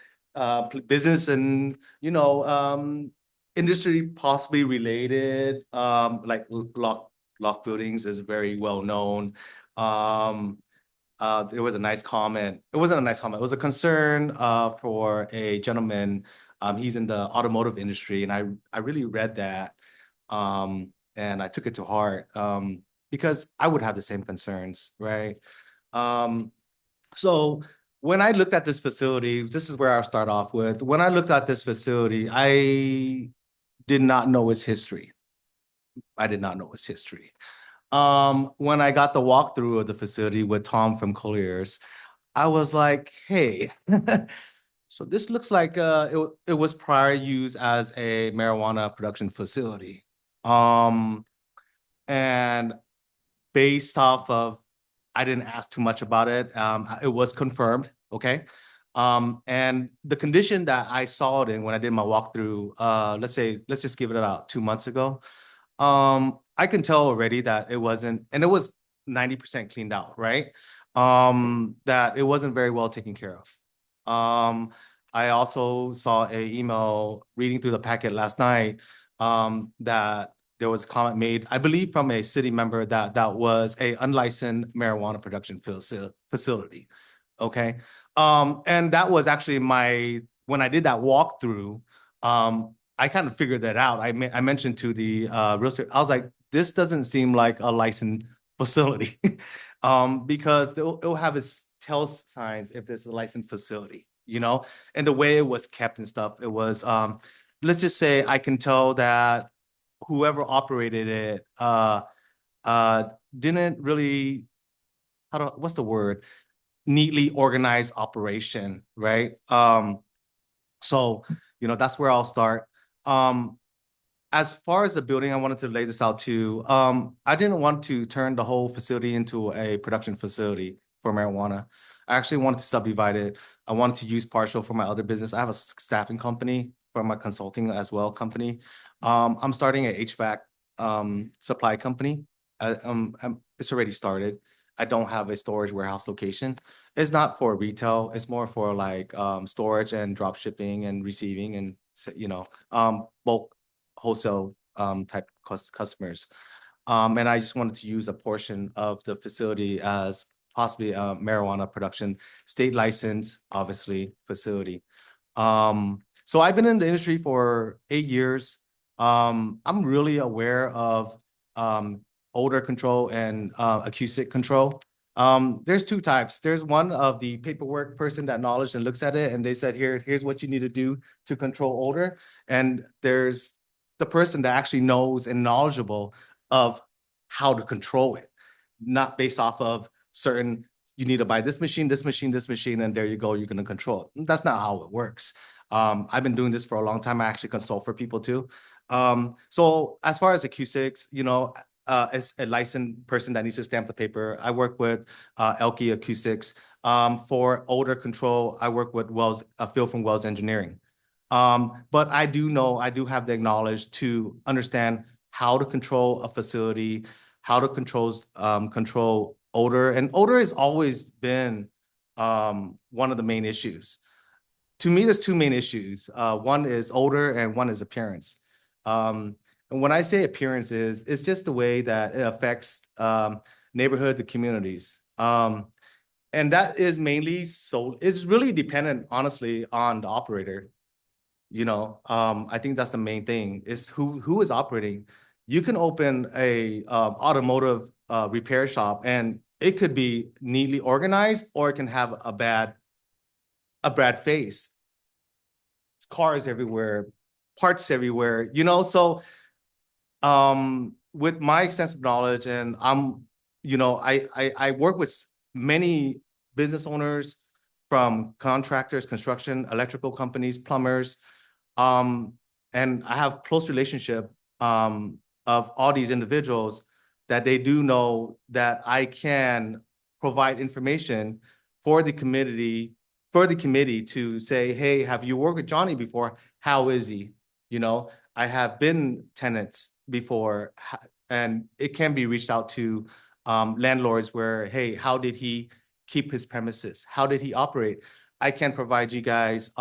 business and industry possibly related. Like Lock Buildings is very well known. There was a nice comment. It wasn't a nice comment. It was a concern for a gentleman. He's in the automotive industry, and I really read that, and I took it to heart because I would have the same concerns, right? So when I looked at this facility, this is where I'll start off with. When I looked at this facility, I did not know its history. I did not know its history. When I got the walkthrough of the facility with Tom from Colliers, I was like, hey, so this looks like it was prior used as a marijuana production facility. And based off of, I didn't ask too much about it. It was confirmed, okay? And the condition that I saw it in when I did my walkthrough, let's just give it about 2 months ago. I can tell already that it wasn't, and it was 90% cleaned out, right? That it wasn't very well taken care of. I also saw an email reading through the packet last night that there was a comment made, I believe from a city member, that was a unlicensed marijuana production facility, okay? And that was actually when I did that walkthrough, I kind of figured that out. I mentioned to the real estate, I was like, this doesn't seem like a licensed facility because it'll have its tell signs if it's a licensed facility, and the way it was kept and stuff, it was, let's just say I can tell that whoever operated it didn't really, what's the word? Neatly organized operation, right? So, that's where I'll start. As far as the building, I wanted to lay this out too. I didn't want to turn the whole facility into a production facility for marijuana. I actually wanted to subdivide it. I wanted to use partial for my other business. I have a staffing company for my consulting as well company. I'm starting an HVAC supply company. It's already started. I don't have a storage warehouse location. It's not for retail. It's more for like storage and drop shipping and receiving and bulk wholesale type customers. And I just wanted to use a portion of the facility as possibly a marijuana production, state license, obviously, facility. So I've been in the industry for 8 years. I'm really aware of odor control and acoustic control. There's 2 types. There's one of the paperwork person that knowledge and looks at it and they said, here's what you need to do to control odor. And there's the person that actually knows and knowledgeable of how to control it, not based off of certain, you need to buy this machine, and there you go, you're going to control it. That's not how it works. I've been doing this for a long time. I actually consult for people too. So as far as acoustics, as a licensed person that needs to stamp the paper, I work with Elke Acoustics. For odor control, I work with Phil from Wells Engineering. But I do have the knowledge to understand how to control a facility, how to control odor. And odor has always been one of the main issues. To me, there's two main issues. One is odor and one is appearance. And when I say appearance it's just the way that it affects neighborhood, the communities. And that is mainly it's really dependent, honestly, on the operator. You know, I think that's the main thing is who is operating. You can open a automotive repair shop and it could be neatly organized or it can have a bad face. Cars everywhere, parts everywhere, you know, so with my extensive knowledge and I work with many business owners from contractors, construction, electrical companies, plumbers, and I have close relationship of all these individuals that they do know that I can provide information for the committee to say, hey, have you worked with Johnny before? How is he? You know, I have been tenants before, and it can be reached out to landlords where, hey, how did he keep his premises? How did he operate? I can provide you guys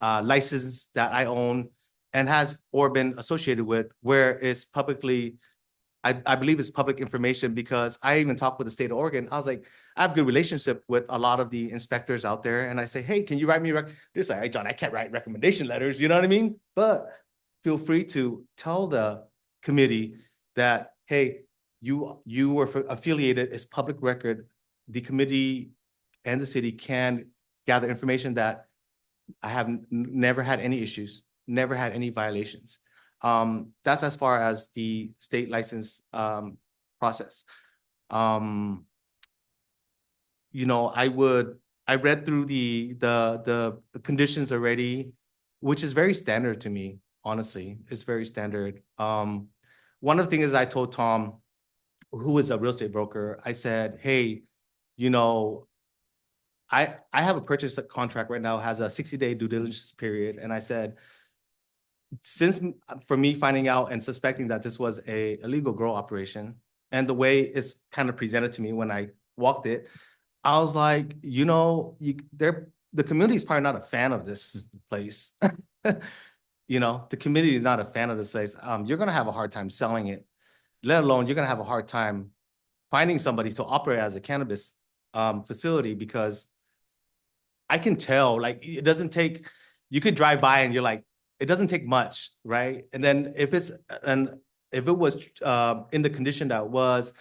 license that I own and has or been associated with where it's publicly, I believe it's public information because I even talked with the state of Oregon. I was like, I have a good relationship with a lot of the inspectors out there. And I say, hey, can you write me? They're like, hey, John, I can't write recommendation letters. You know what I mean? But feel free to tell the committee that, hey, you were affiliated, it's public record. The committee and the city can gather information that I have never had any issues, never had any violations. That's as far as the state license process. You know, I read through the conditions already, which is very standard to me, honestly. It's very standard. One of the things I told Tom, who is a real estate broker, I said, hey, you know, I have a purchase contract right now, has a 60-day due diligence period. And I said, since for me finding out and suspecting that this was a illegal grow operation and the way it's kind of presented to me when I walked it, I was like, you know, the community is probably not a fan of this place. You know, the community is not a fan of this place. You're going to have a hard time selling it, let alone you're going to have a hard time finding somebody to operate as a cannabis facility, because I can tell, like, it doesn't take, you could drive by and you're like, it doesn't take much, right? And then if it was in the condition that it was,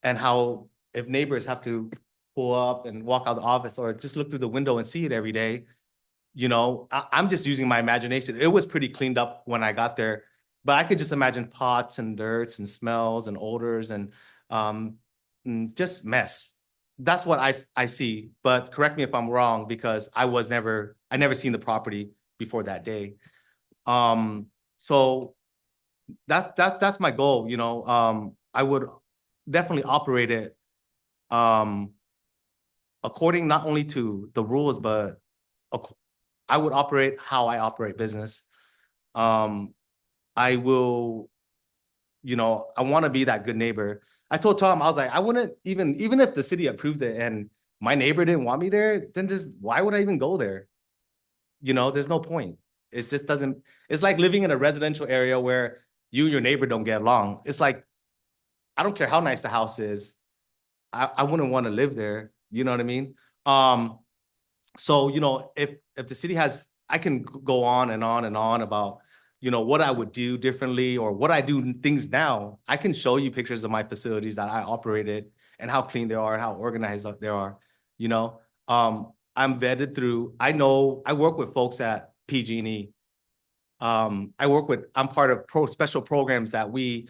and how if neighbors have to pull up and walk out of the office or just look through the window and see it every day, you know, I'm just using my imagination. It was pretty cleaned up when I got there, but I could just imagine pots and dirts and smells and odors and just mess. That's what I see, but correct me if I'm wrong, because I never seen the property before that day. So that's my goal, you know. I would definitely operate it according not only to the rules, but I would operate how I operate business. I will, you know, I want to be that good neighbor. I told Tom, I was like, I wouldn't even if the city approved it and my neighbor didn't want me there, then just why would I even go there? You know, there's no point. It just doesn't, it's like living in a residential area where you and your neighbor don't get along. It's like, I don't care how nice the house is. I wouldn't want to live there. You know what I mean? So, you know, if the city has, I can go on and on and on about, you know, what I would do differently or what I do things now. I can show you pictures of my facilities that I operated and how clean they are, how organized they are, you know. I'm vetted through, I work with folks at PG&E. I'm part of special programs that we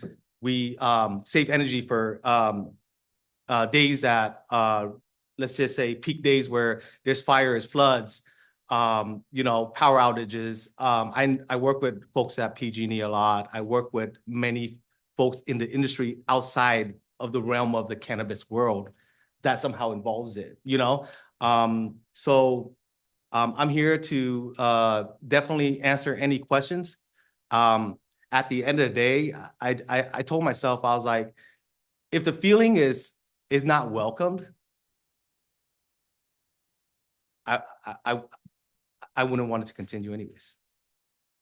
save energy for days that, let's just say peak days where there's fires, floods, you know, power outages. I work with folks at PG&E a lot. I work with many folks in the industry outside of the realm of the cannabis world that somehow involves it, you know? So I'm here to definitely answer any questions. At at the end of the day, I told myself, I was like, if the feeling is not welcomed, I wouldn't want it to continue anyways.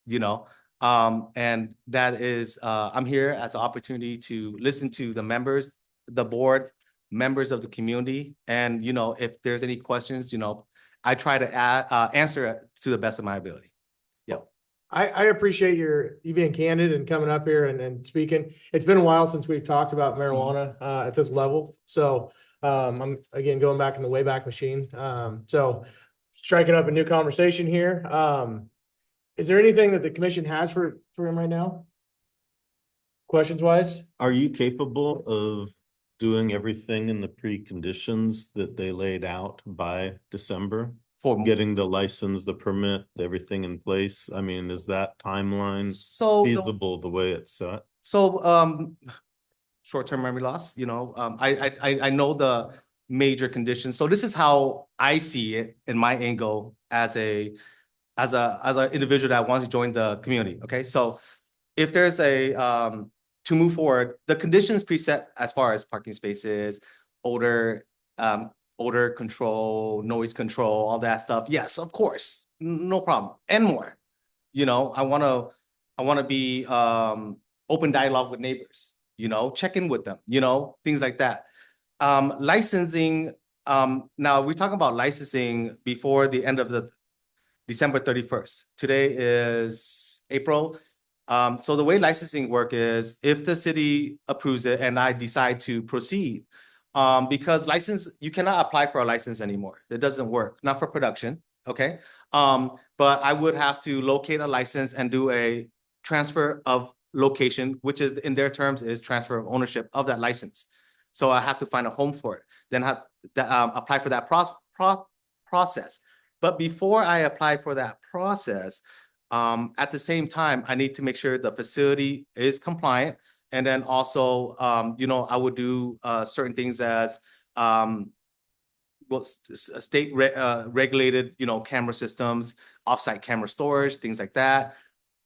You know, and that is, I'm here as an opportunity to listen to the members, the board, members of the community. And, you know, if there's any questions, you know, I try to answer it to the best of my ability. Yep. I appreciate you being candid and coming up here and speaking. It's been a while since we've talked about marijuana at this level. So I'm again going back in the Wayback Machine. So striking up a new conversation here. Is there anything that the commission has for him right now? Questions wise? Are you capable of doing everything in the preconditions that they laid out by December? For Getting the license, the permit, everything in place? I mean, is that timeline so feasible the way it's set? So short-term memory loss, you know, I know the major conditions. So this is how I see it in my angle as an individual that wants to join the community. Okay, so if there's a to move forward, the conditions preset as far as parking spaces, odor control, noise control, all that stuff. Yes, of course, no problem, and more. You know, I want to be open dialogue with neighbors. You know, check in with them. You know, things like that. Licensing. Now we're talking about licensing before the end of the December 31st. Today is April. So the way licensing work is if the city approves it and I decide to proceed, because you cannot apply for a license anymore. It doesn't work, not for production, okay? But I would have to locate a license and do a transfer of location, which is in their terms is transfer of ownership of that license. So I have to find a home for it, then have to apply for that process. But before I apply for that process, at the same time, I need to make sure the facility is compliant. And then also, you know, I would do certain things as state regulated, you know, camera systems, offsite camera storage, things like that,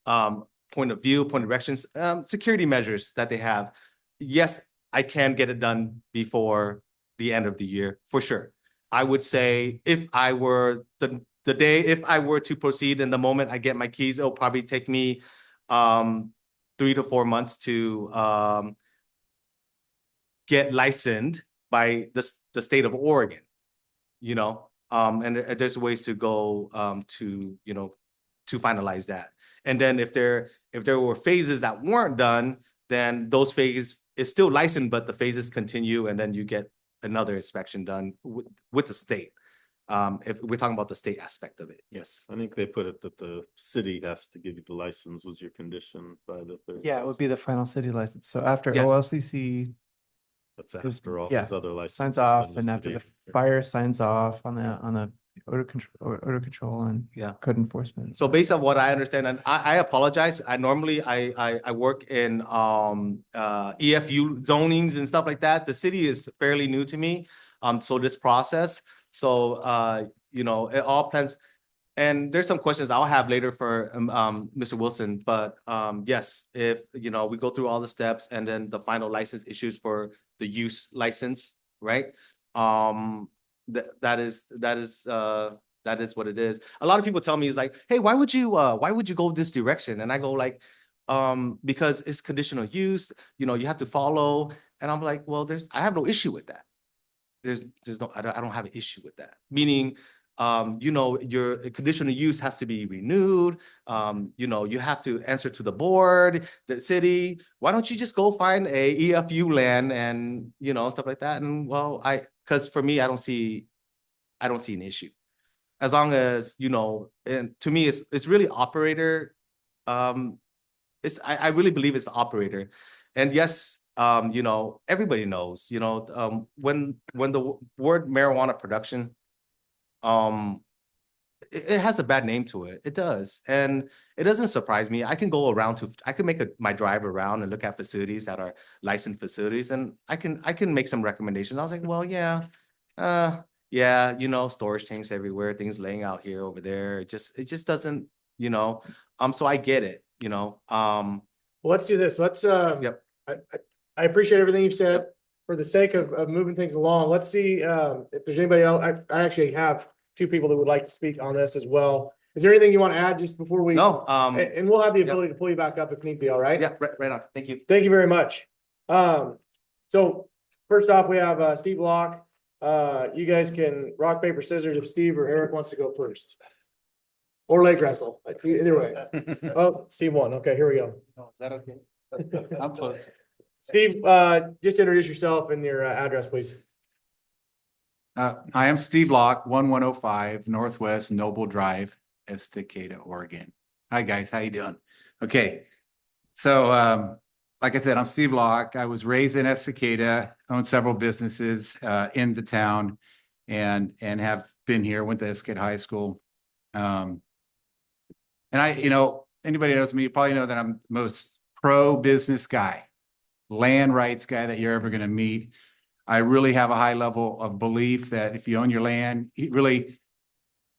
point of view, point of directions, security measures that they have. Yes, I can get it done before the end of the year, for sure. I would say if I were if I were to proceed in the moment I get my keys, it'll probably take me 3 to 4 months to get licensed by the state of Oregon, you know, and there's ways to go to, you know, to finalize that. And then if there were phases that weren't done, then those phases is still licensed, but the phases continue, and then you get another inspection done with the state. If we're talking about the state aspect of it, yes. I think they put it that the city has to give you the license was your condition by the 31st. Yeah, it would be the final city license. So after Yes. OLCC That's after all yeah, these other licenses. signs off, and and the after the city. fire signs off on the odor control and Yeah. code enforcement. So based on what I understand, and I apologize, I normally I work in EFU zonings and stuff like that. The city is fairly new to me. So this process. So you know, it all depends. And there's some questions I'll have later for Mr. Wilson, but yes, if you know, we go through all the steps and then the final license issues for the use license, right? That is what it is. A lot of people tell me is like, hey, why would you go this direction? And I go like, because it's conditional use, you know, you have to follow. And I'm like, well, I have no issue with that. I don't have an issue with that. Meaning, you know, your conditional use has to be renewed. You know, you have to answer to the board, the city. Why don't you just go find a EFU land and, you know, stuff like that? And well, because for me, I don't see an issue. As long as, you know, and to me, it's really operator. I really believe it's the operator. And yes, you know, everybody knows, you know, when the word marijuana production, it has a bad name to it. It does. And it doesn't surprise me. I can go around I can make my drive around and look at facilities that are licensed facilities, and I can make some recommendations. I was like, well, yeah, you know, storage tanks everywhere, things laying out here, over there. It just doesn't, you know, so I get it, you know, Well, let's do this. Let's, Yep. I appreciate everything you've said. For the sake of moving things along, let's see, if there's anybody else. I actually have two people that would like to speak on this as well. Is there anything you want to add just before we? No, And we'll have the ability to pull you back up if need be, all right? yeah, right on. Thank you. Thank you very much. So first off, we have, Steve Locke. You guys can rock, paper, scissors if Steve or Eric wants to go first. Or leg wrestle, either way. Oh, Steve won. Okay, here we go. Oh, is that okay? I'm close. Steve, just introduce yourself and your address, please. I am Steve Locke, 1105 Northwest Noble Drive, Estacada, Oregon. Hi, guys. How you doing? Okay. So, like I said, I'm Steve Locke. I was raised in Estacada, owned several businesses in the town and have been here, went to Estacada High School. And anybody knows me, you probably know that I'm the most pro-business guy, land rights guy that you're ever going to meet. I really have a high level of belief that if you own your land, you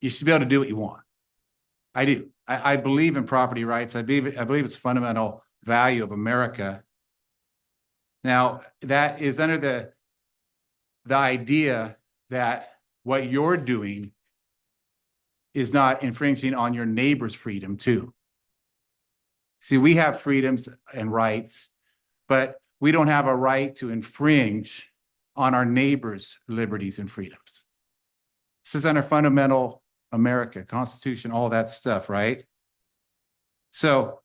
should be able to do what you want. I do. I believe in property rights. I believe it's a fundamental value of America. Now, that is under the idea that what you're doing is not infringing on your neighbor's freedom too. See, we have freedoms and rights, but we don't have a right to infringe on our neighbors' liberties and freedoms. This is under fundamental America, Constitution, all that stuff, right? So,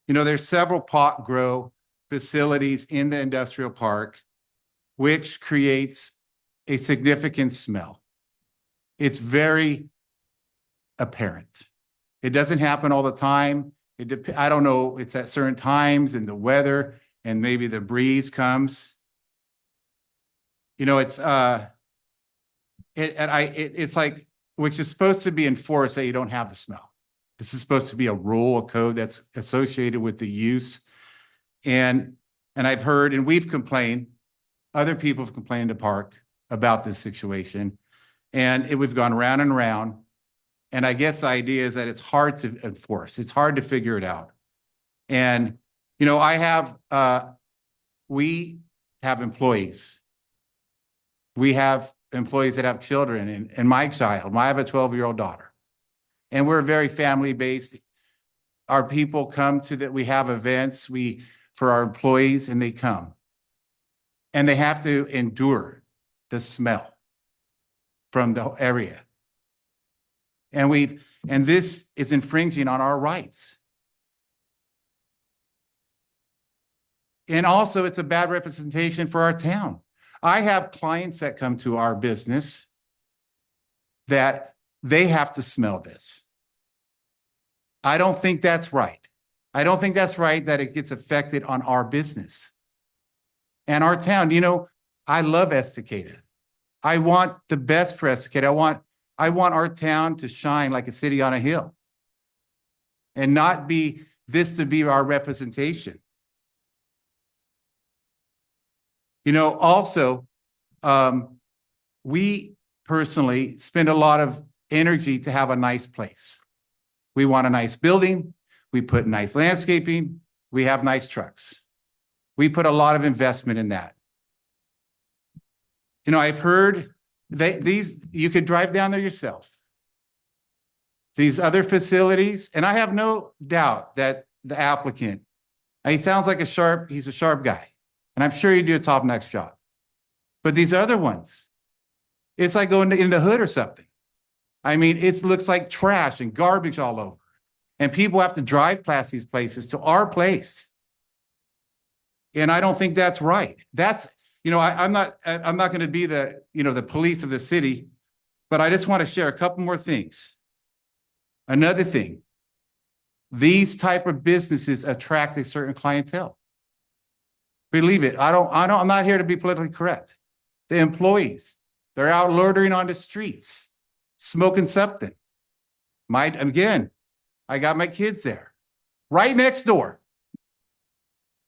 there's several pot grow facilities in the industrial park, which creates a significant smell. It's very apparent. It doesn't happen all the time. I don't know, it's at certain times in the weather and maybe the breeze comes. It's like, which is supposed to be enforced that you don't have the smell. This is supposed to be a rule, a code that's associated with the use. And I've heard, and we've complained, other people have complained in the park about this situation. And we've gone round and round. And I guess the idea is that it's hard to enforce. It's hard to figure it out. And, we have employees. We have employees that have children and my child. I have a 12-year-old daughter. And we're very family-based. Our people come we have events for our employees and they come. And they have to endure the smell from the area. And this is infringing on our rights. And also it's a bad representation for our town. I have clients that come to our business that they have to smell this. I don't think that's right. I don't think that's right that it gets affected on our business and our town. I love Estacada. I want the best for Estacada. I want our town to shine like a city on a hill and not be this to be our representation. Also, we personally spend a lot of energy to have a nice place. We want a nice building. We put nice landscaping. We have nice trucks. We put a lot of investment in that. I've heard you could drive down there yourself. These other facilities, and I have no doubt that the applicant, he sounds like he's a sharp guy. And I'm sure you do a top-notch job. But these other ones, it's like going in the hood or something. It looks like trash and garbage all over. And people have to drive past these places to our place. And I don't think that's right. I'm not going to be the police of the city, but I just want to share a couple more things. Another thing, these type of businesses attract a certain clientele. Believe it. I'm not here to be politically correct. The employees, they're out loitering on the streets, smoking something. Again, I got my kids there, right next door.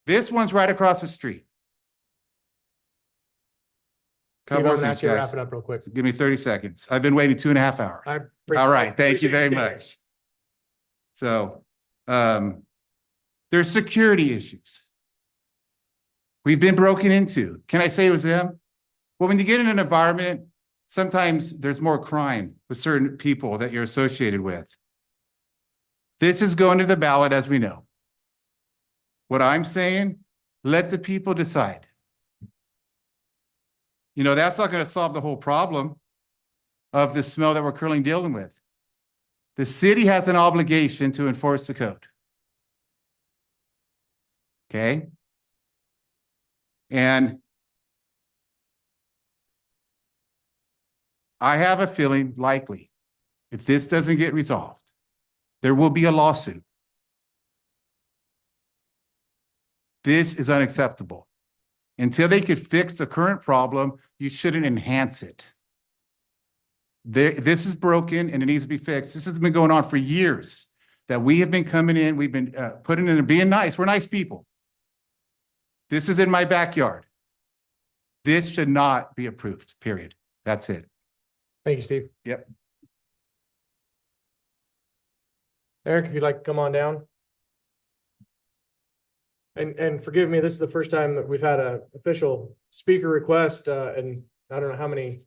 This one's right across the street. Steve, I'm gonna ask you to wrap it up real quick. Give me 30 seconds. I've been waiting 2.5 hours. All right. Thank you very much. So, there's security issues. We've been broken into. Can I say it was them? Well, when you get in an environment, sometimes there's more crime with certain people that you're associated with. This is going to the ballot, as we know. What I'm saying, let the people decide. You know, that's not going to solve the whole problem of the smell that we're currently dealing with. The city has an obligation to enforce the code. Okay? And I have a feeling likely, if this doesn't get resolved, there will be a lawsuit. This is unacceptable. Until they could fix the current problem, you shouldn't enhance it. This is broken and it needs to be fixed. This has been going on for years that we have been coming in, we've been putting in and being nice. We're nice people. This is in my backyard. This should not be approved, period. That's it. Thank you, Steve. Yep. Eric, if you'd like to come on down. And forgive me, this is the first time that we've had a official speaker request, and I don't know how many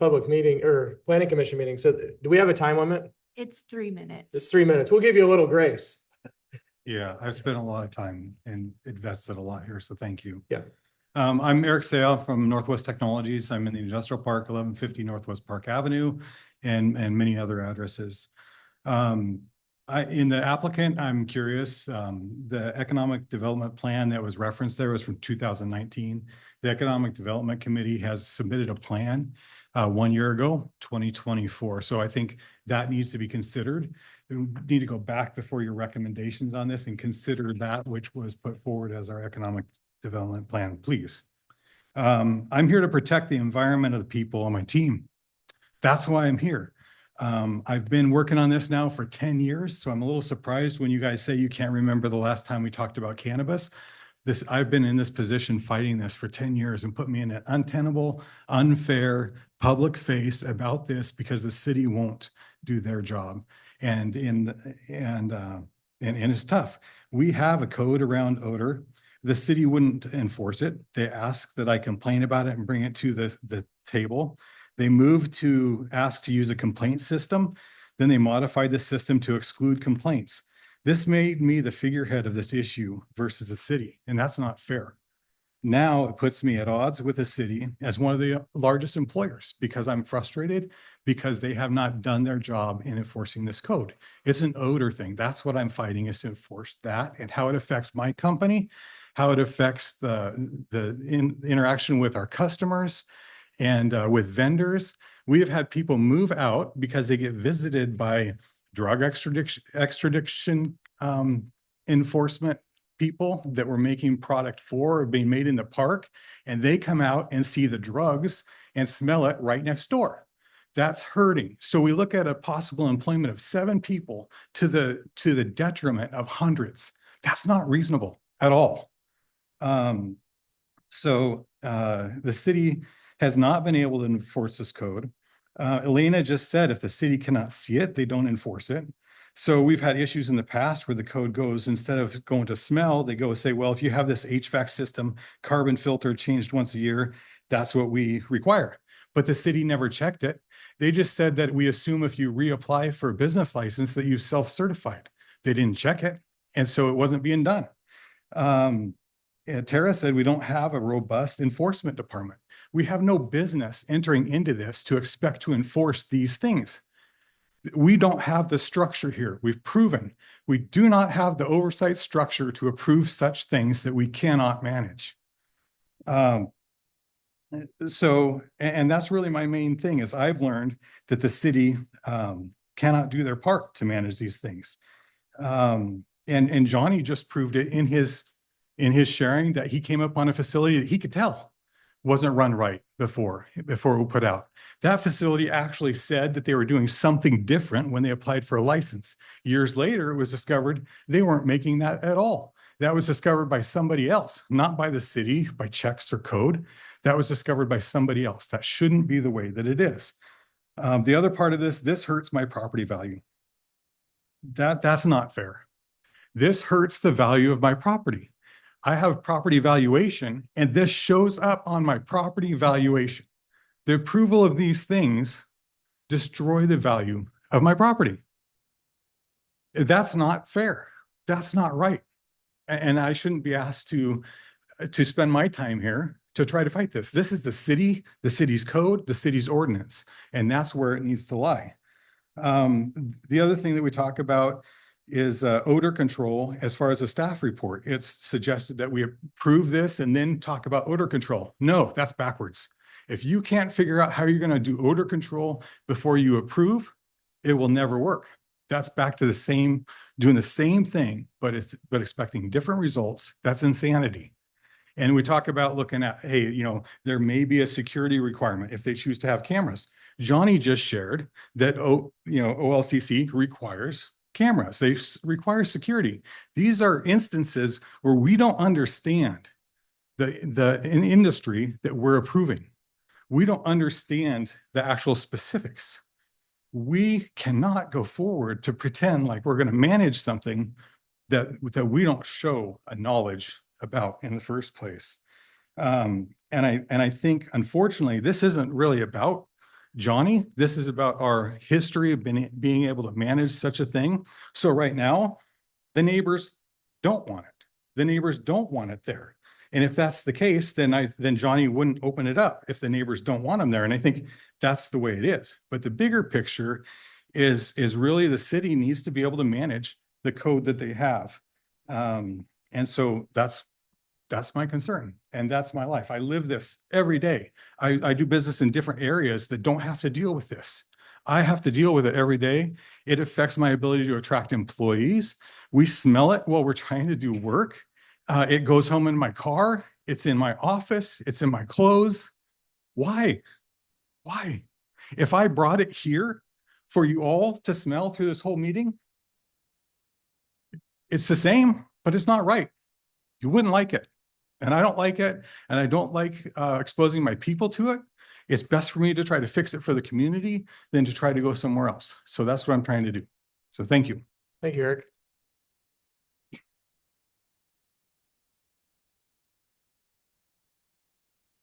public meeting or planning commission meetings. So do we have a time limit? It's 3 minutes. It's 3 minutes. We'll give you a little grace. Yeah, I've spent a lot of time and invested a lot here, so thank you. Yeah. I'm Eric Sale from Northwest Technologies. I'm in the Industrial Park, 1150 Northwest Park Avenue, and many other addresses. In the applicant, I'm curious, the economic development plan that was referenced there was from 2019. The Economic Development Committee has submitted a plan 1 year ago, 2024. So I think that needs to be considered. You need to go back before your recommendations on this and consider that which was put forward as our economic development plan, please. I'm here to protect the environment of the people on my team. That's why I'm here. I've been working on this now for 10 years, so I'm a little surprised when you guys say you can't remember the last time we talked about cannabis. I've been in this position fighting this for 10 years and put me in an untenable, unfair public face about this because the city won't do their job. And it's tough. We have a code around odor. The city wouldn't enforce it. They ask that I complain about it and bring it to the table. They moved to ask to use a complaint system. Then they modified the system to exclude complaints. This made me the figurehead of this issue versus the city, and that's not fair. Now it puts me at odds with the city as one of the largest employers because I'm frustrated because they have not done their job in enforcing this code. It's an odor thing. That's what I'm fighting, is to enforce that and how it affects my company, how it affects the interaction with our customers and with vendors. We have had people move out because they get visited by drug extradition enforcement people that were making product for or being made in the park, and they come out and see the drugs and smell it right next door. That's hurting. So we look at a possible employment of 7 people to the detriment of hundreds. That's not reasonable at all. So the city has not been able to enforce this code. Elena just said if the city cannot see it, they don't enforce it. So we've had issues in the past where the code goes, instead of going to smell, they go say, well, if you have this HVAC system, carbon filter changed once a year, that's what we require. But the city never checked it. They just said that we assume if you reapply for a business license that you self-certified. They didn't check it. And so it wasn't being done. Tara said we don't have a robust enforcement department. We have no business entering into this to expect to enforce these things. We don't have the structure here. We've proven we do not have the oversight structure to approve such things that we cannot manage. And that's really my main thing, is I've learned that the city cannot do their part to manage these things. And Johnny just proved it in his sharing that he came up on a facility that he could tell wasn't run right before it was put out. That facility actually said that they were doing something different when they applied for a license. Years later, it was discovered they weren't making that at all. That was discovered by somebody else, not by the city, by checks or code. That was discovered by somebody else. That shouldn't be the way that it is. The other part of this hurts my property value. That's not fair. This hurts the value of my property. I have property valuation and this shows up on my property valuation. The approval of these things destroy the value of my property. That's not fair. That's not right. And I shouldn't be asked to spend my time here to try to fight this. This is the city's code, the city's ordinance, and that's where it needs to lie. The other thing that we talk about is odor control. As far as the staff report, it's suggested that we approve this and then talk about odor control. No, that's backwards. If you can't figure out how you're going to do odor control before you approve, it will never work. That's back to doing the same thing, but expecting different results. That's insanity. And we talk about looking at, hey, there may be a security requirement if they choose to have cameras. Johnny just shared that, OLCC requires cameras. They require security. These are instances where we don't understand the industry that we're approving. We don't understand the actual specifics. We cannot go forward to pretend like we're going to manage something that we don't show a knowledge about in the first place. And I think, unfortunately, this isn't really about Johnny. This is about our history of being able to manage such a thing. So right now, the neighbors don't want it. The neighbors don't want it there. And if that's the case, then Johnny wouldn't open it up if the neighbors don't want him there. And I think that's the way it is. But the bigger picture is really the city needs to be able to manage the code that they have. And so that's my concern. And that's my life. I live this every day. I do business in different areas that don't have to deal with this. I have to deal with it every day. It affects my ability to attract employees. We smell it while we're trying to do work. It goes home in my car. It's in my office. It's in my clothes. Why? Why? If I brought it here for you all to smell through this whole meeting, it's the same, but it's not right. You wouldn't like it. And I don't like it. And I don't like exposing my people to it. It's best for me to try to fix it for the community than to try to go somewhere else. So that's what I'm trying to do. So thank you. Thank you, Eric.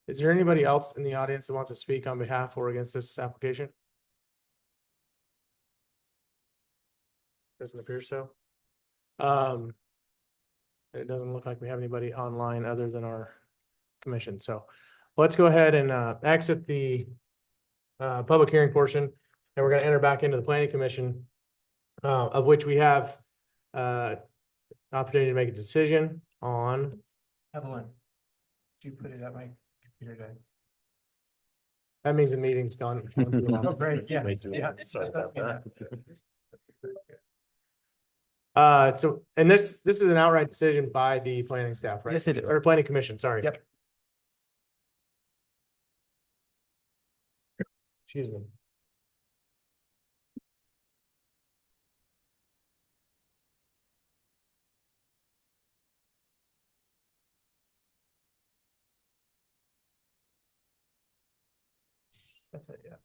Is there anybody else in the audience that wants to speak on behalf or against this application? Doesn't appear so. It doesn't look like we have anybody online other than our commission. So let's go ahead and exit the public hearing portion, and we're going to enter back into the planning commission, of which we have opportunity to make a decision on. Evelyn, did you put it at my computer today? That means the meeting's gone. Oh, great. Yeah. Sorry about that. So, and this is an outright decision by the planning staff, right? Yes, it is. Or planning commission, sorry. Yep. Excuse me. That's it, yeah.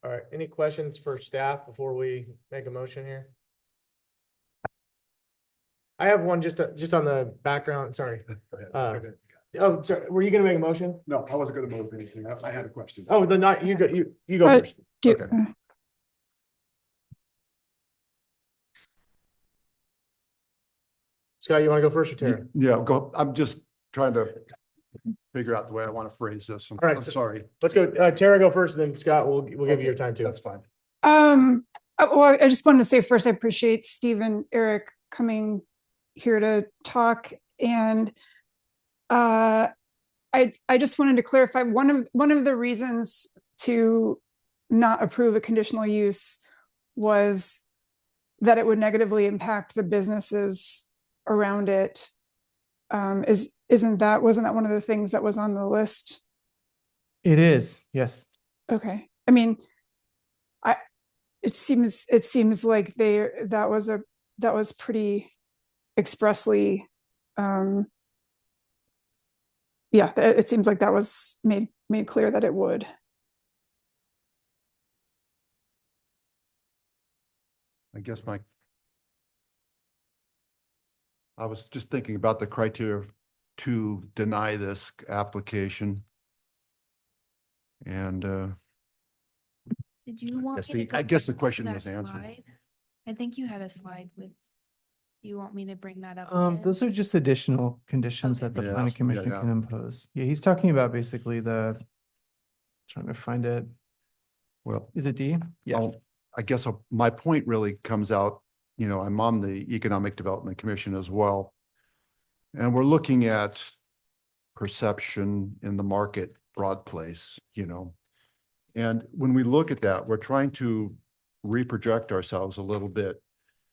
All right, any questions for staff before we make a motion here? I have one just on the background, sorry. Oh, sorry, were you gonna make a motion? No, I wasn't gonna move anything. I had a question. Oh, then not, you go first. Okay. Scott, you wanna go first or Tara? Yeah, go. I'm just trying to figure out the way I want to phrase this. All right, I'm so- sorry. Let's go, Tara, go first, and then Scott, we'll give you your time too. That's fine. Well, I just wanted to say first, I appreciate Steve and Eric coming here to talk, and I just wanted to clarify one of the reasons to not approve a conditional use was that it would negatively impact the businesses around it. Wasn't that one of the things that was on the list? It is, yes. Okay. I mean, it seems like that was pretty expressly, it seems like that was made clear that it would. I guess I was just thinking about the criteria to deny this application. And Did you want guess me to the- go I guess the back to question that was answered. slide? I think you had a slide with, you want me to bring that up? Those are just additional conditions Okay. that the Yeah, planning yeah, commission yeah. can impose. Yeah, he's talking about basically trying to find it. well, Is it D? Yeah. I guess my point really comes out, I'm on the Economic Development Commission as well. And we're looking at perception in the market, broad place, And when we look at that, we're trying to reproject ourselves a little bit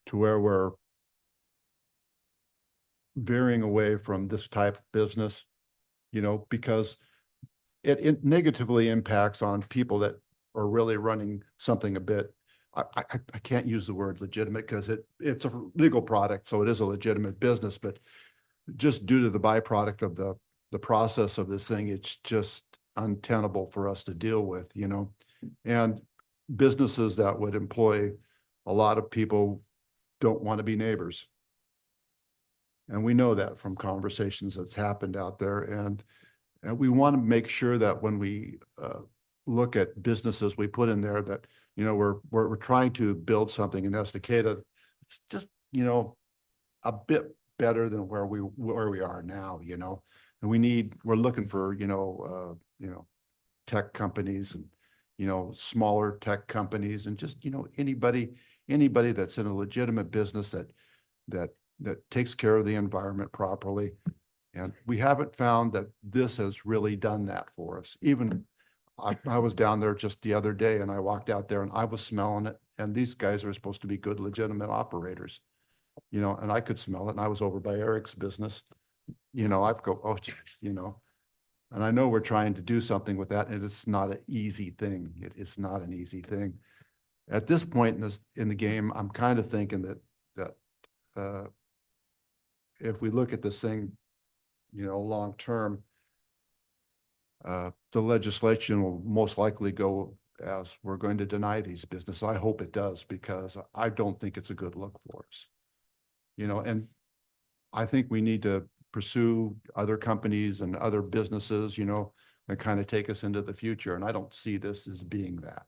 to where we're veering away from this type of business, because it negatively impacts on people that are really running something a bit. I can't use the word legitimate because it's a legal product, so it is a legitimate business, but just due to the byproduct of the process of this thing, it's just untenable for us to deal with, and businesses that would employ a lot of people don't want to be neighbors. And we know that from conversations that's happened out there. And we want to make sure that when we look at businesses we put in there that, we're trying to build something in Estacada. It's just, a bit better than where we are now, and we're looking for, tech companies and, smaller tech companies and just, anybody that's in a legitimate business that takes care of the environment properly. And we haven't found that this has really done that for us. Even I was down there just the other day and I walked out there and I was smelling it. And these guys are supposed to be good, legitimate operators, and I could smell it. And I was over by Eric's business, I go, oh, geez, and I know we're trying to do something with that. And it's not an easy thing. It is not an easy thing. At this point in the game, I'm kind of thinking that if we look at this thing, long term, the legislation will most likely go as we're going to deny these businesses. I hope it does, because I don't think it's a good look for us. And I think we need to pursue other companies and other businesses, that kind of take us into the future. And I don't see this as being that,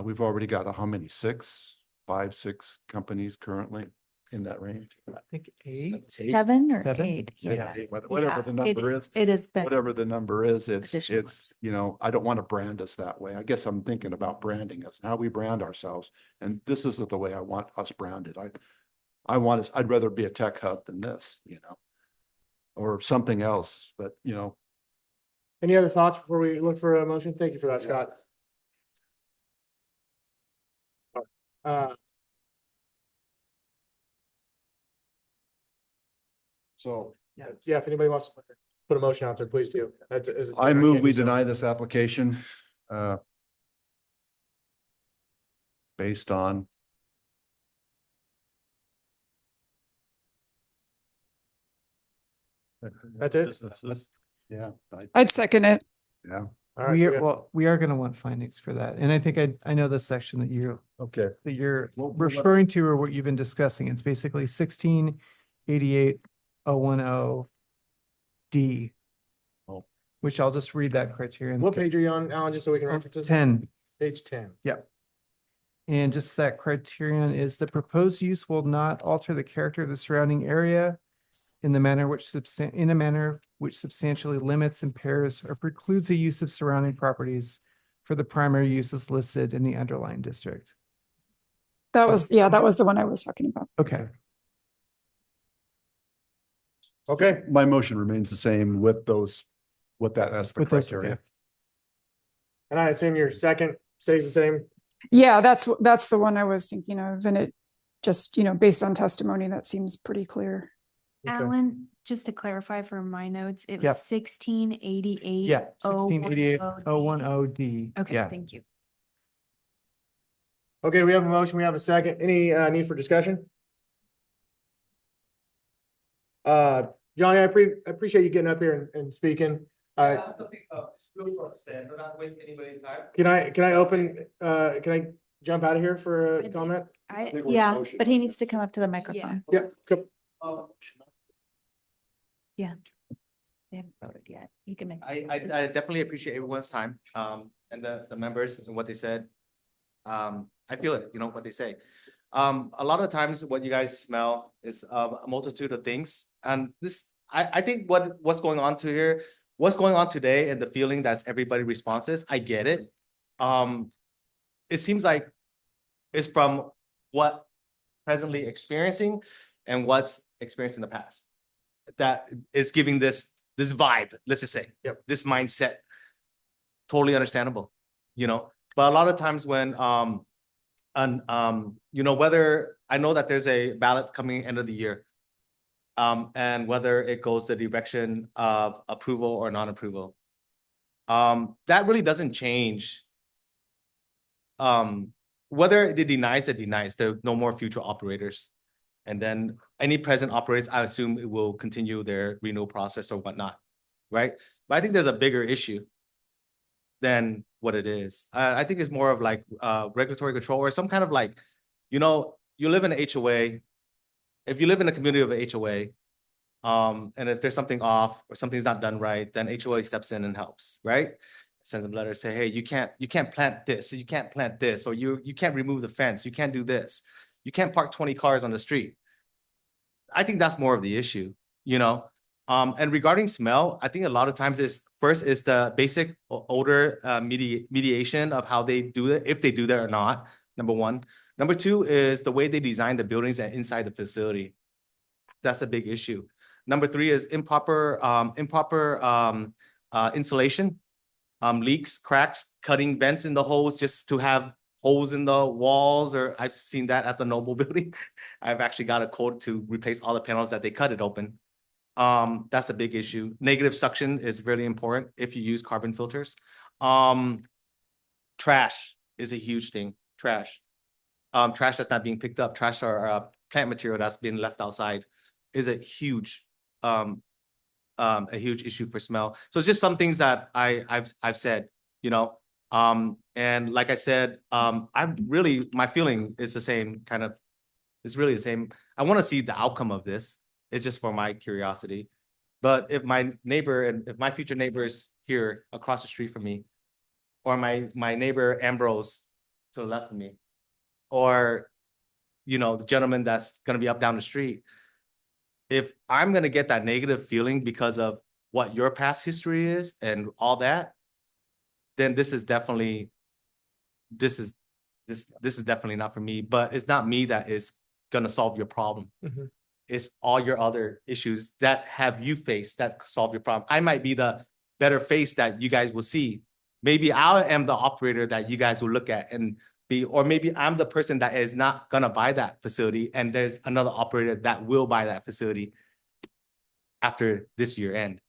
we've already got how many? 5, 6 companies currently in that range. I think 8. 7 or Seven? 8. Yeah, whatever the number is. It has been. Whatever the number is, additional it's, I don't want to brand us that way. I guess I'm thinking about branding us, how we brand ourselves. And this isn't the way I want us branded. I'd rather be a tech hub than this, or something else, but Any other thoughts before we look for a motion? Thank you for that, Scott. so Yeah, if anybody wants to put a motion out there, please do. I move we deny this application, based on That's it? yeah. I'd second it. Yeah. All right, so we got- We are going to want findings for that. And I think I know the section that you're Okay. Well, referring to, or what you've been discussing. It's basically 1688-010 D. Oh. Which I'll just read that criterion. What page are you on, Alan, just so we can reference it? 10. Page 10. Yep. And just that criterion is the proposed use will not alter the character of the surrounding area in a manner which substantially limits, impairs, or precludes the use of surrounding properties for the primary uses listed in the underlying district. That was the one I was talking about. Okay. Okay, My motion remains the same with that aspect With those, criteria. okay. and I assume your second stays the same? Yeah, that's the one I was thinking of. And it just, based on testimony, that seems pretty clear. Okay. Alan, just to clarify for my notes, it Yep. was 1688. Yeah, 1688-010 D. Okay, Yeah. thank you. Okay, we have a motion, we have a second. Any need for discussion? Johnny, I appreciate you getting up here and speaking. Can I jump out of here for a comment? Yeah, but he needs to come up to the microphone. Yeah, cool. Yeah. They haven't voted yet. You can make. I definitely appreciate everyone's time, and the members and what they said. I feel it, you know, what they say. A lot of times what you guys smell is a multitude of things. And this, I think what's going on what's going on today and the feeling that's everybody responses, I get it. It seems like it's from what presently experiencing and what's experienced in the past. That is giving this vibe, let's just say, this mindset. Totally understandable, you know. But a lot of times when you know, whether I know that there's a ballot coming end of the year, and whether it goes the direction of approval or non-approval, that really doesn't change. Whether it denies, there are no more future operators. And then any present operators, I assume it will continue their renewal process or whatnot, right? But I think there's a bigger issue than what it is. I think it's more of like regulatory control or some kind of like, you know, you live in an HOA. If you live in a community of a HOA, and if there's something off or something's not done right, then HOA steps in and helps, right? Sends them letters, say, hey, you can't plant this, you can't plant this, or you can't remove the fence, you can't do this. You can't park 20 cars on the street. I think that's more of the issue, you know? And regarding smell, I think a lot of times first is the basic odor mediation of how they do it, if they do that or not, number one. Number two is the way they design the buildings and inside the facility. That's a big issue. Number three is improper insulation, leaks, cracks, cutting vents in the holes just to have holes in the walls, or I've seen that at the Noble building. I've actually got a quote to replace all the panels that they cut it open. That's a big issue. Negative suction is really important if you use carbon filters. Trash is a huge thing. Trash that's not being picked up. Trash or plant material that's being left outside is a huge issue for smell. So it's just some things that I've said, you know. And like I said, my feeling is the same it's really the same. I want to see the outcome of this. It's just for my curiosity. But if my neighbor and if my future neighbors here across the street from me, or my neighbor Ambrose to the left of me, or, you know, the gentleman that's going to be up down the street, if I'm going to get that negative feeling because of what your past history is and all that, then this is definitely not for me. But it's not me that is going to solve your problem. Mm-hmm. It's all your other issues that have you faced that solve your problem. I might be the better face that you guys will see. Maybe I am the operator that you guys will look at and be, or maybe I'm the person that is not gonna buy that facility and there's another operator that will buy that facility after this year end.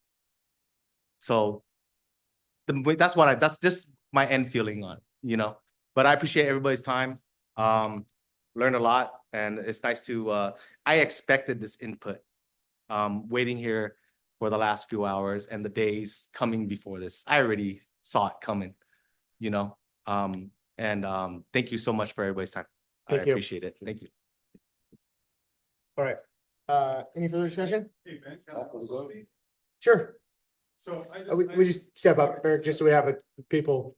So that's just my end feeling on, you know, but I appreciate everybody's time. Learned a lot, and it's nice to, I expected this input, waiting here for the last few hours and the days coming before this. I already saw it coming, you know, and thank you so much for everybody's time. I appreciate it. Thank you. All right. Any further discussion? Hey, Ben, Sure. So we just step up, Eric, just so we have people,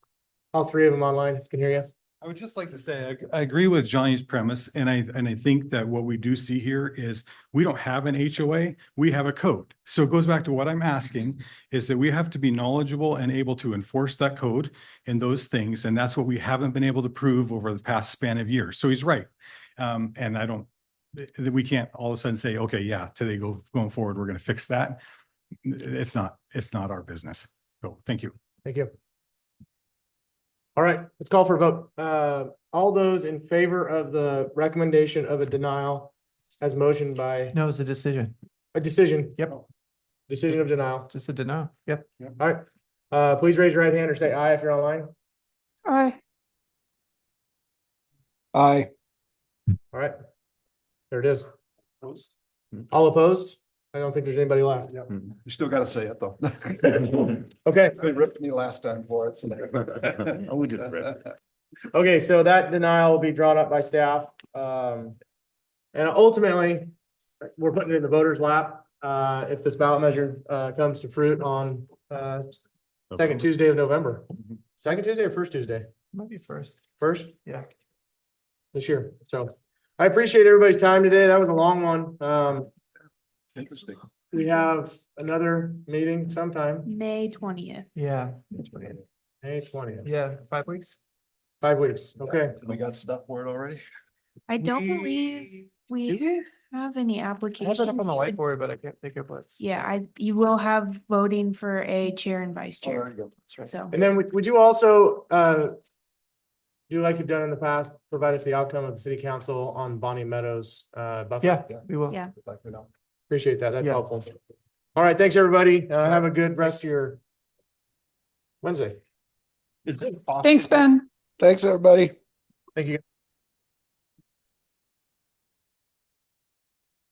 all three of them online can hear you. I would just like to say, I agree with Johnny's premise, and I think that what we do see here is we don't have an HOA, we have a code. So it goes back to what I'm asking, is that we have to be knowledgeable and able to enforce that code and those things, and that's what we haven't been able to prove over the past span of years. So he's right. And we can't all of a sudden say, okay, yeah, today going forward, we're going to fix that. It's not our business. So thank you. Thank you. All right, let's call for a vote. All those in favor of the recommendation of a denial as motioned by No, it's a decision. a decision. Yep. Decision of denial. Just a denial. Yep. All right. Please raise your right hand or say aye if you're online. Aye. Aye. All right. There it is. All opposed? I don't think there's anybody left. You still gotta say it though. Okay. They ripped me last time for it. So. Oh, we didn't rip. Okay, so that denial will be drawn up by staff. And ultimately, we're putting it in the voters' lap. If this ballot measure, comes to fruit on, second Tuesday of November. Second Tuesday or first Tuesday? Might be first. First? Yeah. This year. So I appreciate everybody's time today. That was a long one. Interesting. We have another meeting sometime, May 20th. Yeah. May 20th, Yeah, 5 weeks. 5 weeks. Okay. We got stuff for it already? I don't believe we have any I have applications. it up on the You would- whiteboard, but I can't think of what's. Yeah, you will have voting for a chair and vice Oh, there chair. you go. That's right. So And then would you also, do like you've done in the past, provide us the outcome of the city council on Bonnie Meadows, buffer? Yeah, we will. Yeah. Appreciate that. That's Yeah. helpful. All right. Thanks, everybody. Have a good rest of your Wednesday. Is it possible? Thanks, Ben. Thanks, everybody. Thank you.